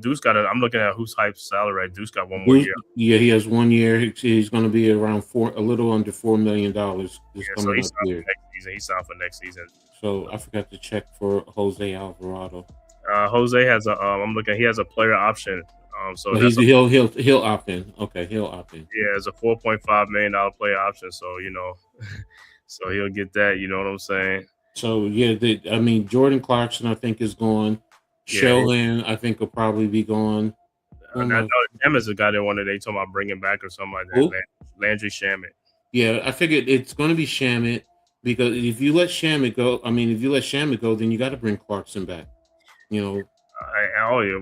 Deuce got I'm looking at who's hype salary. Right? Deuce got one more year.
Yeah, he has 1 year. He's going to be around a little under $4 million this coming up year.
He signed for next season.
So I forgot to check for Jose Alvarado.
Jose has I'm looking. He has a player option. So
he'll opt in. Okay, he'll opt in.
Yeah, it's a $4.5 million player option. So so he'll get that. You know what I'm saying?
So yeah, Jordan Clarkson, I think, is gone. Yeah. Shellhan, I think, will probably be gone.
Him is a guy they talking about bringing back or something like that.
Who?
Landry Shamit.
Yeah, I figured it's going to be Shamit, because if you let Shamit go, then you got to bring Clarkson back.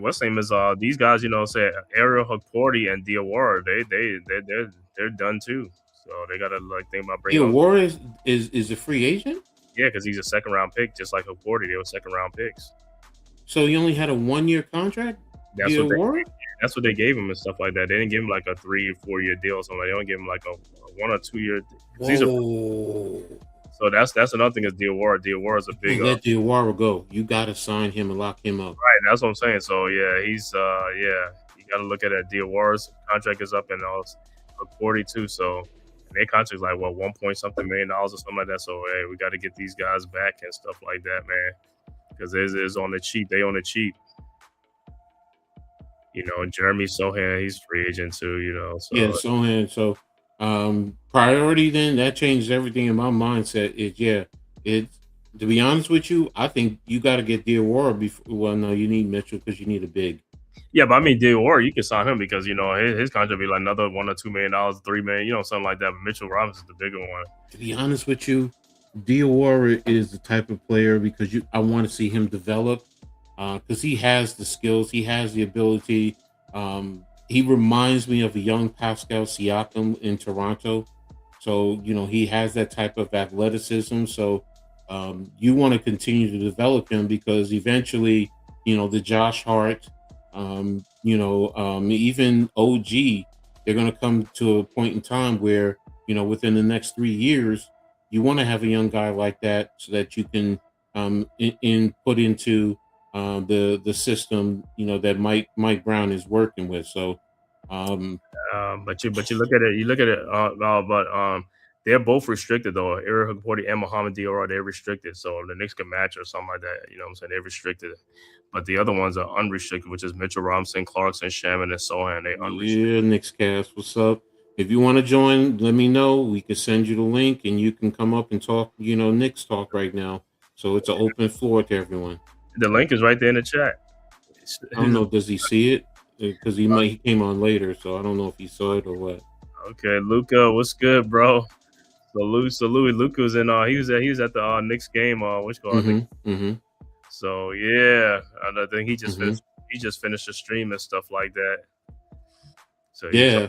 What's name is these guys? Say Ariel Hukporti and Diawara. They're done too. So they gotta think about bringing.
Diawara is a free agent.
Yeah, because he's a second round pick, just like Hukporti. They were second round picks.
So he only had a 1-year contract.
That's what they gave him and stuff like that. They didn't give him like a 3 or 4 year deal or something. They only gave him like a 1 or 2 year. So that's another thing is Diawara. Diawara is a big.
Let Diawara go. You got to sign him and lock him up.
Right, that's what I'm saying. So yeah, he's you got to look at it. Diawara's contract is up, and also 42. So their contract is like $1 million or something like that. So hey, we got to get these guys back and stuff like that, man, because it's on the cheap. They on the cheap. Jeremy Sohan, he's free agent too. So.
Yeah, Sohan. So. Priority then, that changes everything in my mindset. To be honest with you, I think you got to get Diawara before. Well, no, you need Mitchell because you need a big.
Yeah, but I mean Diawara, you can sign him because his contract be like another $1 or $2 million, $3 million, something like that. But Mitchell Robinson's the bigger one.
To be honest with you, Diawara is the type of player because I want to see him develop because he has the skills, he has the ability. He reminds me of a young Pascal Siakam in Toronto. So, he has that type of athleticism. So you want to continue to develop him because eventually, the Josh Hart, even OG, they're going to come to a point in time where, within the next 3 years, you want to have a young guy like that so that you can put into the system, that Mike Brown is working with. So,
but you look at it, but they're both restricted though. Eric Haporti and Mohamed Diarra, they're restricted. So if the Knicks can match or something like that, you know what I'm saying? They're restricted. But the other ones are unrestricted, which is Mitchell Robinson, Clarkson, Shaman, and Sohan. They unrestricted.
Yeah, Knicks cast, what's up? If you want to join, let me know. We can send you the link and you can come up and talk, Knicks talk right now. So it's an open floor to everyone.
The link is right there in the chat.
I don't know, does he see it? Because he came on later, so I don't know if he saw it or what.
Okay, Luca, what's good, bro? So Luca was in. He was at the Knicks game. Which called? So yeah, I think he just finished. He just finished the stream and stuff like that. So
yeah,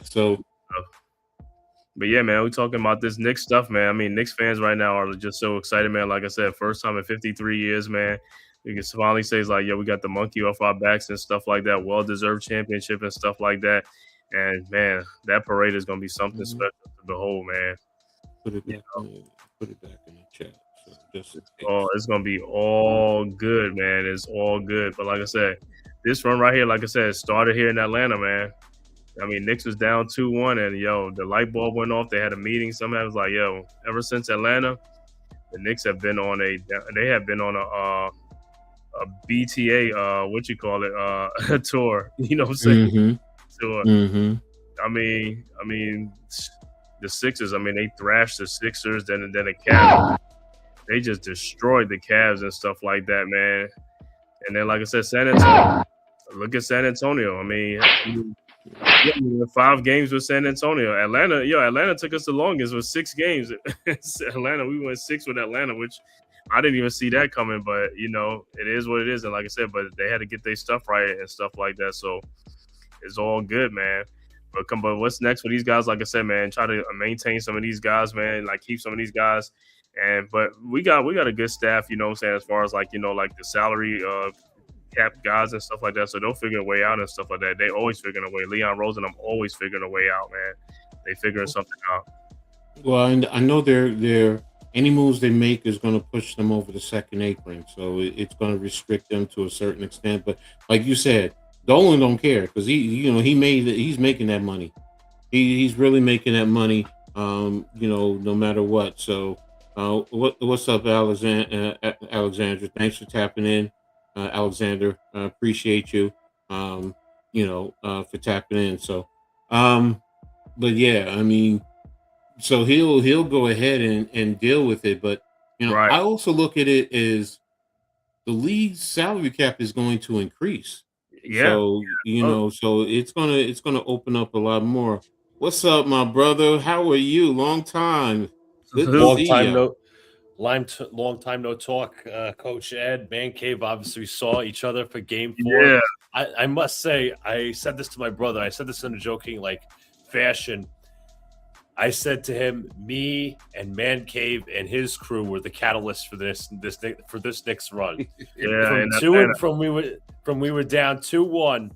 But yeah, man, we're talking about this Knicks stuff, man. I mean, Knicks fans right now are just so excited, man. Like I said, first time in 53 years, man. We can finally say, it's like, yo, we got the monkey off our backs and stuff like that. Well-deserved championship and stuff like that. And, man, that parade is going to be something special to behold, man.
Put it back in the chat. So
it's going to be all good, man. It's all good. But like I said, this run right here, like I said, started here in Atlanta, man. I mean, Knicks was down 2-1, and, yo, the light bulb went off. They had a meeting. Somehow it was like, yo, ever since Atlanta, the Knicks have been on a BTA, a tour. You know what I'm saying? Tour. I mean, the Sixers. I mean, they thrashed the Sixers, then the Cavs. They just destroyed the Cavs and stuff like that, man. And then, like I said, San Antonio. Look at San Antonio. I mean, 5 games with San Antonio. Atlanta took us the longest with 6 games. Atlanta, we went 6 with Atlanta, which I didn't even see that coming. But it is what it is. And like I said, but they had to get their stuff right and stuff like that. So it's all good, man. But what's next for these guys? Like I said, man, try to maintain some of these guys, man. Like keep some of these guys. But we got a good staff. You know what I'm saying? As far as like the salary cap guys and stuff like that. So they'll figure a way out and stuff like that. They always figuring a way. Leon Rose and I'm always figuring a way out, man. They figuring something out.
Well, I know they're any moves they make is going to push them over the second apron. So it's going to restrict them to a certain extent. But like you said, Dolan don't care because he's making that money. He's really making that money. No matter what. So what's up, Alexandra? Thanks for tapping in. Alexander, appreciate you, for tapping in. So, but yeah, I mean, so he'll go ahead and deal with it. But,
right.
I also look at it as the league's salary cap is going to increase.
Yeah.
So, so it's going to open up a lot more. What's up, my brother? How are you? Long time.
Good to see you. Long time no talk. Coach Ed, Man-Cave, obviously saw each other for Game 4.
Yeah.
I must say, I said this to my brother. I said this in a joking fashion. I said to him, me and Man-Cave and his crew were the catalyst for this Knicks run.
Yeah,
from we were down 2-1,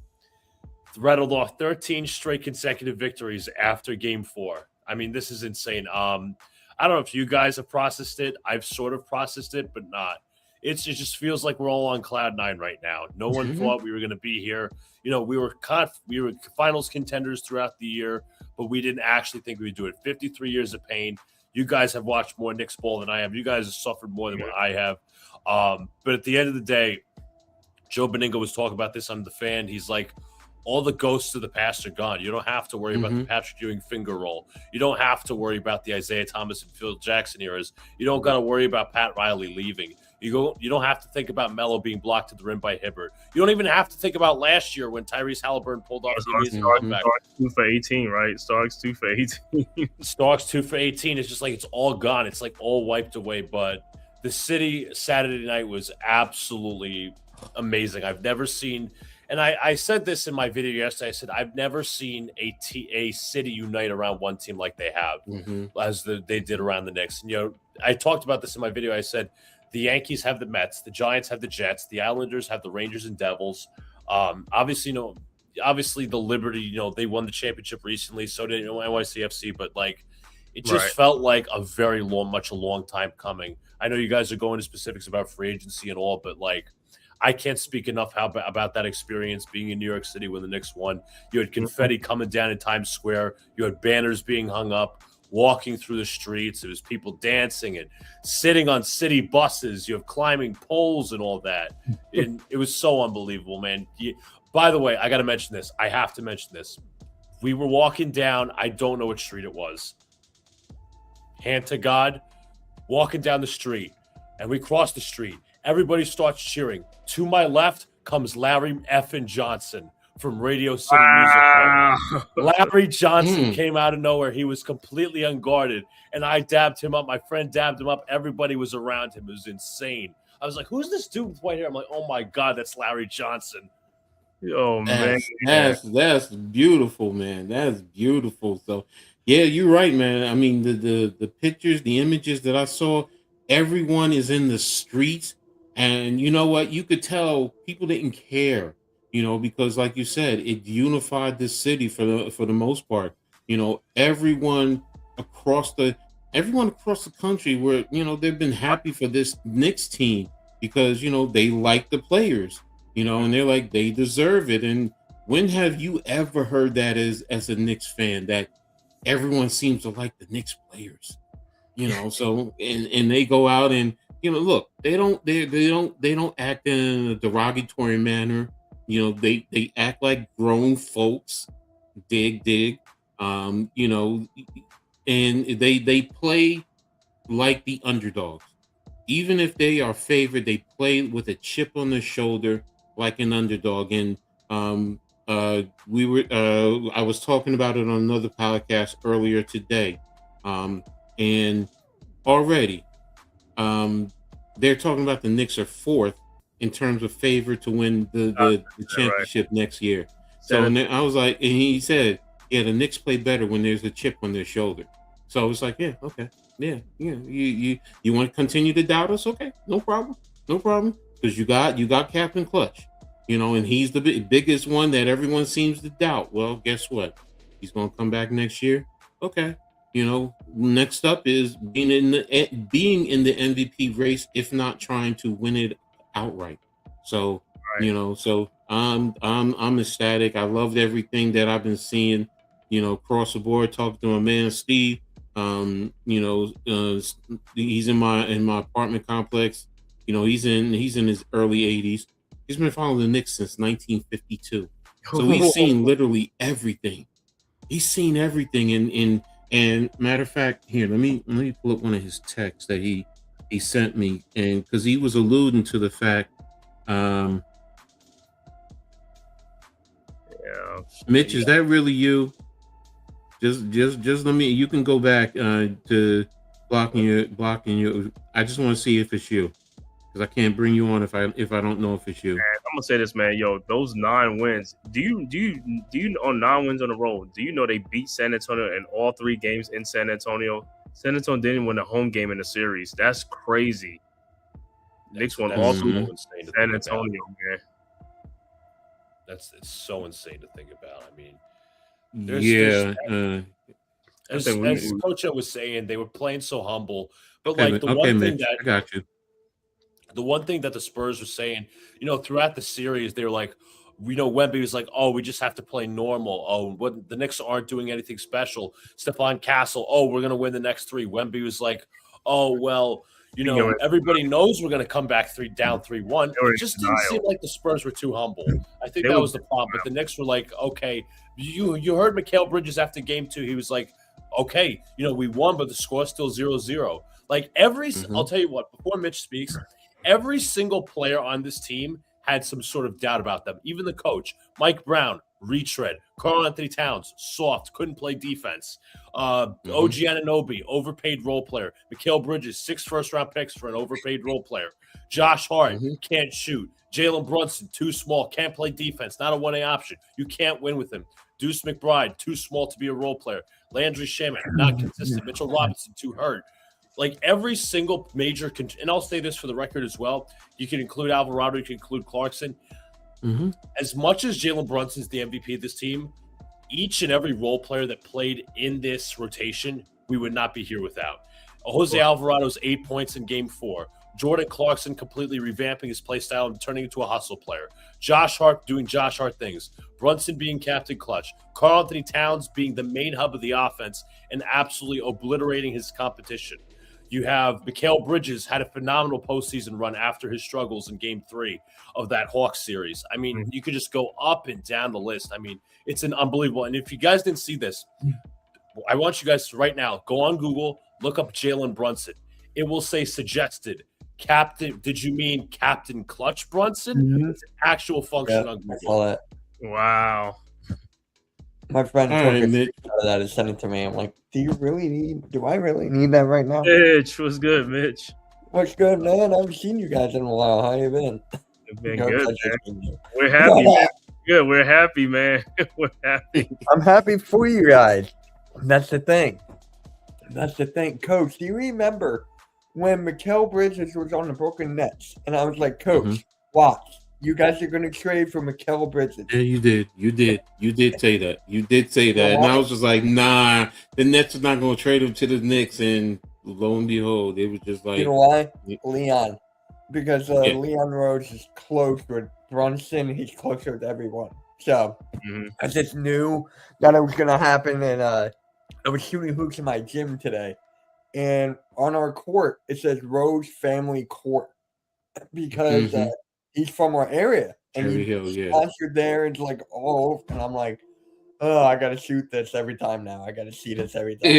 rattled off 13 straight consecutive victories after Game 4. I mean, this is insane. I don't know if you guys have processed it. I've sort of processed it, but not. It just feels like we're all on cloud 9 right now. No one thought we were going to be here. We were finals contenders throughout the year, but we didn't actually think we would do it. 53 years of pain. You guys have watched more Knicks ball than I have. You guys have suffered more than what I have. But at the end of the day, Joe Beningo was talking about this on The Fan. He's like, all the ghosts of the past are gone. You don't have to worry about the Patrick Ewing finger roll. You don't have to worry about the Isaiah Thomas and Phil Jackson eras. You don't got to worry about Pat Riley leaving. You don't have to think about Melo being blocked at the rim by Hibbert. You don't even have to think about last year when Tyrese Halliburton pulled off the amazing comeback.
Starks 2 for 18, right? Starks 2 for 18.
Starks 2 for 18. It's just like it's all gone. It's like all wiped away. But the city Saturday night was absolutely amazing. I've never seen. And I said this in my video yesterday. I said, I've never seen a city unite around one team like they have, as they did around the Knicks. And, I talked about this in my video. I said, The Yankees have the Mets. The Giants have the Jets. The Islanders have the Rangers and Devils. Obviously, the Liberty, they won the championship recently. So did NYCFC, but like, it just felt like a long time coming. I know you guys are going to specifics about free agency and all, but like, I can't speak enough about that experience being in New York City when the Knicks won. You had confetti coming down in Times Square. You had banners being hung up, walking through the streets. There was people dancing and sitting on city buses. You have climbing poles and all that. And it was so unbelievable, man. By the way, I got to mention this. I have to mention this. We were walking down. I don't know what street it was. Hand to God, walking down the street. And we crossed the street. Everybody starts cheering. To my left comes Larry effing Johnson from Radio City Music Hall. Larry Johnson came out of nowhere. He was completely unguarded, and I dabbed him up. My friend dabbed him up. Everybody was around him. It was insane. I was like, who's this dude with white hair? I'm like, oh, my God, that's Larry Johnson.
Oh, man.
That's beautiful, man. That's beautiful. So, yeah, you're right, man. I mean, the pictures, the images that I saw, everyone is in the streets. And you know what? You could tell people didn't care, because like you said, it unified the city for the most part. Everyone across the country were, they've been happy for this Knicks team because, they like the players, and they're like, they deserve it. And when have you ever heard that as a Knicks fan, that everyone seems to like the Knicks players, so, and they go out and, look, they don't act in a derogatory manner. They act like grown folks. Dig. And they play like the underdogs. Even if they are favored, they play with a chip on their shoulder like an underdog. And I was talking about it on another podcast earlier today. And already they're talking about the Knicks are fourth in terms of favorite to win the championship next year. So I was like, and he said, yeah, the Knicks play better when there's a chip on their shoulder. So I was like, yeah, okay. Yeah. You want to continue to doubt us? Okay, no problem. Because you got Captain Clutch, and he's the biggest one that everyone seems to doubt. Well, guess what? He's going to come back next year. Okay. Next up is being in the MVP race, if not trying to win it outright. So, so I'm ecstatic. I loved everything that I've been seeing, across the board. Talking to my man Steve. He's in my apartment complex. He's in his early 80s. He's been following the Knicks since 1952. So he's seen literally everything. He's seen everything. And matter of fact, here, let me pull up one of his texts that he sent me, and because he was alluding to the fact, Mitch, is that really you? Just let me. You can go back to blocking you. I just want to see if it's you, because I can't bring you on if I don't know if it's you.
Man, I'm gonna say this, man. Yo, those 9 wins. Do you on 9 wins on the road? Do you know they beat San Antonio in all 3 games in San Antonio? San Antonio didn't win a home game in the series. That's crazy. Knicks won all 2 San Antonio, man.
It's so insane to think about. I mean, as Coach was saying, they were playing so humble, but like the one thing that
I got you.
The one thing that the Spurs were saying, throughout the series, they were like, Wemby was like, oh, we just have to play normal. Oh, the Knicks aren't doing anything special. Stephon Castle, oh, we're going to win the next 3. Wemby was like, oh, well, everybody knows we're going to come back down 3-1. It just didn't seem like the Spurs were too humble. I think that was the problem. But the Knicks were like, okay, you heard Mikal Bridges after game 2. He was like, okay, we won, but the score's still 0-0. Like I'll tell you what, before Mitch speaks, every single player on this team had some sort of doubt about them. Even the coach, Mike Brown, retread. Karl Anthony Towns, soft, couldn't play defense. OG Anunoby, overpaid role player. Mikal Bridges, 6 first-round picks for an overpaid role player. Josh Hart, can't shoot. Jalen Brunson, too small, can't play defense, not a 1A option. You can't win with him. Deuce McBride, too small to be a role player. Landry Shamet, not consistent. Mitchell Robinson, too hurt. Like every single major, and I'll say this for the record as well. You can include Alvarado, you can include Clarkson.
Mm-hmm.
As much as Jalen Brunson's the MVP of this team, each and every role player that played in this rotation, we would not be here without. Jose Alvarado's 8 points in Game 4. Jordan Clarkson completely revamping his play style and turning into a hustle player. Josh Hart doing Josh Hart things. Brunson being Captain Clutch. Karl Anthony Towns being the main hub of the offense and absolutely obliterating his competition. You have Mikal Bridges had a phenomenal postseason run after his struggles in Game 3 of that Hawks series. I mean, you could just go up and down the list. I mean, it's an unbelievable. And if you guys didn't see this, I want you guys to right now go on Google, look up Jalen Brunson. It will say suggested. Captain, did you mean Captain Clutch Brunson? It's an actual function on Google.
I saw that.
Wow.
My friend
All
took
right,
a
Mitch.
picture of that and sent it to me. I'm like, do I really need that right now?
Mitch, what's good, Mitch?
What's good, man? I haven't seen you guys in a while. How you been?
It's been
Hope
good,
that's
man.
just been you.
We're happy, man. Good. We're happy, man. We're happy.
I'm happy for you guys. That's the thing. Coach, do you remember when Mikal Bridges was on the Brooklyn Nets? And I was like, Coach, watch. You guys are going to trade for Mikal Bridges.
Yeah, you did. You did say that. You did say that. And I was just like, nah, the Nets are not going to trade him to the Knicks. And lo and behold, it was just like.
You know why? Leon. Because Leon Rose is close with Brunson. He's closer with everyone. So I just knew that it was going to happen. And I was shooting hoops in my gym today. And on our court, it says Rose Family Court. Because he's from our area. And he's sponsored there. It's like, oh, and I'm like, oh, I got to shoot this every time now. I got to see this every time.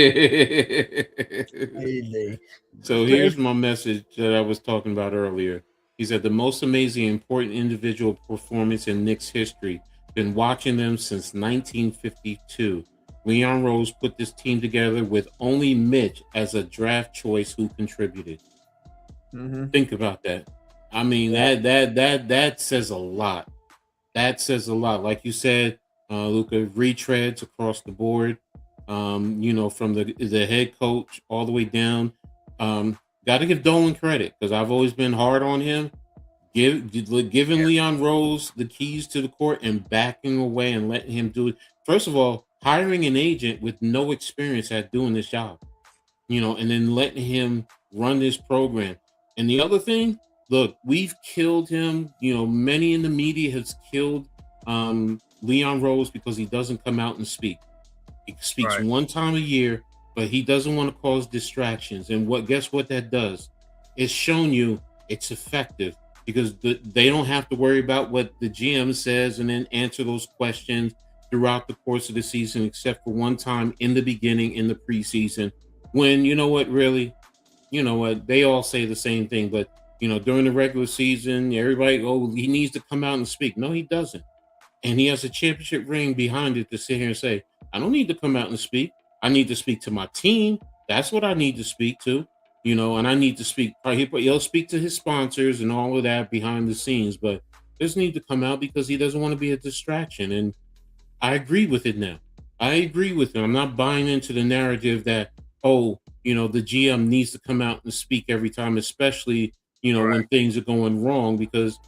Crazy.
So here's my message that I was talking about earlier. He said, the most amazing, important individual performance in Knicks history. Been watching them since 1952. Leon Rose put this team together with only Mitch as a draft choice who contributed. Think about that. I mean, that says a lot. That says a lot. Like you said, Luca, retreads across the board. From the head coach all the way down. Got to give Dolan credit because I've always been hard on him. Giving Leon Rose the keys to the court and backing away and letting him do it. First of all, hiring an agent with no experience at doing this job, and then letting him run this program. And the other thing, look, we've killed him. Many in the media has killed Leon Rose because he doesn't come out and speak. He speaks one time a year, but he doesn't want to cause distractions. And guess what that does? It's shown you it's effective because they don't have to worry about what the GM says and then answer those questions throughout the course of the season, except for one time in the beginning in the preseason when, they all say the same thing, but during the regular season, everybody, he needs to come out and speak. No, he doesn't. And he has a championship ring behind it to sit here and say, I don't need to come out and speak. I need to speak to my team. That's what I need to speak to, and I need to speak. He'll speak to his sponsors and all of that behind the scenes, but doesn't need to come out because he doesn't want to be a distraction. And I agree with it now. I agree with him. I'm not buying into the narrative that, the GM needs to come out and speak every time, especially, when things are going wrong, because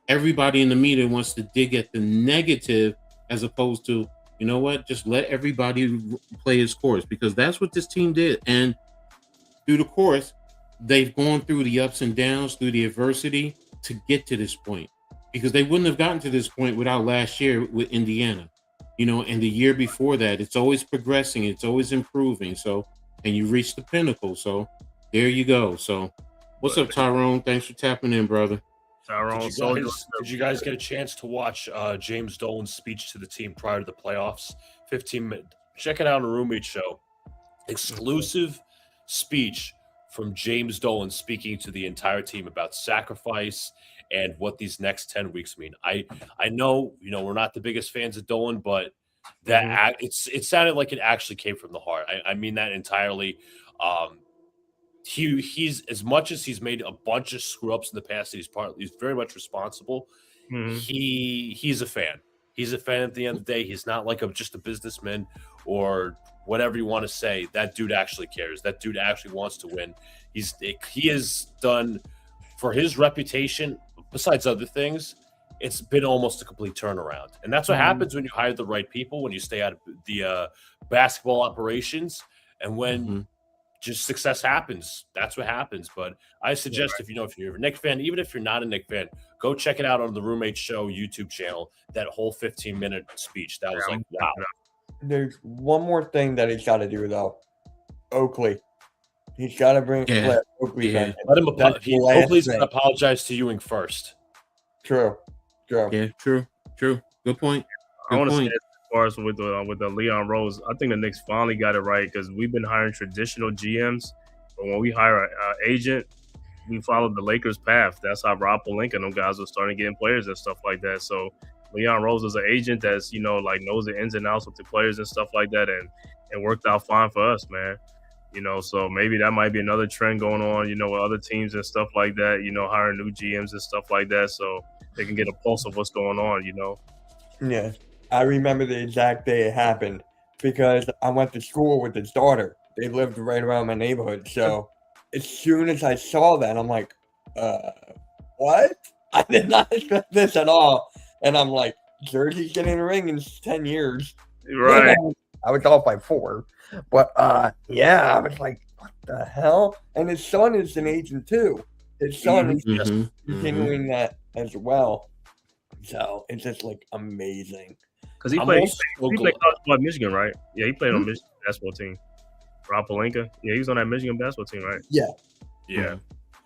everybody in the media wants to dig at the negative as opposed to, just let everybody play his course, because that's what this team did. And through the course, they've gone through the ups and downs, through the adversity to get to this point, because they wouldn't have gotten to this point without last year with Indiana, and the year before that. It's always progressing. It's always improving. So, and you reach the pinnacle. So there you go. So what's up, Tyrone? Thanks for tapping in, brother.
Tyrone,
did you guys get a chance to watch James Dolan's speech to the team prior to the playoffs? 15 minutes. Check it out on a Roommate Show. Exclusive speech from James Dolan speaking to the entire team about sacrifice and what these next 10 weeks mean. I know, we're not the biggest fans of Dolan, but it sounded like it actually came from the heart. I mean that entirely. He's as much as he's made a bunch of screw ups in the past, he's very much responsible. He's a fan. He's a fan at the end of the day. He's not like just a businessman or whatever you want to say, that dude actually cares. That dude actually wants to win. He has done, for his reputation, besides other things, it's been almost a complete turnaround. And that's what happens when you hire the right people, when you stay out of the basketball operations, and when just success happens. That's what happens. But I suggest if you're a Knicks fan, even if you're not a Knicks fan, go check it out on the Roommate Show YouTube channel. That whole 15-minute speech. That was like, wow.
There's one more thing that he's got to do though. Oakley. He's got to bring Oakley back.
Let him Oakley's going to apologize to Ewing first.
True.
Yeah, true. Good point.
I want to say, as far as with the Leon Rose, I think the Knicks finally got it right, because we've been hiring traditional GMs, but when we hire an agent, we followed the Lakers' path. That's how Rob Pelinka and them guys were starting getting players and stuff like that. So Leon Rose is an agent that's knows the ins and outs with the players and stuff like that, and worked out fine for us, man. So maybe that might be another trend going on, with other teams and stuff like that. Hiring new GMs and stuff like that, so they can get a pulse of what's going on.
Yeah, I remember the exact day it happened because I went to school with his daughter. They lived right around my neighborhood. So as soon as I saw that, I'm like, what? I did not expect this at all. And I'm like, Jersey's getting a ring in 10 years.
Right.
I was off by 4. But yeah, I was like, what the hell? And his son is an agent too. His son is just continuing that as well. So it's just like amazing.
Because he played college ball at Michigan, right? Yeah, he played on Michigan basketball team. Rob Pelinka. Yeah, he was on that Michigan basketball team, right?
Yeah.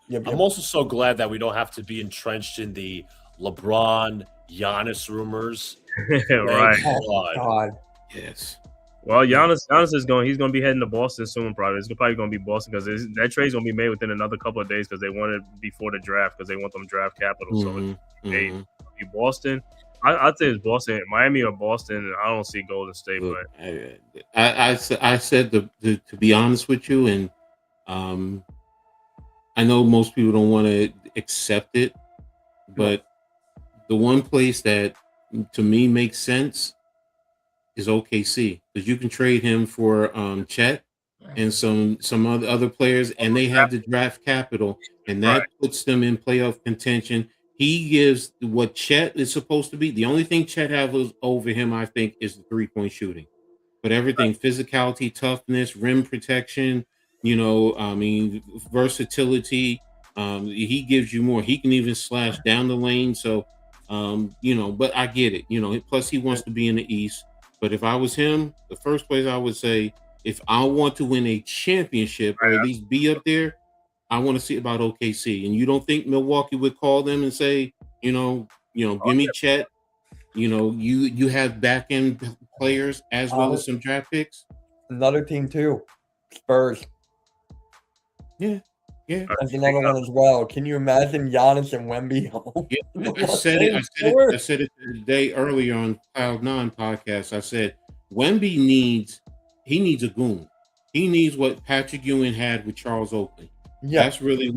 Yep. I'm also so glad that we don't have to be entrenched in the LeBron, Giannis rumors.
Right.
Oh, God.
Yes.
Well, Giannis is going. He's going to be heading to Boston soon. Probably it's probably going to be Boston because that trade's going to be made within another couple of days because they want it before the draft because they want them draft capital. So it's be Boston. I think it's Boston, Miami or Boston. I don't see Golden State,
Look,
but
I said to be honest with you, and I know most people don't want to accept it, but the one place that to me makes sense is OKC, because you can trade him for Chet and some other players, and they have the draft capital, and that puts them in playoff contention. He gives what Chet is supposed to be. The only thing Chet has over him, I think, is the 3-point shooting. But everything, physicality, toughness, rim protection, versatility. He gives you more. He can even slash down the lane. So, but I get it. Plus he wants to be in the East. But if I was him, the first place I would say, if I want to win a championship or at least be up there, I want to see about OKC. And you don't think Milwaukee would call them and say, give me Chet. You have back end players as well as some draft picks.
Another team too, Spurs.
Yeah.
That's another one as well. Can you imagine Giannis and Wemby home?
Yeah, I said it the day earlier on Cloud 9 podcast. I said Wemby needs a goon. He needs what Patrick Ewing had with Charles Oakley. Yeah, that's really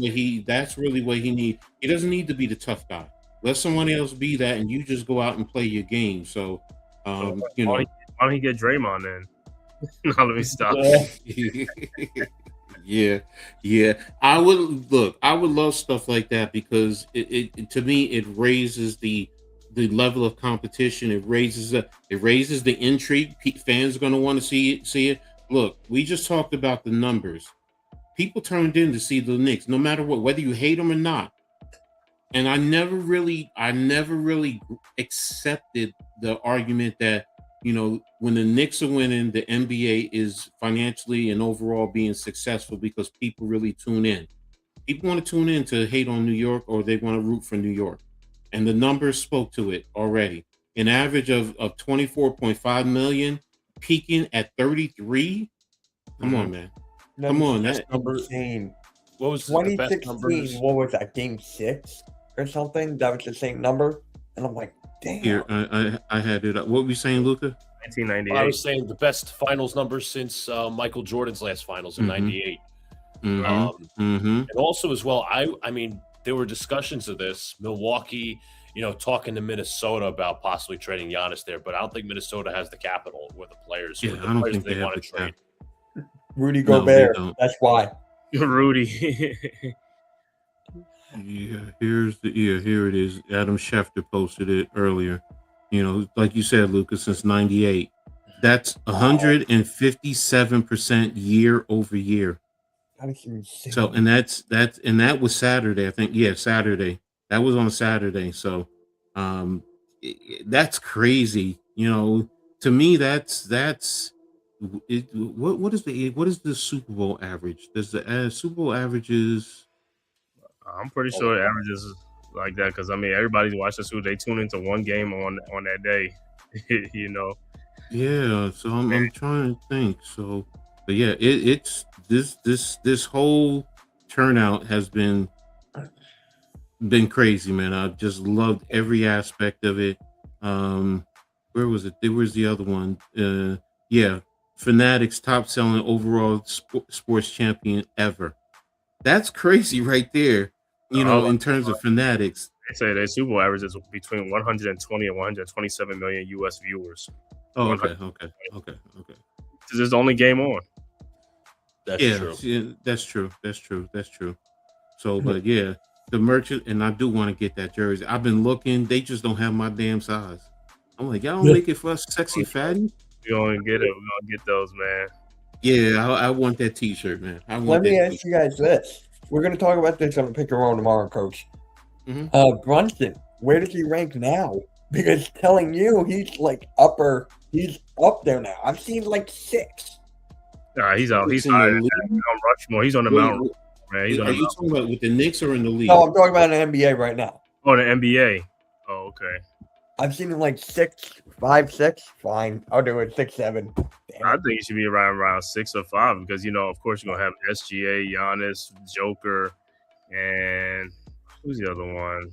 what he needs. He doesn't need to be the tough guy. Let someone else be that, and you just go out and play your game. So,
why don't he get Draymond then? No, let me stop.
Yeah. I would love stuff like that because it to me it raises the level of competition. It raises the intrigue. Fans are going to want to see it. Look, we just talked about the numbers. People turned in to see the Knicks, no matter what, whether you hate them or not. And I never really accepted the argument that, when the Knicks are winning, the NBA is financially and overall being successful because people really tune in. People want to tune in to hate on New York, or they want to root for New York. And the numbers spoke to it already. An average of 24.5 million, peaking at 33. Come on, man. Come on. That
number insane.
What was the best numbers?
What was that, game 6 or something? That was the same number. And I'm like, damn.
Here, I had it up. What were you saying, Luca?
1998.
I was saying the best finals numbers since Michael Jordan's last finals in '98. And also as well, I mean, there were discussions of this. Milwaukee talking to Minnesota about possibly trading Giannis there, but I don't think Minnesota has the capital or the players.
Yeah,
or the
I don't
players
think they have
want
the
to trade.
Rudy
No, they
Gobert.
don't.
That's why.
Rudy.
Yeah, here it is. Adam Schefter posted it earlier. Like you said, Lucas, since '98, that's 157% year over year.
That is insane.
So, and that was Saturday, I think. Yeah, Saturday. That was on Saturday. So, that's crazy. To me, that's it. What is the Super Bowl average? Does the Super Bowl averages?
I'm pretty sure it averages like that because everybody's watching Super. They tune into one game on that day.
Yeah. So I'm trying to think. So, but yeah, it's this whole turnout has been crazy, man. I just loved every aspect of it. Where was it? There was the other one. Yeah, Fanatics top selling overall sports champion ever. That's crazy right there. In terms of Fanatics.
They say their Super Bowl average is between 120 and 127 million U.S. viewers.
Oh, okay.
This is the only game on.
That's true.
Yeah, that's true. So, but yeah, the merchant, and I do want to get that jersey. I've been looking; they just don't have my damn size. I'm like, y'all don't make it for us, sexy fatty.
We're gonna get it. We're gonna get those, man.
Yeah, I want that T-shirt, man.
Let me ask you guys this: we're gonna talk about this on the Pick and Roll tomorrow, Coach.
Mm-hmm.
Brunson, where does he rank now? Because telling you he's up there now. I've seen 6.
He's out. He's high on Rushmore. He's on the mountain, man. He's on the
mountain. Are you talking about with the Knicks or in the league?
No, I'm talking about an NBA right now.
Oh, the NBA. Oh, okay.
I've seen him 6, 5, 6. Fine, I'll do it 6, 7. Damn.
I think it should be around 6 or 5 because of course you're gonna have SGA, Giannis, Joker, and who's the other one?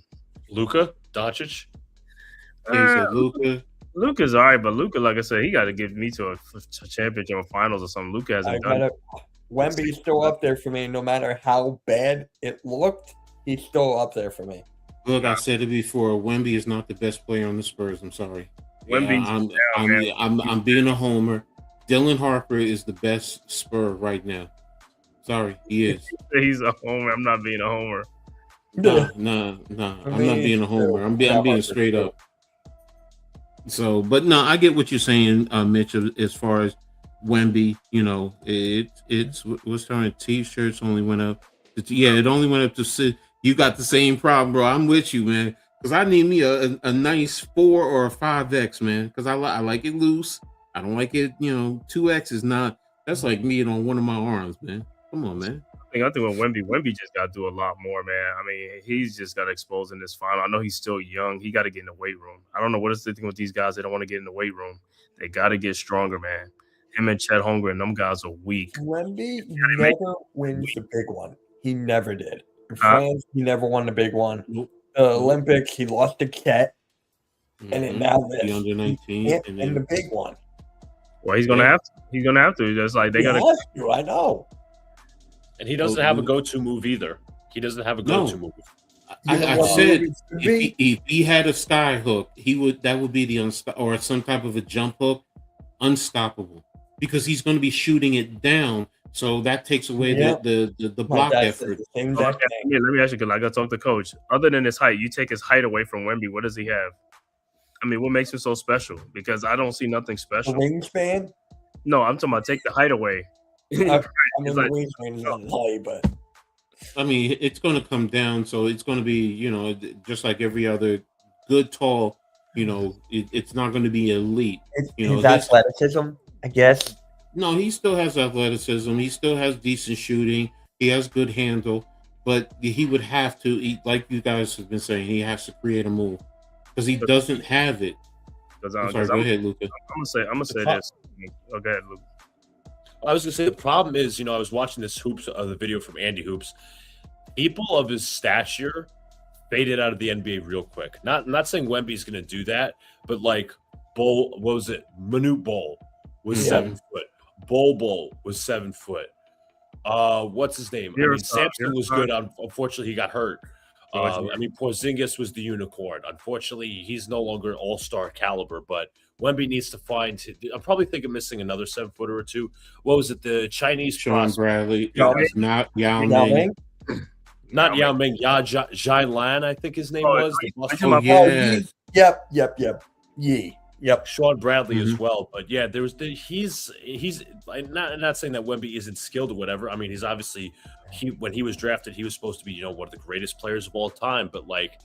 Luka Doncic.
Luka.
Luka's all right, but Luka, like I said, he got to get me to a championship or finals or something. Luka hasn't done it.
Wemby's still up there for me. No matter how bad it looked, he's still up there for me.
Look, I said it before. Wemby is not the best player on the Spurs. I'm sorry.
Wemby's
I'm being a homer. Dylan Harper is the best Spur right now. Sorry, he is.
He's a homer. I'm not being a homer.
No. I'm not being a homer. I'm being straight up. So, but no, I get what you're saying, Mitch. As far as Wemby, it's what's turning T-shirts only went up. It only went up to 6. You got the same problem, bro. I'm with you, man. Because I need me a nice 4 or a 5X, man. Because I like it loose. I don't like it. 2X is not. That's like me on one of my arms, man. Come on, man.
I think with Wemby just got to do a lot more, man. He's just got exposed in this final. I know he's still young. He got to get in the weight room. I don't know what is the thing with these guys. They don't want to get in the weight room. They got to get stronger, man. Him and Chet Holmgren, them guys are weak.
Wemby never wins the big one. He never did. In France, he never won the big one. The Olympics, he lost to Chet. And then now this.
The under 19
and the big one.
Well, he's gonna have to. He's gonna have to. Just like they gotta.
I know.
And he doesn't have a go-to move either. He doesn't have a go-to move.
I said if he had a sky hook, that would be the or some type of a jump hook, unstoppable, because he's going to be shooting it down. So that takes away the block effort.
Let me ask you, because I got to talk to Coach. Other than his height, you take his height away from Wemby. What does he have? What makes him so special? Because I don't see nothing special.
A wingspan?
No, I'm talking about take the height away.
The wingspan is not high, but
it's going to come down. So it's going to be, just like every other good tall. It's not going to be elite.
His athleticism, I guess.
No, he still has athleticism. He still has decent shooting. He has good handle, but he would have to, like you guys have been saying, he has to create a move because he doesn't have it. Go ahead, Luca.
I'm gonna say this. Oh, go ahead, Luca.
I was gonna say the problem is, I was watching this the video from Andy Hoops. People of his stature faded out of the NBA real quick. Not saying Wemby's gonna do that, but like Manute Bol was 7 foot. Bol was 7 foot. What's his name? Samson was good. Unfortunately, he got hurt. I mean, Porzingis was the unicorn. Unfortunately, he's no longer all-star caliber, but Wemby needs to find. I'm probably thinking missing another 7-footer or two. What was it? The Chinese
Sean
prospect?
Bradley.
Yao
It's not Yao
Yao
Ming.
Ming?
Not Yao Ming. Jai Lan, I think his name was. The Boston-
Oh,
Oh,
yeah.
Yep. Yee. Yep.
Sean Bradley as
Mhm.
well. But yeah, there was he's I'm not saying that Wemby isn't skilled or whatever. I mean, he's obviously when he was drafted, he was supposed to be, one of the greatest players of all time. But like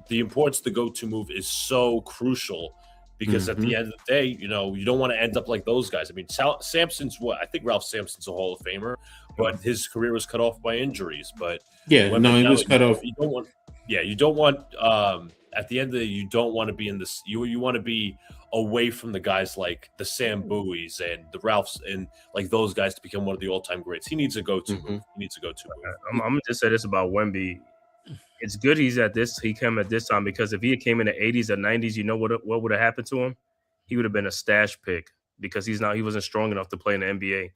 the importance of the go-to move is so crucial because at the end of the day, you don't want to end up like those guys. I mean, Sampson's I think Ralph Sampson's a Hall of Famer, but his career was cut off by injuries. But
Yeah,
Wemby,
no, he was cut off.
You don't want. Yeah, you don't want. At the end of the day, you don't want to be in this. You want to be away from the guys like the Sam Bowies and the Ralphs and like those guys to become one of the all-time greats. He needs a go-to move. He needs a go-to move.
I'm gonna just say this about Wemby. It's good he came at this time because if he had came in the 80s or 90s, what would have happened to him? He would have been a stash pick because he wasn't strong enough to play in the NBA.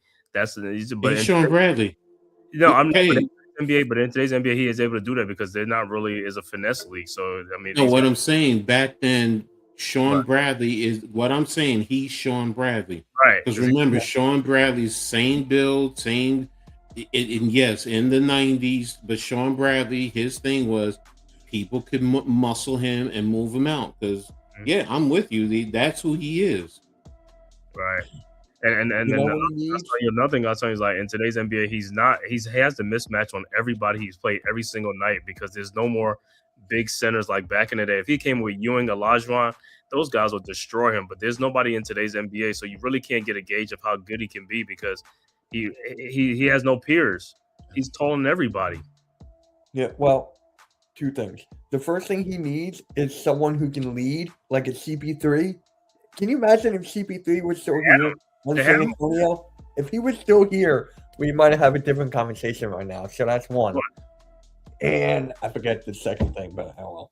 He's Sean Bradley.
No, I'm not in the NBA, but in today's NBA, he is able to do that because they're not really is a finesse league. So I mean,
No, what I'm saying back then, Sean Bradley is what I'm saying. He's Sean Bradley,
right?
Because remember, Sean Bradley's same build, same. And yes, in the 90s, but Sean Bradley, his thing was people could muscle him and move him out. Because yeah, I'm with you. That's who he is.
Right. And then I'll tell you another thing. I'll tell you is like in today's NBA, he has the mismatch on everybody he's played every single night because there's no more big centers like back in the day. If he came with Ewing, Olajuwon, those guys would destroy him. But there's nobody in today's NBA, so you really can't get a gauge of how good he can be because he has no peers. He's taller than everybody.
Yeah. Well, two things. The first thing he needs is someone who can lead, like a CP3. Can you imagine if CP3 was still here in San Antonio? If he was still here, we might have a different conversation right now. So that's one. And I forget the second thing, but I will.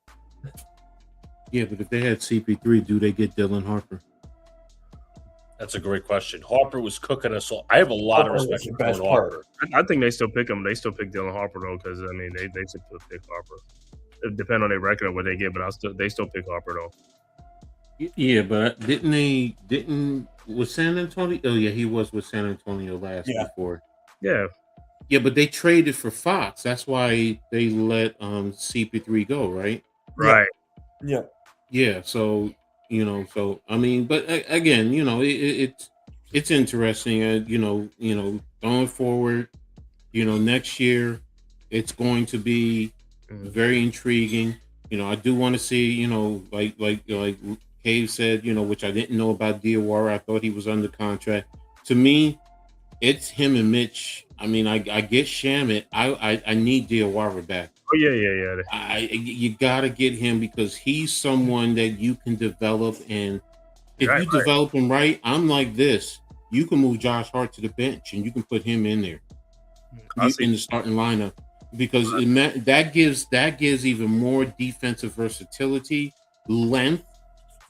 Yeah, but if they had CP3, do they get Dylan Harper?
That's a great question. Harper was cooking us all. I have a lot of respect for Dylan Harper.
I think they still pick him. They still pick Dylan Harper though, because I mean they still pick Harper. It depends on their record and what they get, but they still pick Harper though.
Yeah, but was San Antonio? Oh yeah, he was with San Antonio before.
Yeah.
Yeah, but they traded for Fox. That's why they let CP3 go, right?
Right.
Yeah.
Yeah. So I mean, but again, it's interesting. Going forward, next year, it's going to be very intriguing. I do want to see, like Cave said, which I didn't know about Diawara. I thought he was under contract. To me, it's him and Mitch. I mean, I get Shamet. I need Diawara back.
Oh yeah.
You gotta get him because he's someone that you can develop, and if you develop him right, I'm like this. You can move Josh Hart to the bench, and you can put him in there in the starting lineup because that gives even more defensive versatility, length.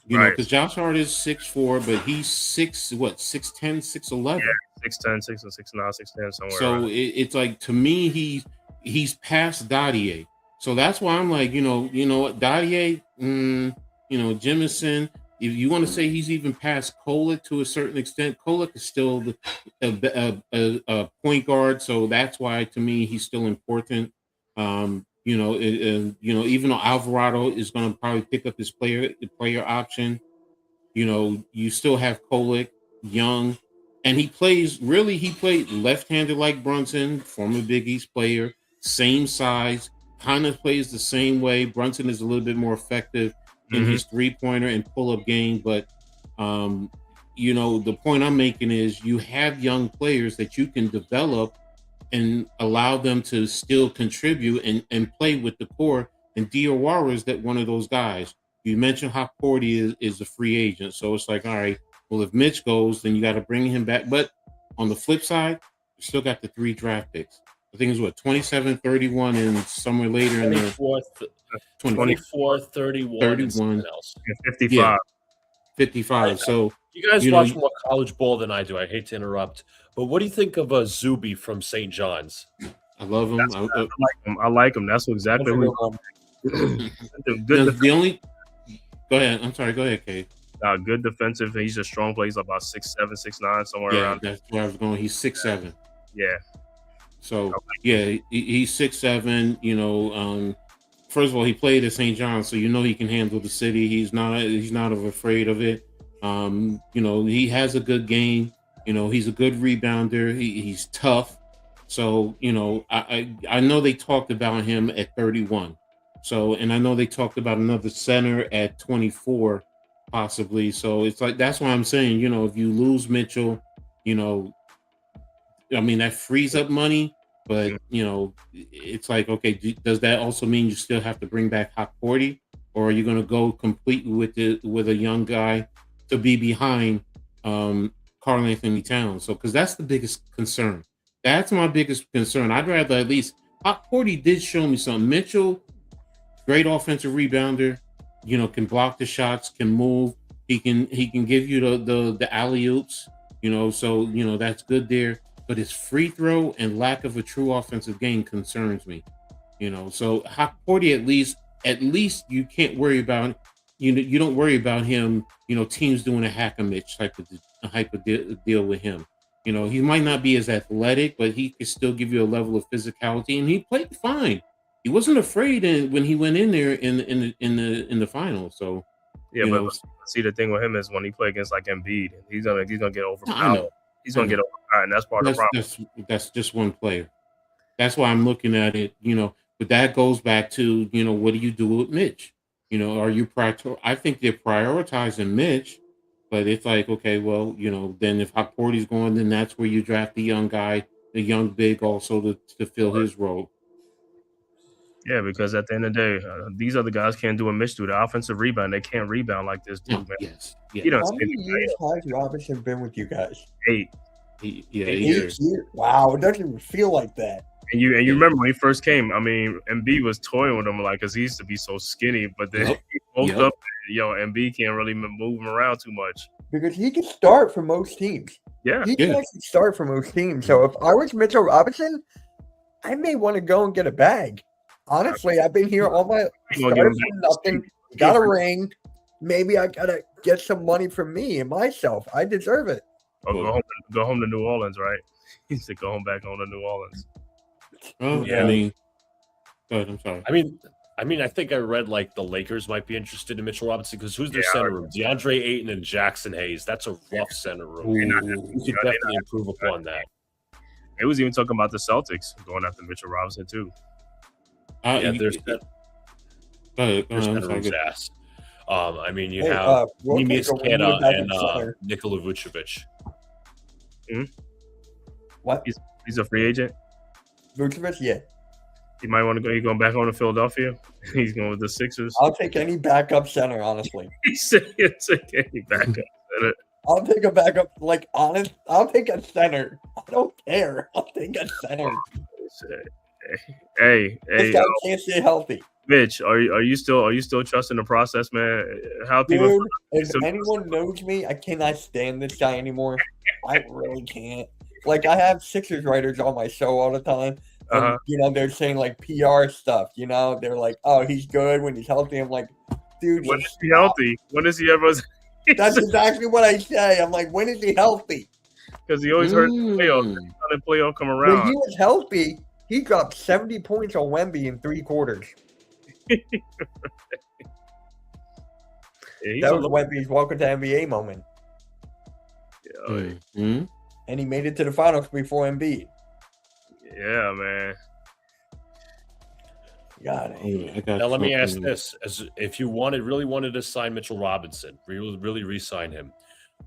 Because Josh Hart is 6'4", but he's 6'10", 6'11".
Yeah, 6'10", 6'9", 6'10", somewhere.
So it's like, to me, he's past Dadier. So that's why I'm like, what, Dadier, Jemison, if you want to say he's even past Kolek to a certain extent, Kolek is still a point guard. So that's why, to me, he's still important. Even though Alvarado is going to probably pick up his player option, you still have Kolek, Young, and he played left-handed like Brunson, former Big East player, same size, kind of plays the same way. Brunson is a little bit more effective in his three-pointer and pull-up game, but the point I'm making is you have young players that you can develop and allow them to still contribute and play with the core. And Diawara is that one of those guys. You mentioned how Cordy is a free agent. So it's like, all right, well, if Mitch goes, then you got to bring him back. But on the flip side, you still got the 3 draft picks. I think it's 27, 31, and somewhere later in the
24, 31,
31,
else.
55.
Yeah, 55. So
you guys watch more college ball than I do. I hate to interrupt, but what do you think of Zuby from St. John's?
I love him.
I like him. That's exactly
That's a
who.
good one.
The only. Go ahead. I'm sorry. Go ahead, Kay.
Good defensive. He's a strong player. He's about 6'7", 6'9", somewhere
Yeah,
around.
that's where I was going. He's 6'7".
Yeah.
So yeah, he's 6'7". You know, first of all, he played at St. John's, so you know he can handle the city. He's not afraid of it. You know, he has a good game. You know, he's a good rebounder. He's tough. So you know, I know they talked about him at 31. So, and I know they talked about another center at 24, possibly. So it's like, that's why I'm saying, you know, if you lose Mitchell, you know, I mean, that frees up money, but you know, it's like, okay, does that also mean you still have to bring back Hokporty, or are you going to go completely with a young guy to be behind Karl Anthony Towns? So, because that's the biggest concern. That's my biggest concern. I'd rather at least Hokporty did show me something. Mitchell, great offensive rebounder, you know, can block the shots, can move. He can give you the alley oops, you know. So you know that's good there. But his free throw and lack of a true offensive game concerns me, you know. So Hokporty, at least you can't worry about, you don't worry about him, you know, teams doing a hack-a-Mitch type of deal with him. You know, he might not be as athletic, but he can still give you a level of physicality, and he played fine. He wasn't afraid when he went in there in the finals. So
yeah, but see, the thing with him is when he play against like Embiid, he's gonna get overpowered.
I know.
He's gonna get overpowered, and that's part of the problem.
That's just one player. That's why I'm looking at it, you know. But that goes back to, you know, what do you do with Mitch? You know, are you I think they're prioritizing Mitch, but it's like, okay, well, you know, then if Hokporty's going, then that's where you draft the young guy, the young big, also to fill his role.
Yeah, because at the end of the day, these other guys can't do what Mitch do. The offensive rebound, they can't rebound like this dude, man.
Yes.
You don't
How many years has Robinson been with you guys?
8.
8
8
years.
Wow, it doesn't even feel like that.
And you remember when he first came? I mean, Embiid was toying with him like, because he used to be so skinny, but then he woke up. Embiid can't really move him around too much
because he can start for most teams.
Yeah,
he can actually start for most teams. So if I was Mitchell Robinson, I may want to go and get a bag. Honestly, I've been here all my started from nothing, got a ring. Maybe I gotta get some money for me and myself. I deserve it.
Oh, go home to New Orleans, right? He said, "Go back home to New Orleans."
Oh, yeah. I mean, go ahead, I'm sorry.
I mean, I think I read like the Lakers might be interested in Mitchell Robinson because who's their center room? DeAndre Ayton and Jackson Hayes. That's a rough center room. You could definitely improve upon that.
It was even talking about the Celtics going after Mitchell Robinson too.
There's center room's ass. I mean, you have Neemias Queta and Nikola Vucevic.
What?
He's a free agent.
Vucevic, yeah.
He might want to go. He's going back home to Philadelphia. He's going with the Sixers.
I'll take any backup center, honestly.
He said he'll take any backup center.
I'll take a backup. Like, honest, I'll take a center. I don't care. I'll take a center.
Hey,
this guy can't stay healthy.
Mitch, are you still trusting the process, man? How people?
Dude, if anyone knows me, I cannot stand this guy anymore. I really can't. Like, I have Sixers writers on my show all the time. And, you know, they're saying like PR stuff. You know, they're like, "Oh, he's good when he's healthy." I'm like, dude,
when is he healthy? When is he ever?
That's exactly what I say. I'm like, when is he healthy?
Because he always hurt in the playoffs. The playoff come around.
When he was healthy, he dropped 70 points on Wemby in 3 quarters. That was Wemby's welcome to NBA moment.
And
he made it to the finals before Embiid.
Yeah, man.
Got it.
Now let me ask this: as if you really wanted to sign Mitchell Robinson, really re-sign him,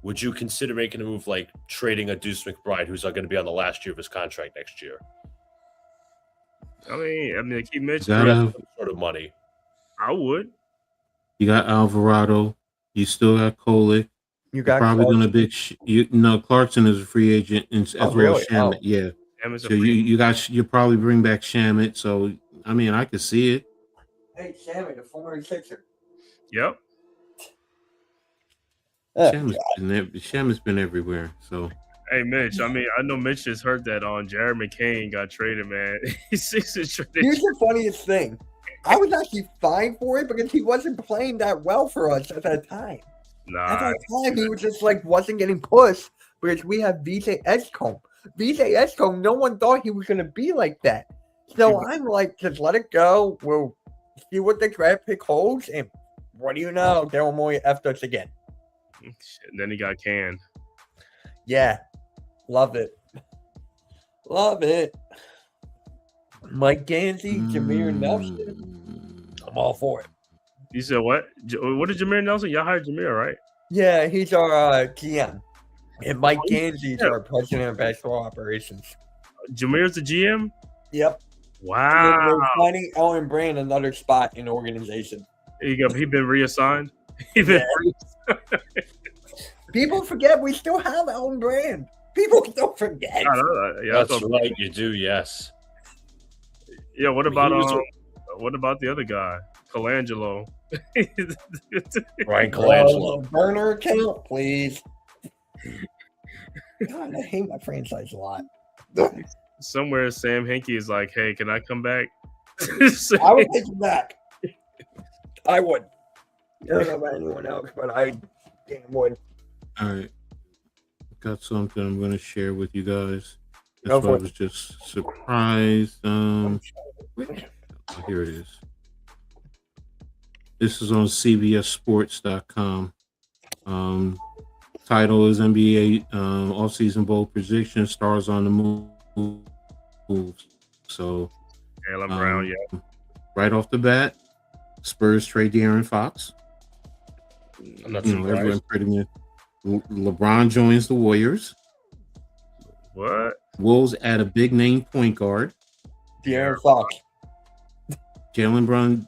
would you consider making a move like trading a Deuce McBride, who's going to be on the last year of his contract next year?
I mean, keep Mitch
sort of money.
I would.
You got Alvarado. You still got Kolek.
You got
probably going to Clarkson is a free agent as well as Shamet. Yeah. So you probably bring back Shamet. So I mean, I could see it.
Hey, Shamet, the former Sixer.
Yep.
Shamet's been everywhere. So
Hey, Mitch. I mean, I know Mitch just heard that on Jared McCain got traded, man. He's
Here's the funniest thing. I was actually fine for it because he wasn't playing that well for us at that time. At that time, he was just like wasn't getting pushed because we have VJ Edgecombe. VJ Edgecombe, no one thought he was going to be like that. So I'm like, just let it go. We'll see what the draft pick holds. And what do you know? Daryl Morey effed us again.
And then he got canned.
Yeah. Love it. Love it. Mike Gansey, Jameer Nelson. I'm all for it.
You said what? What did Jameer Nelson? Y'all hired Jameer, right?
Yeah, he's our GM. And Mike Gansey's our president of basketball operations.
Jameer's the GM?
Yep.
Wow.
They're finding Ellen Brand another spot in the organization.
He been reassigned?
People forget we still have Ellen Brand. People still forget.
That's right, you do, yes.
Yeah, what about the other guy? Colangelo.
Ryan Colangelo.
Burner account, please. God, I hate my franchise a lot.
Somewhere Sam Hinkie is like, hey, can I come back?
I would take him back. I would. I don't know about anyone else, but I damn would.
All right. Got something I'm going to share with you guys.
Go
That's why I was just surprised. Here it is. This is on CBSSports.com. Title is NBA offseason bowl prediction. Stars on the move. So,
Jaylen Brown, yeah.
Right off the bat, Spurs trade De'Aaron Fox.
I'm not surprised.
Everyone pretty much. LeBron joins the Warriors.
What?
Wolves add a big name point guard.
De'Aaron Fox.
Jaylen Brown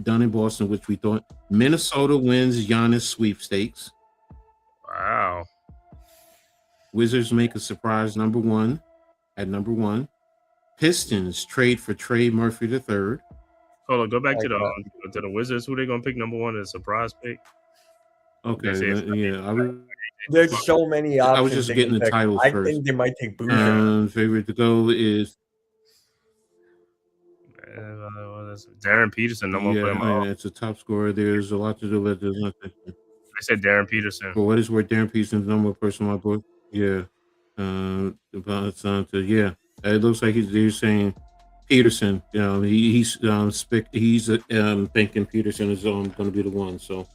done in Boston, which we thought. Minnesota wins Giannis sweepstakes.
Wow.
Wizards make a surprise number one. Pistons trade for Trey Murphy III.
Hold on, go back to the Wizards. Who they gonna pick number one as a surprise pick?
Okay, yeah.
There's so many options.
I was just getting the titles first.
I think they might take Boozer.
Favorite to go is
Darren Peterson.
It's a top scorer. There's a lot to do with it. There's nothing.
I said Darren Peterson.
For what is worth, Darren Peterson's the number one person on my book. Yeah. It looks like they're saying Peterson. You know, he's thinking Peterson is going to be the one. So,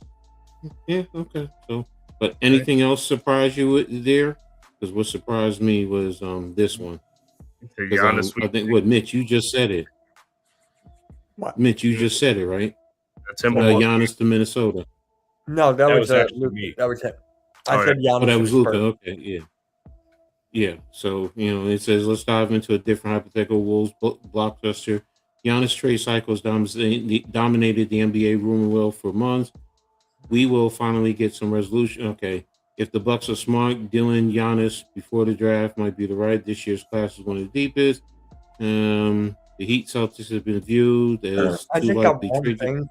yeah, okay. So, but anything else surprise you there? Because what surprised me was this one. I think Mitch, you just said it.
What?
Mitch, you just said it, right? Giannis to Minnesota.
No, that was
actually
Luke.
me.
That was him. I said Giannis.
Oh, that was Luka. Okay, yeah. Yeah, so, it says, let's dive into a different hypothetical Wolves blockbuster. Giannis trade cycles dominated the NBA rumor mill for months. We will finally get some resolution. Okay, if the Bucks are smart, Dylan Giannis before the draft might be the right. This year's class is one of the deepest. The Heat Celtics have been viewed as
I think one thing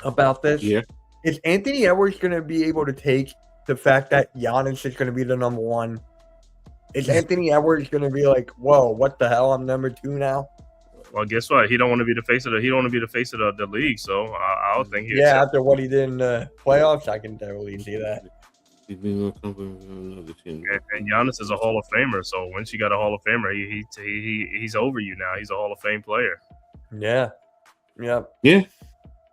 about this is Anthony Edwards going to be able to take the fact that Giannis is going to be the number one. Is Anthony Edwards going to be like, whoa, what the hell? I'm number two now?
Well, guess what? He don't want to be the face of the league. So I don't think he.
Yeah, after what he did in the playoffs, I can totally see that.
And Giannis is a Hall of Famer. So once you got a Hall of Famer, he's over you now. He's a Hall of Fame player.
Yeah.
Yeah.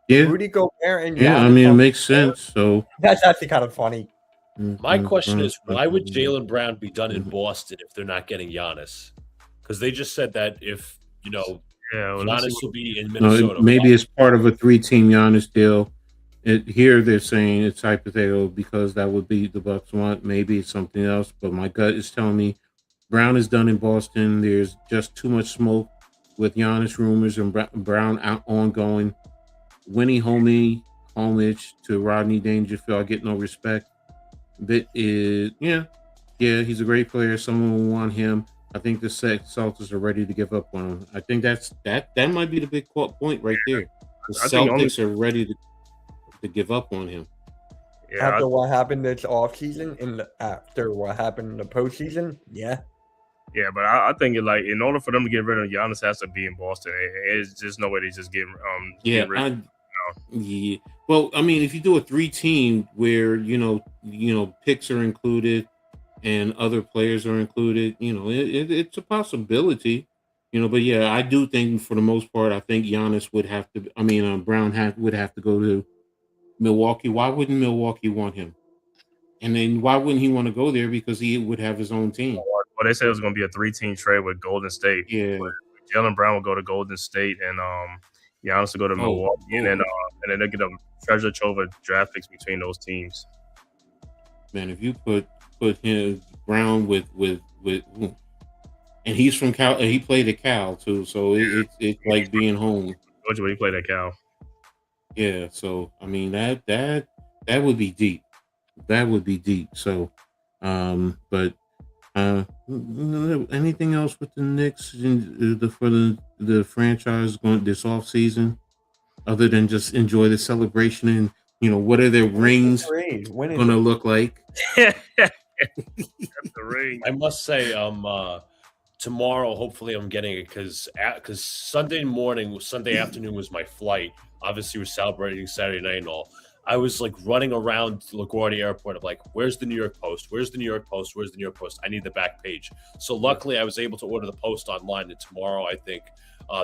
Rudy Gobert and
Giannis, it makes sense. So
that's actually kind of funny.
My question is, why would Jaylen Brown be done in Boston if they're not getting Giannis? Because they just said that if, Giannis will be in Minnesota.
Maybe it's part of a 3-team Giannis deal. Here they're saying it's hypothetical because that would be the Bucks want. Maybe it's something else, but my gut is telling me Brown is done in Boston. There's just too much smoke with Giannis rumors and Brown ongoing. Winnie homage to Rodney Dangerfield. I get no respect. But he's a great player. Someone will want him. I think the Celtics are ready to give up on him. I think that might be the big point right there. The Celtics are ready to give up on him.
Yeah,
After what happened this offseason and after what happened in the postseason, yeah.
yeah, but I think like in order for them to get rid of Giannis, has to be in Boston. It's just no way they just get
Yeah,
get rid.
yeah. Well, I mean, if you do a 3-team where picks are included and other players are included, it's a possibility. But yeah, I do think for the most part, I think Giannis would have to. I mean, would have to go to Milwaukee. Why wouldn't Milwaukee want him? And then why wouldn't he want to go there? Because he would have his own team.
Well, they said it was going to be a 3-team trade with Golden State.
Yeah.
Jaylen Brown will go to Golden State, and Giannis will go to Milwaukee, and then they get a treasure trove of draft picks between those teams.
Man, if you put him Brown with and he's from Cal, he played at Cal too, so it's like being home.
When he played at Cal.
Yeah, so I mean that would be deep. That would be deep. So, but anything else with the Knicks for the franchise going this off season, other than just enjoy the celebration and what are their rings going to look like?
That's the ring.
I must say, tomorrow, hopefully, I'm getting it because Sunday afternoon was my flight. Obviously, we're celebrating Saturday night and all. I was like running around LaGuardia Airport. I'm like, where's the New York Post? Where's the New York Post? Where's the New York Post? I need the back page. So luckily, I was able to order the Post online. And tomorrow, I think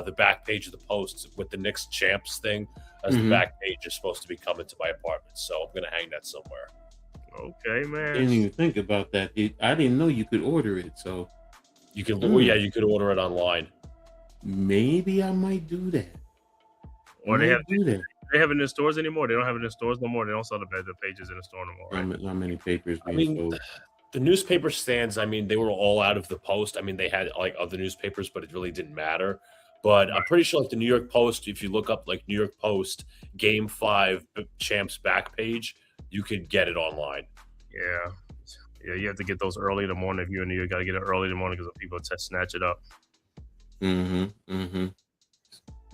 the back page of the Post with the Knicks champs thing as the back page is supposed to be coming to my apartment. So I'm going to hang that somewhere.
Okay, man.
I didn't even think about that. I didn't know you could order it. So
you can, you could order it online.
Maybe I might do that.
Or they have it in the stores anymore. They don't have it in the stores no more. They don't sell the pages in the store no more. Right?
Not many papers.
The newspaper stands. I mean, they were all out of the Post. I mean, they had like other newspapers, but it really didn't matter. But I'm pretty sure like the New York Post, if you look up like New York Post Game 5 champs back page, you could get it online.
Yeah, you have to get those early in the morning. If you're in New York, you got to get it early in the morning because people snatch it up.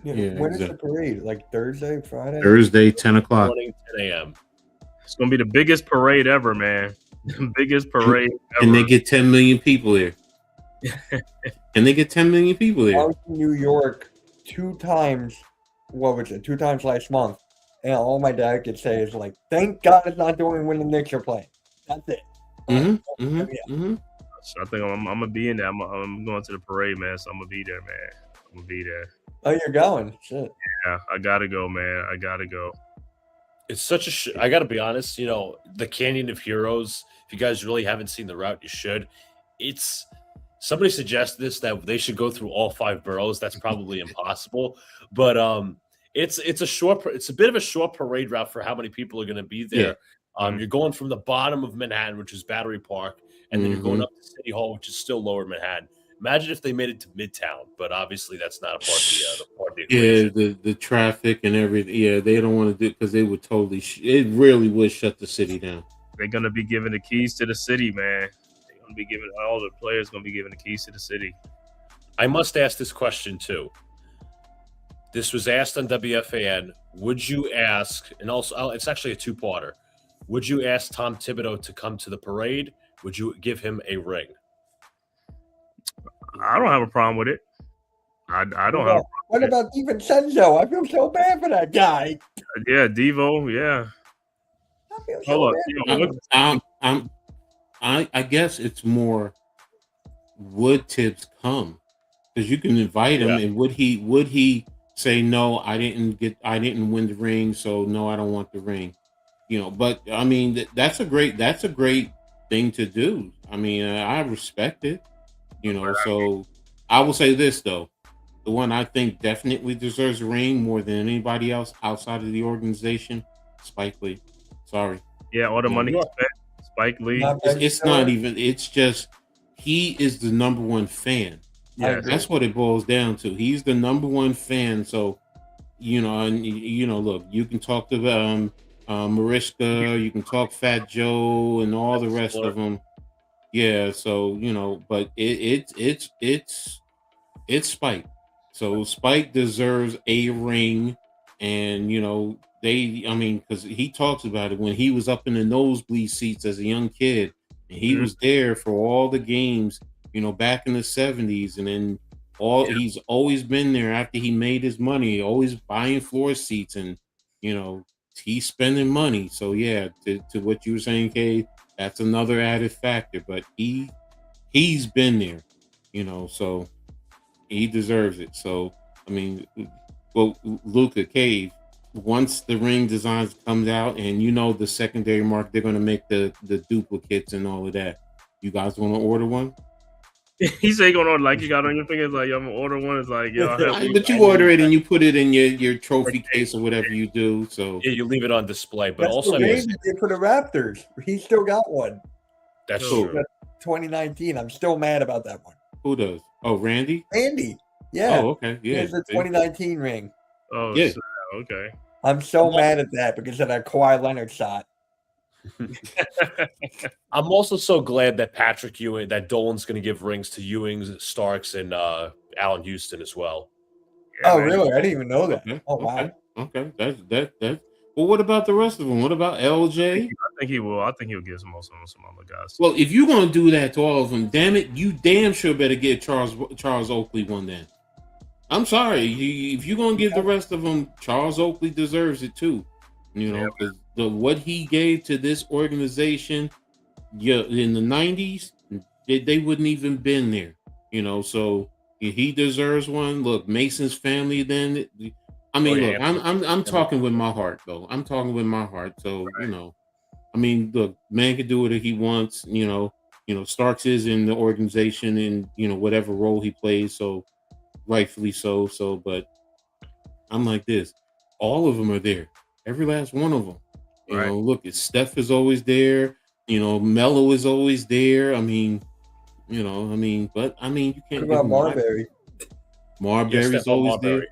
Yeah, when is the parade? Like Thursday, Friday?
Thursday, 10 o'clock.
Morning, 10 a.m.
It's going to be the biggest parade ever, man. The biggest parade ever.
And they get 10 million people there. And they get 10 million people there.
I was in New York 2 times. What was it? 2 times last month. And all my dad could say is like, thank God it's not doing when the Knicks are playing. That's it.
So I think I'm going to be in there. I'm going to the parade, man. So I'm going to be there, man. I'm going to be there.
Oh, you're going? Shit.
Yeah, I got to go, man. I got to go.
It's such a I got to be honest, the Canyon of Heroes, if you guys really haven't seen the route, you should. It's somebody suggested this that they should go through all 5 boroughs. That's probably impossible, but it's a bit of a short parade route for how many people are going to be there. Yeah. You're going from the bottom of Manhattan, which is Battery Park, and then you're going up to City Hall, which is still lower Manhattan. Imagine if they made it to Midtown, but obviously that's not a part of the equation.
Yeah, the traffic and everything. Yeah, they don't want to do it because they would totally. It really would shut the city down.
They're gonna be giving the keys to the city, man. They're gonna be giving all the players gonna be giving the keys to the city.
I must ask this question too. This was asked on WFAN. Would you ask? And also, it's actually a 2-parter. Would you ask Tom Thibodeau to come to the parade? Would you give him a ring?
I don't have a problem with it. I don't have.
What about DiVincenzo? I feel so bad for that guy.
Yeah, Devo. Yeah.
I feel so
bad.
I guess it's more. Would Tibbs come? Because you can invite him, and would he say no? I didn't win the ring, so no, I don't want the ring. But I mean, that's a great thing to do. I mean, I respect it. So I will say this though, the one I think definitely deserves a ring more than anybody else outside of the organization, Spike Lee. Sorry.
Yeah, all the money spent, Spike Lee.
It's not even. It's just he is the number one fan.
Yeah,
that's what it boils down to. He's the number one fan. So look, you can talk to Mariska, you can talk Fat Joe, and all the rest of them. Yeah, so but it's Spike. So Spike deserves a ring, and I mean, because he talks about it when he was up in the nosebleed seats as a young kid, and he was there for all the games, back in the 70s, and then he's always been there after he made his money, always buying floor seats, and he's spending money. So yeah, to what you were saying, Kay, that's another added factor. But he's been there, so he deserves it. So I mean, well, Luca, Cave, once the ring designs comes out and the secondary market, they're going to make the duplicates and all of that. You guys want to order one?
He said he gonna order, like you got on your fingers, like I'm gonna order one. It's like
but you order it and you put it in your trophy case or whatever you do. So
yeah, you leave it on display. But
That's
also,
the game he did for the Raptors. He still got one.
that's true.
2019. I'm still mad about that one.
Who does? Oh, Randy.
Andy. Yeah.
Oh, okay. Yeah.
It's the 2019 ring.
Oh,
yeah.
Okay.
I'm so mad at that because of that Kawhi Leonard shot.
I'm also so glad that that Dolan's going to give rings to Ewings, Starks, and Allen Houston as well.
Yeah, really? I didn't even know that.
Okay.
Oh, wow.
Okay. That's. Well, what about the rest of them? What about LJ?
I think he will. I think he'll give some other guys.
Well, if you're going to do that to all of them, damn it, you damn sure better get Charles Oakley one then. I'm sorry. If you're going to give the rest of them, Charles Oakley deserves it too. Because what he gave to this organization, in the 90s, they wouldn't even been there. So he deserves one. Look, Mason's family. Then, I mean, look, I'm talking with my heart though. I'm talking with my heart. So I mean, look, man can do what he wants. Starks is in the organization in whatever role he plays. So rightfully so. But I'm like this. All of them are there. Every last one of them. Look, Steph is always there. Melo is always there. I mean, but I mean, you can't.
What about Marbury?
Marbury's always there.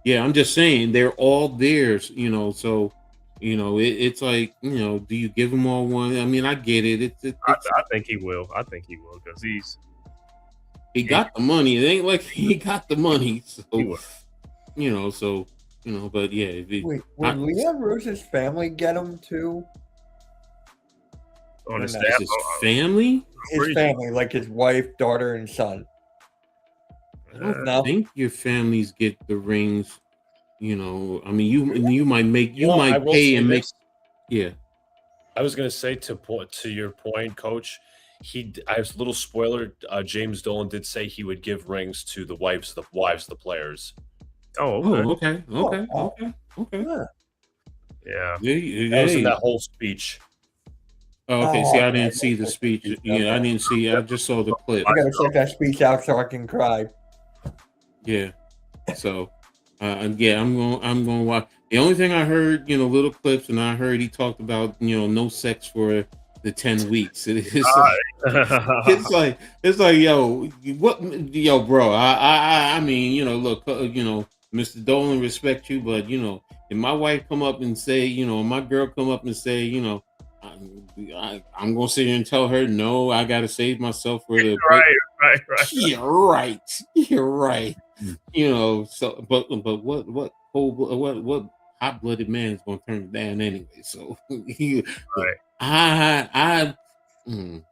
Yeah, I'm just saying they're all theirs. So, it's like, do you give them all one? I mean, I get it.
I think he will. I think he will because
he got the money. It ain't like he got the money. So, but yeah.
Wait, will Leon Rose's family get him too?
On his
staff, his family?
His family, like his wife, daughter, and son.
I don't think your families get the rings. I mean, you might pay and make. Yeah.
I was going to say to your point, Coach. I was a little spoiler. James Dolan did say he would give rings to the wives of the players.
Oh, okay.
Okay.
Yeah.
That was in that whole speech.
Oh, okay. See, I didn't see the speech. Yeah, I didn't see. I just saw the clip.
I gotta check that speech out so I can cry.
Yeah. So, I'm going to watch. The only thing I heard, little clips, and I heard he talked about, no sex for the 10 weeks. It's like, yo, bro. I mean, look, Mr. Dolan, respect you, but if my wife come up and say, my girl come up and say, I'm gonna sit here and tell her no, I gotta save myself for the
right.
You're right. So but what hot-blooded man is gonna turn it down anyway? So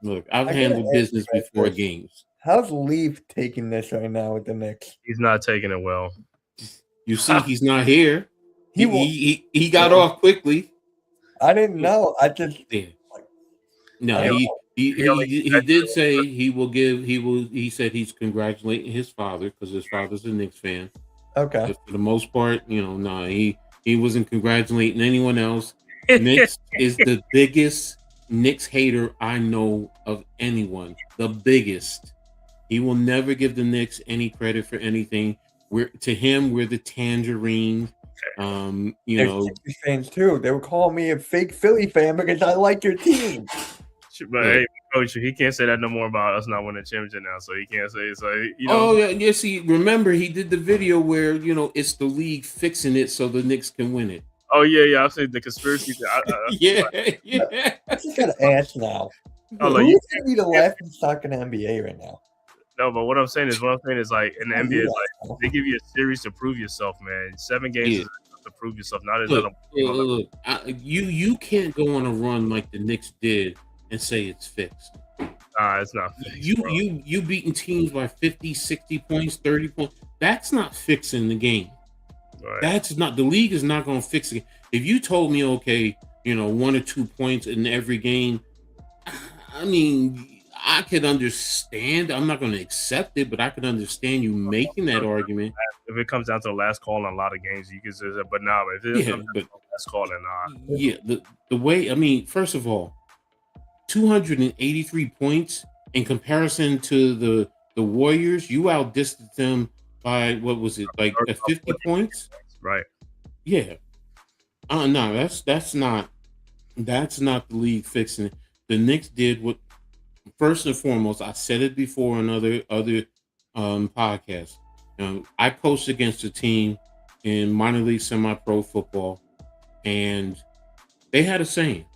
look, I've handled business before games.
How's Leaf taking this right now with the Knicks?
He's not taking it well.
You see, he's not here. He got off quickly.
I didn't know. I just
no. He did say he said he's congratulating his father because his father's a Knicks fan.
Okay.
But for the most part, he wasn't congratulating anyone else. Knicks is the biggest Knicks hater I know of anyone. The biggest. He will never give the Knicks any credit for anything. We're the tangerine.
Sixers fans too. They were calling me a fake Philly fan because I like your team.
But hey, Coach, he can't say that no more about us not winning a championship now. So he can't say it's like
Oh yeah. See, remember he did the video where it's the league fixing it so the Knicks can win it.
Oh yeah. I've seen the conspiracy.
Yeah.
I just gotta ask now. Who's gonna be the laughing stock in the NBA right now?
No, but what I'm saying is like in the NBA, like they give you a series to prove yourself, man. 7 games is enough to prove yourself. Now there's
Look,
another.
you can't go on a run like the Knicks did and say it's fixed.
Nah, it's not fixed,
You beating teams by 50, 60 points, 30 points. That's not fixing the game.
Right.
That's not, the league is not going to fix it. If you told me, okay, 1 or 2 points in every game, I mean, I could understand. I'm not going to accept it, but I could understand you making that argument.
If it comes down to the last call in a lot of games, you can say that. But now, if it comes down to the last call, then not.
Yeah, the way, I mean, first of all, 283 points in comparison to the Warriors, you outdistanced them by, what was it, like 50 points?
Right.
Yeah. No, that's not the league fixing it. The Knicks did what, first and foremost, I said it before on other podcasts. I coached against a team in minor league semi-pro football, and they had a saying.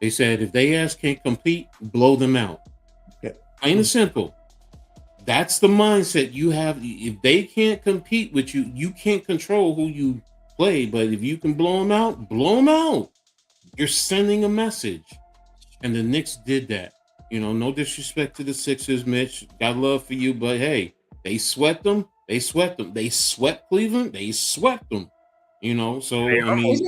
They said, if they can't compete, blow them out.
Yeah.
Plain and simple. That's the mindset you have. If they can't compete with you, you can't control who you play. But if you can blow them out, blow them out. You're sending a message. And the Knicks did that. No disrespect to the Sixers, Mitch. Got love for you, but hey, they swept them. They swept Cleveland. They swept them. So I mean,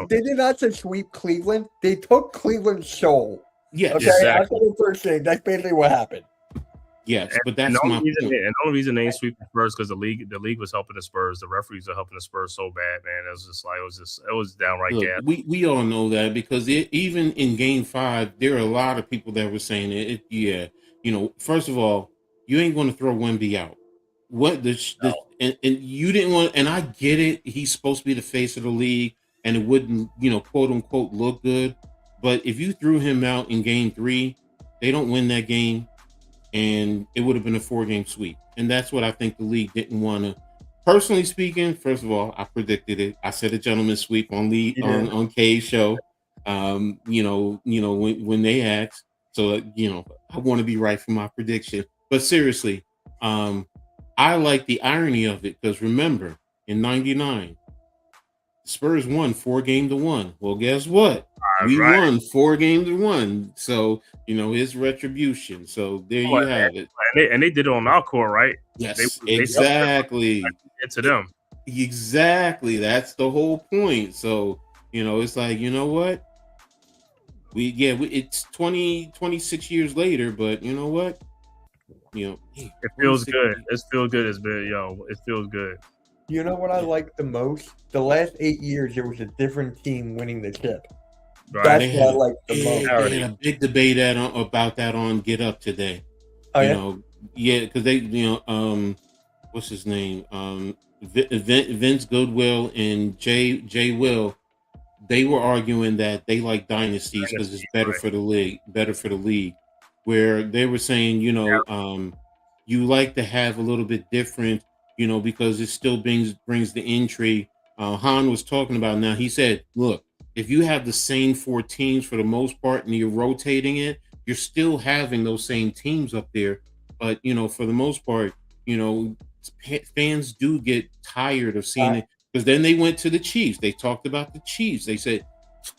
they did not just sweep Cleveland. They took Cleveland's soul.
Yes,
okay.
exactly.
That's what the first thing. That's basically what happened.
Yes, but that's my point.
And the only reason they ain't sweep the Spurs because the league was helping the Spurs. The referees are helping the Spurs so bad, man. It was downright gas.
We all know that because even in Game 5, there are a lot of people that were saying it. Yeah, first of all, you ain't going to throw Wemby out. And you didn't want, and I get it. He's supposed to be the face of the league, and it wouldn't, quote unquote, look good. But if you threw him out in Game 3, they don't win that game. And it would have been a 4-game sweep. And that's what I think the league didn't want to. Personally speaking, first of all, I predicted it. I said a gentleman's sweep on Cave's show. When they asked. So, I want to be right for my prediction. But seriously, I like the irony of it because remember, in 99, Spurs won 4-1. Well, guess what? We won 4-1. So, it's retribution. So there you have it.
And they did it on our court, right?
Yes, exactly.
To them.
Exactly. That's the whole point. So, it's like, you know what? It's 26 years later, but you know what?
It feels good. It feels good. It feels good.
You know what I like the most? The last 8 years, there was a different team winning the chip.
Right.
That's what I like the most.
They had a big debate about that on Get Up today.
Oh,
because they, what's his name? Vince Goodwill and Jay Will, they were arguing that they like dynasties because it's better for the league. Where they were saying, you like to have a little bit different, because it still brings the intrigue. Han was talking about now. He said, look, if you have the same 4 teams for the most part and you're rotating it, you're still having those same teams up there. But, for the most part, fans do get tired of seeing it because then they went to the Chiefs. They talked about the Chiefs. They said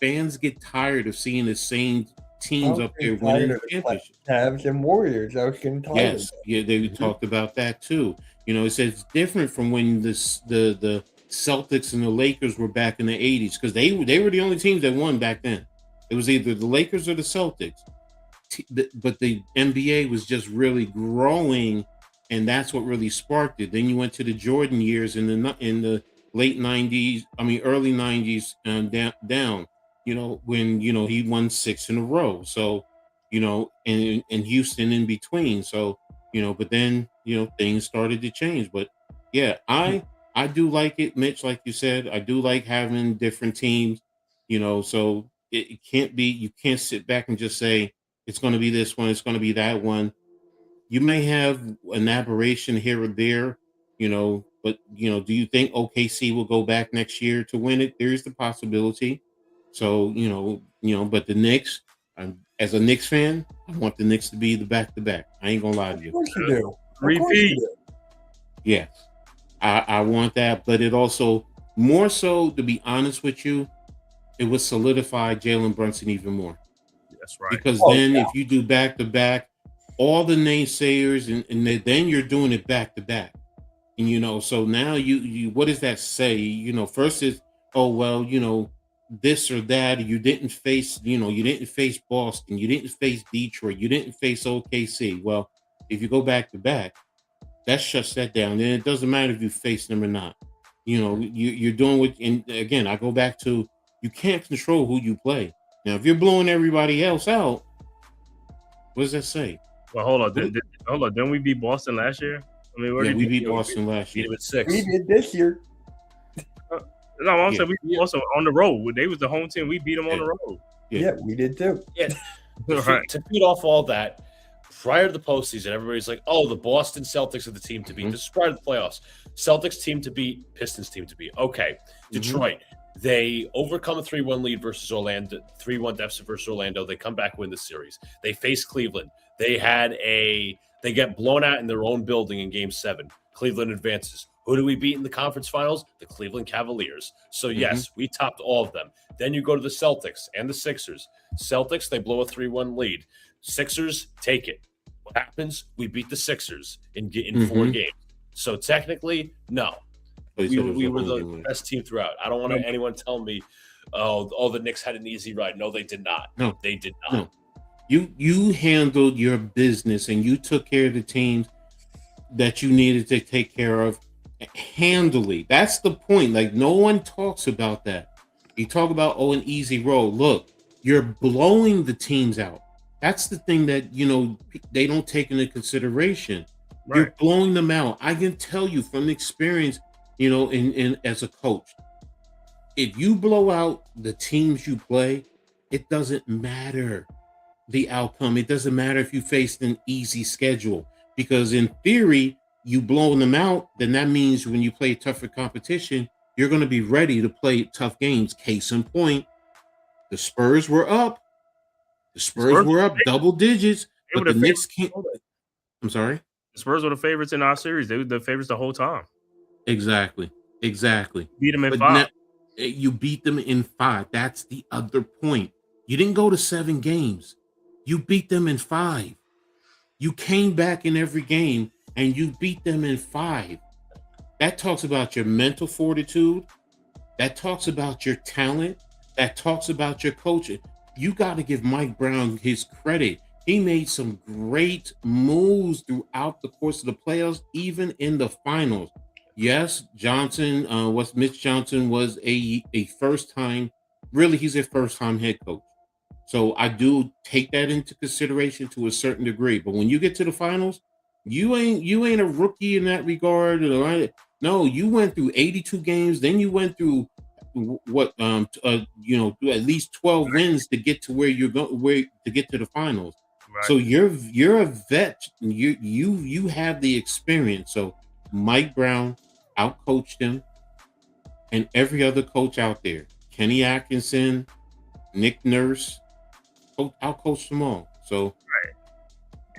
fans get tired of seeing the same teams up there winning the championship.
Cavs and Warriors. I was getting tired.
Yes, they talked about that too. It says it's different from when the Celtics and the Lakers were back in the 80s because they were the only teams that won back then. It was either the Lakers or the Celtics. But the NBA was just really growing, and that's what really sparked it. Then you went to the Jordan years in the late 90s, early 90s down. When he won 6 in a row. So, and Houston in between. So, but then things started to change. But yeah, I do like it, Mitch. Like you said, I do like having different teams. So it can't be. You can't sit back and just say it's going to be this one. It's going to be that one. You may have an aberration here or there. But do you think OKC will go back next year to win it? There is the possibility. So, but the Knicks, as a Knicks fan, I want the Knicks to be the back-to-back. I ain't going to lie to you.
Of course you do.
Repeat.
Yes. I want that, but it also More so, to be honest with you, it would solidify Jalen Brunson even more.
That's right.
Because then if you do back to back, all the naysayers and then you're doing it back to back. And so now you what does that say? First is, oh well, this or that. You didn't face Boston, you didn't face Detroit, you didn't face OKC. Well, if you go back to back, that shuts that down. Then it doesn't matter if you face them or not. You're doing what. And again, I go back to, you can't control who you play. Now, if you're blowing everybody else out, what does that say?
Well, hold on. Didn't we beat Boston last year? I mean,
we beat Boston last year.
Beat them at 6.
We did this year.
No, I'm saying we beat Boston on the road. They was the home team. We beat them on the road.
Yeah, we did too.
Yeah.
Right.
To beat off all that, prior to the postseason, everybody's like, "Oh, the Boston Celtics are the team to beat." This is prior to the playoffs. Celtics team to beat, Pistons team to beat. Okay, Detroit. They overcome a 3-1 lead versus Orlando, 3-1 deficit versus Orlando. They come back, win the series. They face Cleveland. They get blown out in their own building in Game 7. Cleveland advances. Who do we beat in the conference finals? The Cleveland Cavaliers. So yes, we topped all of them. Then you go to the Celtics and the Sixers. Celtics, they blow a 3-1 lead. Sixers take it. What happens? We beat the Sixers in 4 games. So technically, no. We were the best team throughout. I don't want anyone tell me, oh, the Knicks had an easy ride. No, they did not.
No,
they did not.
No. You handled your business and you took care of the teams that you needed to take care of handily. That's the point. Like, no one talks about that. You talk about, an easy road. Look, you're blowing the teams out. That's the thing that, they don't take into consideration. Right. You're blowing them out. I can tell you from experience, in as a coach, if you blow out the teams you play, it doesn't matter the outcome. It doesn't matter if you faced an easy schedule, because in theory, you blowing them out, then that means when you play tougher competition, you're going to be ready to play tough games. Case in point, the Spurs were up. The Spurs were up double digits, but the Knicks can't. I'm sorry?
The Spurs were the favorites in our series. They were the favorites the whole time.
Exactly.
Beat them in 5.
You beat them in 5. That's the other point. You didn't go to 7 games. You beat them in 5. You came back in every game and you beat them in 5. That talks about your mental fortitude. That talks about your talent. That talks about your coaching. You got to give Mike Brown his credit. He made some great moves throughout the course of the playoffs, even in the finals. Yes, Mitch Johnson was a first time, really, he's a first time head coach. So I do take that into consideration to a certain degree. But when you get to the finals, you ain't a rookie in that regard. No, you went through 82 games, then you went through at least 12 wins to get to where to get to the finals. Right. So you're a vet. You have the experience. So Mike Brown outcoached him, and every other coach out there, Kenny Atkinson, Nick Nurse, outcoached them all. So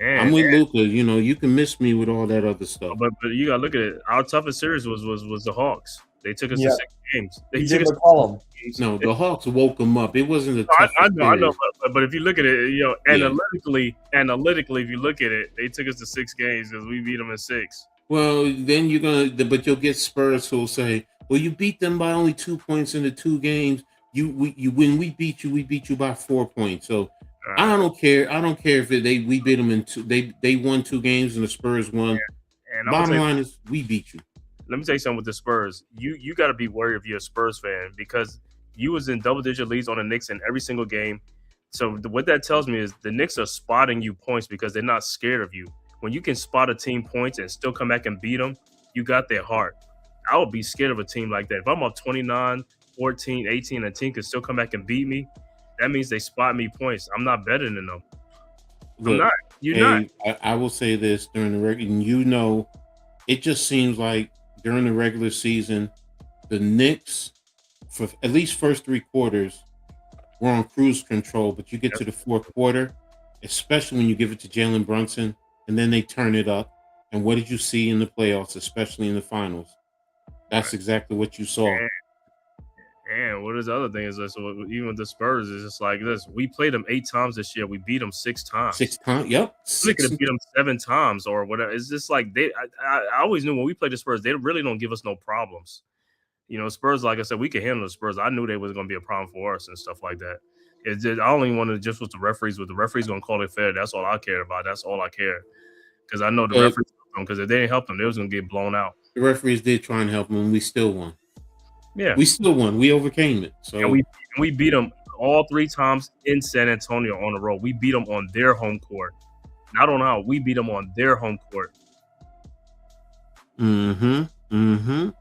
I'm with Luka. You can miss me with all that other stuff.
But you gotta look at it. Our toughest series was the Hawks. They took us to 6 games.
No, the Hawks woke them up. It wasn't the toughest.
I know. But if you look at it, analytically, if you look at it, they took us to 6 games because we beat them in 6.
Well, then you'll get Spurs who'll say, "Well, you beat them by only 2 points in the 2 games. When we beat you by 4 points." So I don't care. I don't care if we beat them in 2. They won 2 games and the Spurs won. Yeah. And bottom line is we beat you.
Let me tell you something with the Spurs. You got to be worried if you're a Spurs fan, because you was in double-digit leads on the Knicks in every single game. So what that tells me is the Knicks are spotting you points because they're not scared of you. When you can spot a team points and still come back and beat them, you got their heart. I would be scared of a team like that. If I'm up 29, 14, 18, and a team can still come back and beat me, that means they spot me points. I'm not better than them. I'm not. You're not.
I will say this during the regular, it just seems like during the regular season, the Knicks, for at least first 3 quarters, were on cruise control. But you get to the 4th quarter, especially when you give it to Jalen Brunson, and then they turn it up. And what did you see in the playoffs, especially in the finals? That's exactly what you saw.
And what is the other thing is this? Even with the Spurs, it's just like this. We played them 8 times this year. We beat them 6 times.
6 times. Yep.
We could have beat them 7 times or whatever. It's just like I always knew when we played the Spurs, they really don't give us no problems. You know, Spurs, like I said, we could handle the Spurs. I knew they was going to be a problem for us and stuff like that. It's just, I only wanted just with the referees. With the referees going to call it fair. That's all I care about. That's all I care. Because I know the referees helped them. Because if they didn't help them, they was going to get blown out.
The referees did try and help them, and we still won.
Yeah,
we still won. We overcame it. So
and we beat them all 3 times in San Antonio on the road. We beat them on their home court. Not on how we beat them on their home court.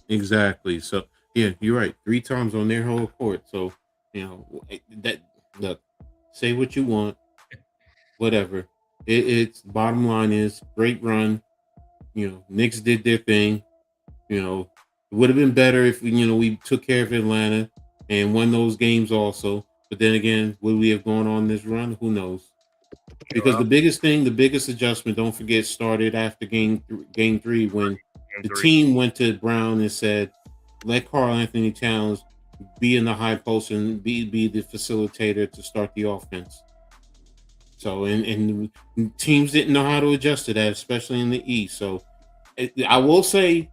Exactly. So yeah, you're right. 3 times on their whole court. So you know that. Look, say what you want, whatever. It's bottom line is great run. You know, Knicks did their thing. You know, it would have been better if we took care of Atlanta and won those games also. But then again, would we have gone on this run? Who knows? Because the biggest adjustment, don't forget, started after game 3 when the team went to Brown and said, let Karl Anthony Towns be in the high post and be the facilitator to start the offense. So, and teams didn't know how to adjust to that, especially in the East. So, I will say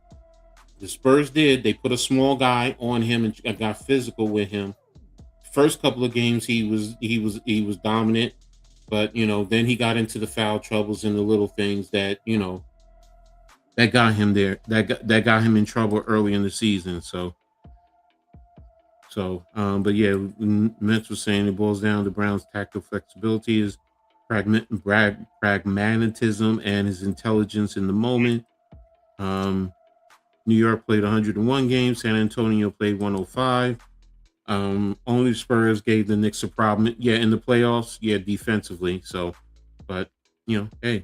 the Spurs did. They put a small guy on him and got physical with him. First couple of games, he was dominant, but then he got into the foul troubles and the little things that that got him there. That got him in trouble early in the season. But yeah, Mets was saying it boils down to Brown's tactical flexibility, his pragmatism, and his intelligence in the moment. New York played 101 games. San Antonio played 105. Only Spurs gave the Knicks a problem. Yeah, in the playoffs. Yeah, defensively. So, but hey,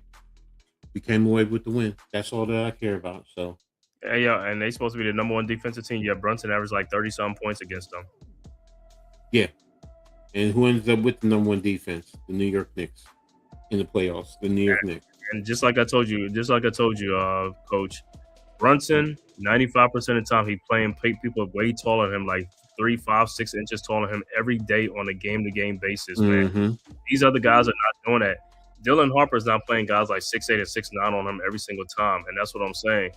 we came away with the win. That's all that I care about. So.
Yeah, and they're supposed to be the number 1 defensive team. Yeah, Brunson averaged like 30-some points against them.
Yeah. And who ends up with the number 1 defense? The New York Knicks in the playoffs. The New York Knicks.
And just like I told you, Coach, Brunson, 95% of the time he playing people way taller than him, like 3, 5, 6 inches taller than him every day on a game-to-game basis, man. These other guys are not doing that. Dylan Harper's not playing guys like 6'8" and 6'9" on him every single time, and that's what I'm saying.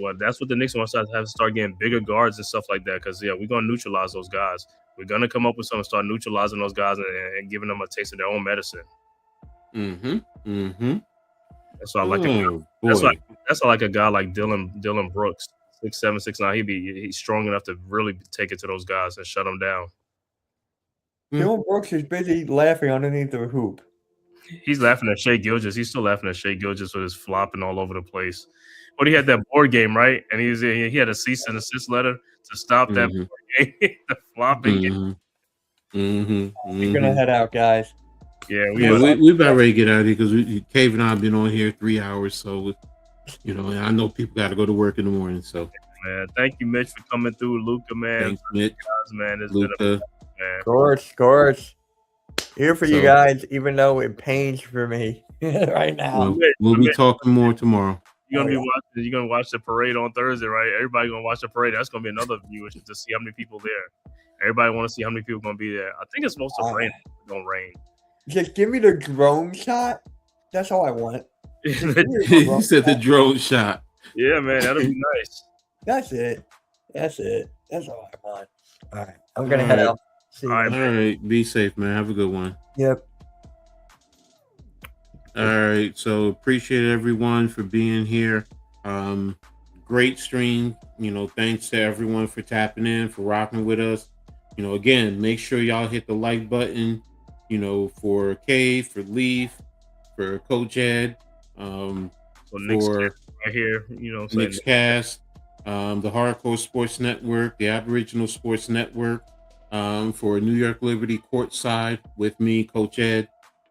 Well, that's what the Knicks want to have to start getting bigger guards and stuff like that. Because we're gonna neutralize those guys. We're gonna come up with something, start neutralizing those guys and giving them a taste of their own medicine. That's why I like. That's why I like a guy like Dylan Brooks, 6'7", 6'9". He's strong enough to really take it to those guys and shut them down.
Dylan Brooks is busy laughing underneath the hoop.
He's laughing at Shai Gilgeous. He's still laughing at Shai Gilgeous with his flopping all over the place. But he had that board game, right? And he had a cease and desist letter to stop that board game, the flopping.
We're gonna head out, guys.
Yeah,
we about ready to get out of here because Cave and I have been on here 3 hours, so and I know people got to go to work in the morning. So,
man, thank you, Mitch, for coming through, Luca, man.
Thanks, Mitch.
Guys, man, it's
Luca.
been a man.
Of course. Here for you guys, even though it pains for me right now.
We'll be talking more tomorrow.
You're gonna watch the parade on Thursday, right? Everybody gonna watch the parade. That's gonna be another viewership to see how many people there. Everybody want to see how many people gonna be there. I think it's supposed to rain. It's gonna rain.
Just give me the drone shot. That's all I want.
He said the drone shot.
Yeah, man, that'll be nice.
That's it. That's all I want. All right, I'm gonna head out.
All right, be safe, man. Have a good one.
Yep.
All right, so appreciate everyone for being here. Great stream. Thanks to everyone for tapping in, for rocking with us. Again, make sure y'all hit the like button. For Cave, for Leaf, for Coach Ed,
so for right here,
Knicks Cast, the Hardcore Sports Network, the Aboriginal Sports Network, for New York Liberty Courtside with me, Coach Ed.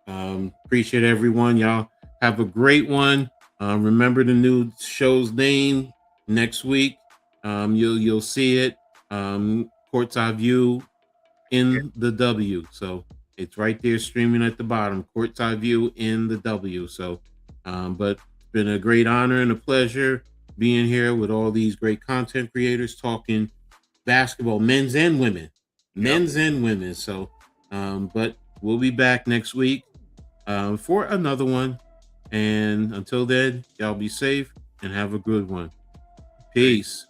Appreciate everyone. Y'all have a great one. Remember the new show's name next week. You'll see it. Courtside View in the W. So it's right there streaming at the bottom. Courtside View in the W. So, but it's been a great honor and a pleasure being here with all these great content creators talking basketball, men's and women. men's and women's. So, but we'll be back next week for another one. And until then, y'all be safe and have a good one. Peace.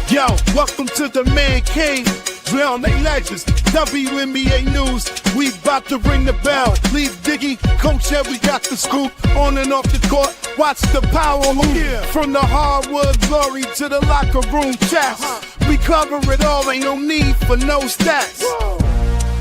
Yo, welcome to the Man-Cave. Drown they legends, WNBA news. We about to ring the bell. Leave Diggy, Coach Ed, we got the scoop. On and off the court, watch the power move. Yeah. From the hardwood glory to the locker room chats. We cover it all, ain't no need for no stats. Whoa.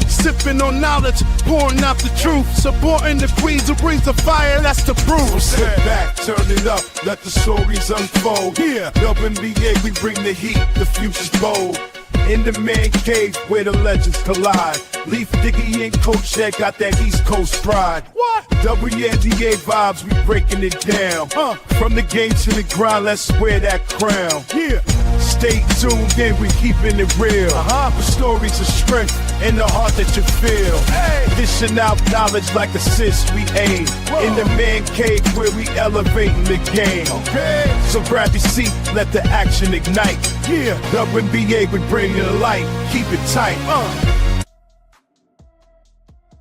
Sipping on knowledge, pouring out the truth. Supporting the queens who brings the fire, that's the proof. So sit back, turn it up, let the stories unfold. Yeah, WNBA, we bring the heat, the future's bold. In the Man-Cave where the legends collide. Leaf Diggy and Coach Ed got that East Coast pride. What? WNBA vibes, we breaking it down. From the game to the grind, let's wear that crown. Yeah. Stay tuned in, we keeping it real. The stories of strength and the heart that you feel. Hey. Dishing out knowledge like assists we aim. Whoa. In the Man-Cave where we elevating the game. Okay. So grab your seat, let the action ignite. Yeah. WNBA, we bring it to light. Keep it tight.